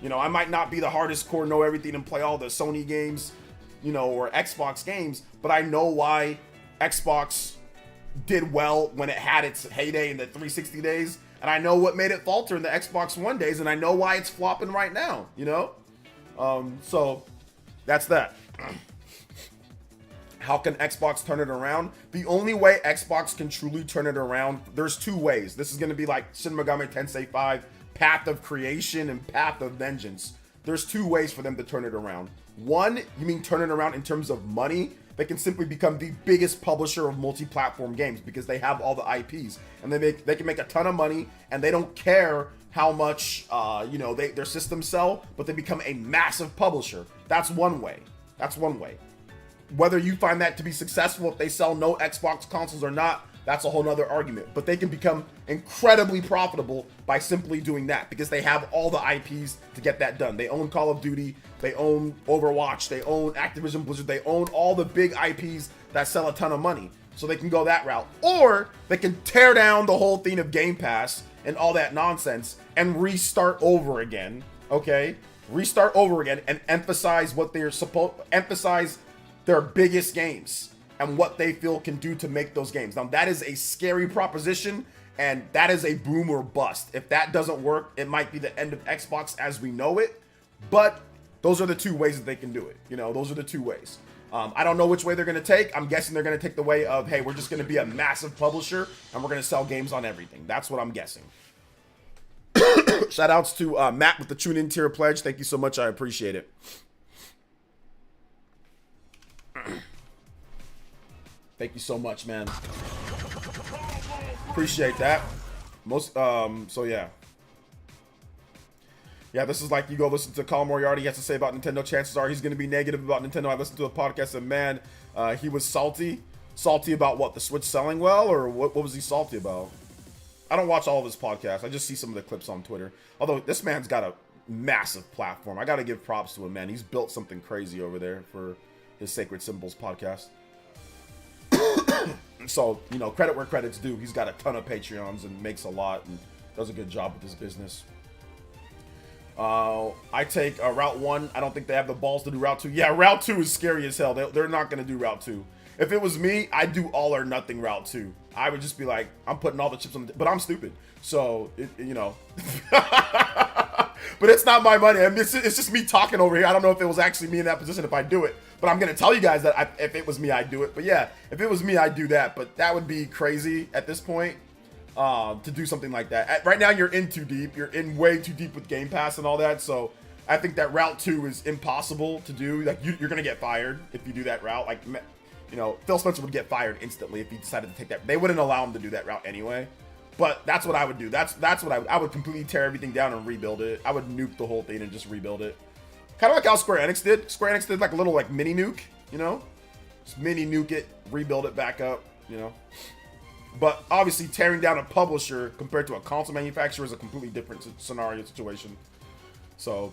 You know, I might not be the hardest core, know everything and play all the Sony games, you know, or Xbox games, but I know why Xbox did well when it had its heyday in the 360 days, and I know what made it falter in the Xbox One days, and I know why it's flopping right now, you know? So that's that. How can Xbox turn it around? The only way Xbox can truly turn it around, there's two ways. This is going to be like Shin Megami Tensei 5, Path of Creation and Path of Vengeance. There's two ways for them to turn it around. One, you mean turn it around in terms of money? They can simply become the biggest publisher of multi-platform games because they have all the IPs and they can make a ton of money, and they don't care how much you know, their systems sell, but they become a massive publisher. That's one way. That's one way. Whether you find that to be successful if they sell no Xbox consoles or not, that's a whole nother argument. But they can become incredibly profitable by simply doing that because they have all the IPs to get that done. They own Call of Duty, they own Overwatch, they own Activision Blizzard, they own all the big IPs that sell a ton of money. So they can go that route. Or they can tear down the whole thing of Game Pass and all that nonsense and restart over again, okay? Restart over again and emphasize what they're emphasize their biggest games and what they feel can do to make those games. Now, that is a scary proposition, and that is a boom or bust. If that doesn't work, it might be the end of Xbox as we know it, but those are the two ways that they can do it. You know, those are the two ways. I don't know which way they're going to take. I'm guessing they're going to take the way of, hey, we're just going to be a massive publisher, and we're going to sell games on everything. That's what I'm guessing. Shout outs to Matt with the tune in tier pledge. Thank you so much. I appreciate it. Thank you so much, man. Appreciate that. So yeah. Yeah, this is like you go listen to Colin Moriarty. He has to say about Nintendo. Chances are he's going to be negative about Nintendo. I listened to a podcast and man, he was salty. Salty about what? The Switch selling well? Or what was he salty about? I don't watch all of his podcasts. I just see some of the clips on Twitter. Although this man's got a massive platform. I got to give props to him, man. He's built something crazy over there for his Sacred Symbols podcast. So, you know, credit where credit's due. He's got a ton of Patreons and makes a lot and does a good job with his business. I take Route 1. I don't think they have the balls to do Route 2. Yeah, Route 2 is scary as hell. They're not going to do Route 2. If it was me, I'd do all or nothing Route 2. I would just be like, I'm putting all the chips on the... But I'm stupid. So, you know. But it's not my money. I mean, it's just me talking over here. I don't know if it was actually me in that position if I do it. But I'm going to tell you guys that if it was me, I'd do it. But yeah, if it was me, I'd do that. But that would be crazy at this point. To do something like that. Right now, you're in too deep. You're in way too deep with Game Pass and all that. So I think that Route 2 is impossible to do. Like you're gonna get fired if you do that route. Like, you know, Phil Spencer would get fired instantly if he decided to take that. They wouldn't allow him to do that route anyway. But that's what I would do. That's what I would completely tear everything down and rebuild it. I would nuke the whole thing and just rebuild it. Kind of like how Square Enix did. Square Enix did like a little like mini nuke. You know, just mini nuke it, rebuild it back up. You know. But obviously, tearing down a publisher compared to a console manufacturer is a completely different scenario situation. So,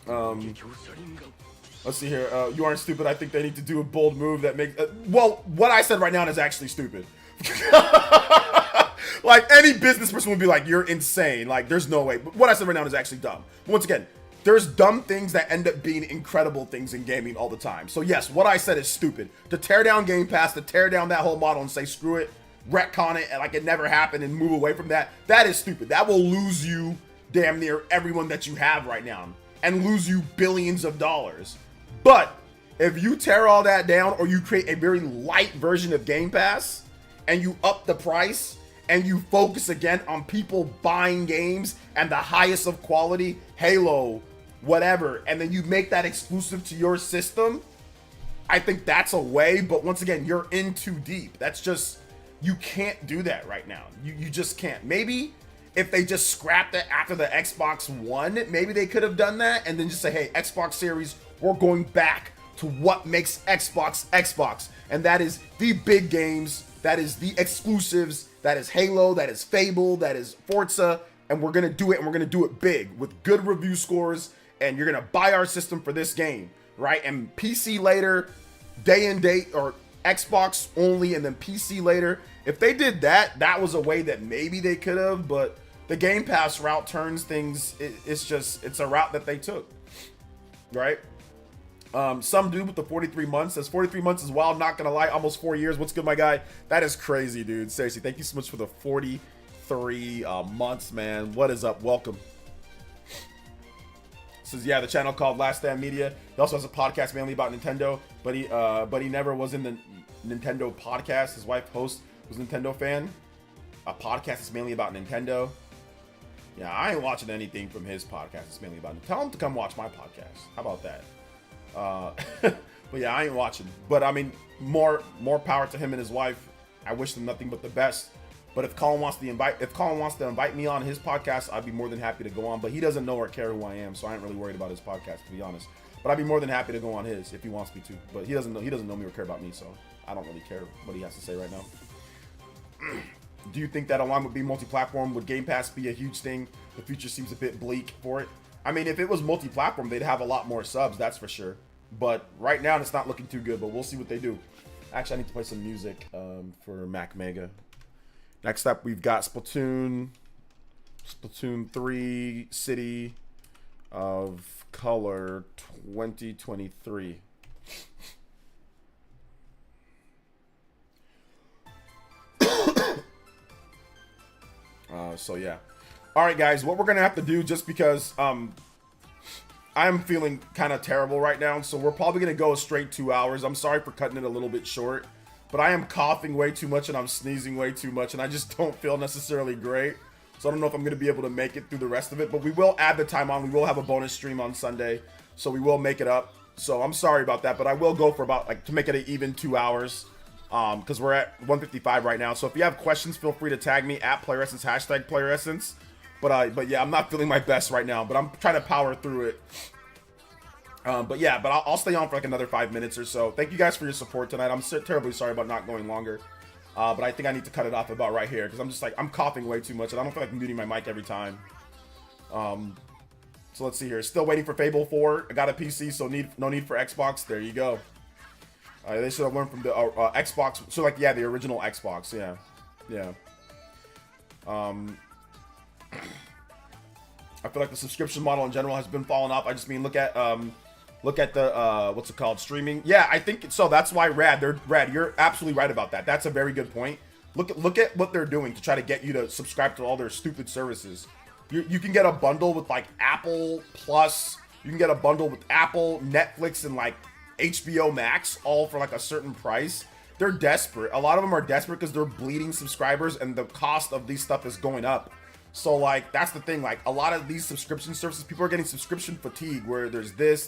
let's see here. You aren't stupid. I think they need to do a bold move that makes... well, what I said right now is actually stupid. Like, any business person would be like, you're insane. Like, there's no way. But what I said right now is actually dumb. Once again, there's dumb things that end up being incredible things in gaming all the time. So, yes, what I said is stupid. To tear down Game Pass, to tear down that whole model and say, screw it, retcon it like it never happened and move away from that, that is stupid. That will lose you damn near everyone that you have right now and lose you billions of dollars. But if you tear all that down or you create a very light version of Game Pass and you up the price and you focus again on people buying games and the highest of quality, Halo, whatever, and then you make that exclusive to your system, I think that's a way. But once again, you're in too deep. That's just... You can't do that right now. You just can't. Maybe if they just scrapped it after the Xbox One, maybe they could have done that and then just say, hey, Xbox Series, we're going back to what makes Xbox. And that is the big games, that is the exclusives, that is Halo, that is Fable, that is Forza, and we're going to do it, and we're going to do it big with good review scores, and you're going to buy our system for this game, right? And PC later, day and date, or Xbox only and then PC later. If they did that, that was a way that maybe they could have, but the Game Pass route turns things, it's a route that they took, right? Some dude with the 43 months says 43 months is wild, not gonna lie, almost 4 years. What's good, my guy? That is crazy, dude. Seriously, thank you so much for the 43 months, man. What is up? Welcome. Says, yeah, the channel called Last Stand Media. He also has a podcast mainly about Nintendo, but he never was in the Nintendo podcast. His wife hosts was a Nintendo fan. A podcast is mainly about Nintendo. Yeah, I ain't watching anything from his podcast. It's mainly about Nintendo. Tell him to come watch my podcast. How about that? But yeah, I ain't watching. But I mean, more power to him and his wife. I wish them nothing but the best. But if Colin wants to invite me on his podcast, I'd be more than happy to go on. But he doesn't know or care who I am, so I ain't really worried about his podcast, to be honest. But I'd be more than happy to go on his if he wants me to. But he doesn't know me or care about me, so I don't really care what he has to say right now. Do you think that along with being multi-platform, would Game Pass be a huge thing? The future seems a bit bleak for it. I mean, if it was multi-platform, they'd have a lot more subs, that's for sure. But right now, it's not looking too good, but we'll see what they do. Actually, I need to play some music for Mac Mega. Next up, we've got Splatoon 3 City of Color 2023. So yeah. All right, guys, what we're gonna have to do, just because I'm feeling kind of terrible right now, so we're probably gonna go a straight 2 hours. I'm sorry for cutting it a little bit short, but I am coughing way too much and I'm sneezing way too much, and I just don't feel necessarily great. So I don't know if I'm gonna be able to make it through the rest of it, but we will add the time on. We will have a bonus stream on Sunday, so we will make it up. So I'm sorry about that, but I will go for about, like, to make it an even 2 hours. Because we're at 155 right now. So if you have questions, feel free to tag me at PlayerEssence, hashtag PlayerEssence. But yeah, I'm not feeling my best right now, but I'm trying to power through it. But yeah, I'll stay on for like another 5 minutes or so. Thank you guys for your support tonight. I'm terribly sorry about not going longer. But I think I need to cut it off about right here, because I'm just like, I'm coughing way too much, and I don't feel like I'm muting my mic every time. So let's see here. Still waiting for Fable 4. I got a PC, so no need for Xbox. There you go. They should have learned from the Xbox. So, like, yeah, the original Xbox. Yeah. I feel like the subscription model in general has been falling off. I just mean, look at the what's it called, streaming. Yeah, I think so. That's why Rad. You're absolutely right about that. That's a very good point. Look at what they're doing to try to get you to subscribe to all their stupid services. You can get a bundle with like Apple Plus. You can get a bundle with Apple, Netflix, and like HBO Max, all for like a certain price. They're desperate. A lot of them are desperate because they're bleeding subscribers, and the cost of these stuff is going up. So like, that's the thing. Like, a lot of these subscription services, people are getting subscription fatigue, where there's this.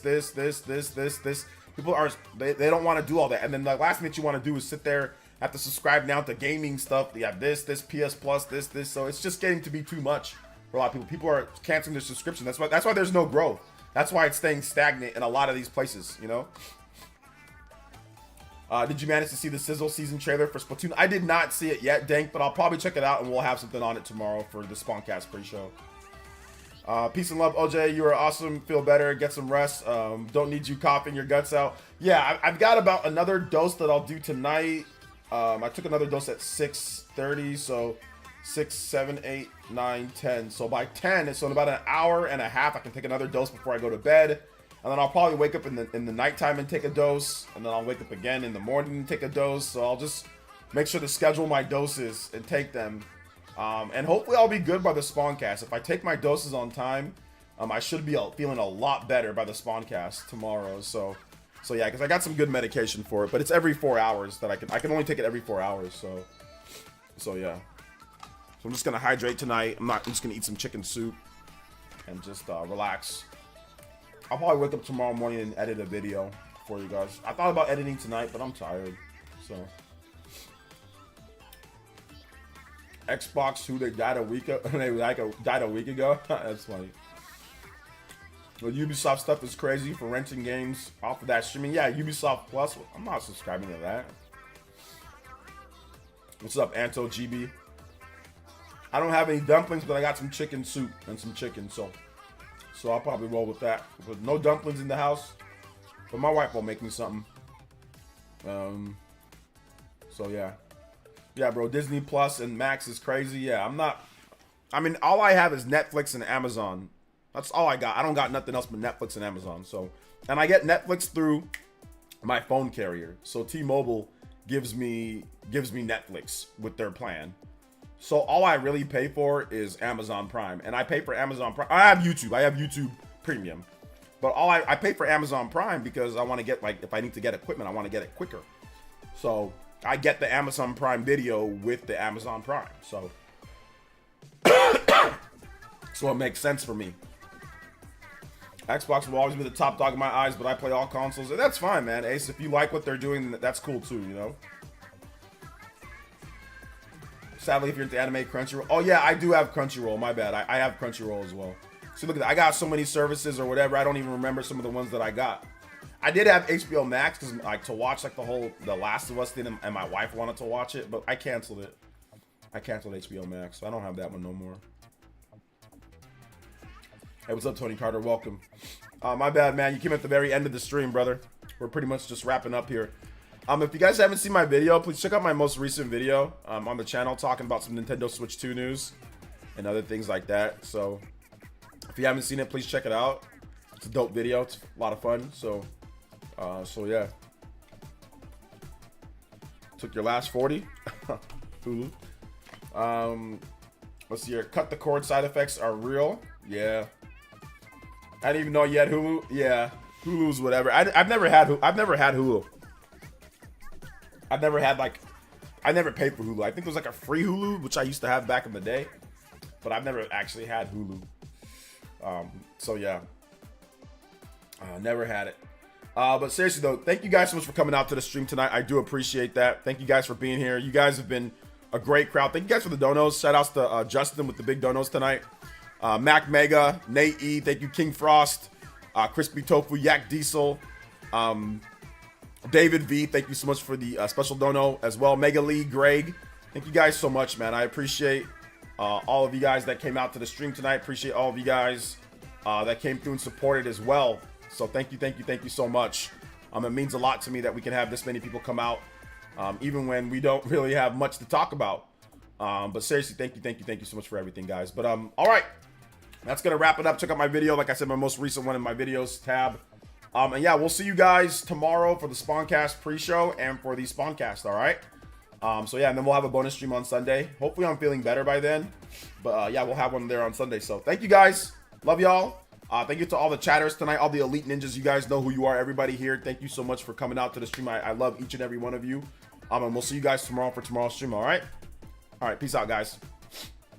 People are, they don't want to do all that. And then the last thing that you want to do is sit there, have to subscribe now to gaming stuff. You have this PS Plus, this. So it's just getting to be too much for a lot of people. People are canceling their subscription. That's why there's no growth. That's why it's staying stagnant in a lot of these places, you know? Did you manage to see the Sizzle season trailer for Splatoon? I did not see it yet, Dank, but I'll probably check it out, and we'll have something on it tomorrow for the Spawncast pre-show. Peace and love, OJ. You are awesome. Feel better. Get some rest. Don't need you coughing your guts out. Yeah, I've got about another dose that I'll do tonight. I took another dose at 6:30, so 6, 7, 8, 9, 10. So by 10, so in about an hour and a half, I can take another dose before I go to bed. And then I'll probably wake up in the nighttime and take a dose. And then I'll wake up again in the morning and take a dose. So I'll just make sure to schedule my doses and take them. And hopefully I'll be good by the Spawncast. If I take my doses on time, I should be feeling a lot better by the Spawncast tomorrow. So yeah, because I got some good medication for it. But it's every 4 hours that I can only take it every 4 hours. So yeah. So I'm just going to hydrate tonight. I'm just going to eat some chicken soup and just relax. I'll probably wake up tomorrow morning and edit a video for you guys. I thought about editing tonight, but I'm tired. So Xbox, who they died a week ago. Died a week ago. That's funny. The Ubisoft stuff is crazy for renting games off of that streaming. Yeah, Ubisoft Plus. I'm not subscribing to that. What's up, Anto GB? I don't have any dumplings, but I got some chicken soup and some chicken, so I'll probably roll with that. With no dumplings in the house, but my wife will make me something. So yeah, bro. Disney Plus and Max is crazy. Yeah, I mean, all I have is Netflix and Amazon. That's all I got. I don't got nothing else but Netflix and Amazon. So, and I get Netflix through my phone carrier. So T-Mobile gives me Netflix with their plan. So all I really pay for is Amazon Prime, and I pay for Amazon Prime. I have YouTube Premium, but I pay for Amazon Prime because I want to get, like, if I need to get equipment, I want to get it quicker. So I get the Amazon Prime Video with the Amazon Prime. So so it makes sense for me. Xbox will always be the top dog in my eyes, but I play all consoles, and that's fine, man. Ace, if you like what they're doing, that's cool too, you know. Sadly, if you're into anime, Crunchyroll. Oh yeah, I do have Crunchyroll. My bad. I have Crunchyroll as well. So look at that. I got so many services or whatever. I don't even remember some of the ones that I got. I did have HBO Max because, like, to watch like the Last of Us thing, and my wife wanted to watch it, but I canceled it. I canceled HBO Max, so I don't have that one no more. Hey, what's up, Tony Carter? Welcome. My bad, man. You came at the very end of the stream, brother. We're pretty much just wrapping up here. If you guys haven't seen my video, please check out my most recent video on the channel talking about some Nintendo Switch 2 news and other things like that. So if you haven't seen it, please check it out. It's a dope video. It's a lot of fun. So yeah. Took your last 40. Hulu. Let's see here. Cut the cord side effects are real. Yeah. I didn't even know you had Hulu. Yeah. Hulu's whatever. I've never had Hulu. I've never had I never paid for Hulu. I think it was like a free Hulu, which I used to have back in the day, but I've never actually had Hulu. So yeah, never had it. But seriously though, thank you guys so much for coming out to the stream tonight. I do appreciate that. Thank you guys for being here. You guys have been a great crowd. Thank you guys for the donos. Shout outs to Justin with the big donos tonight. Mac Mega, Nate E, thank you, King Frost, Crispy Tofu, Yak Diesel, David V, thank you so much for the special dono as well. Mega Lee, Greg, thank you guys so much, man. I appreciate all of you guys that came out to the stream tonight. Appreciate all of you guys that came through and supported as well. So thank you so much. It means a lot to me that we can have this many people come out, even when we don't really have much to talk about. But seriously, thank you so much for everything, guys. But all right, that's gonna wrap it up. Check out my video, like I said, my most recent one in my videos tab. And yeah, we'll see you guys tomorrow for the Spawncast pre-show and for the Spawncast, all right? So yeah, and then we'll have a bonus stream on Sunday. Hopefully I'm feeling better by then. But yeah, we'll have one there on Sunday. So thank you guys. Love y'all. Thank you to all the chatters tonight, all the elite ninjas. You guys know who you are, everybody here. Thank you so much for coming out to the stream. I love each and every one of you. And we'll see you guys tomorrow for tomorrow's stream, all right? All right, peace out, guys.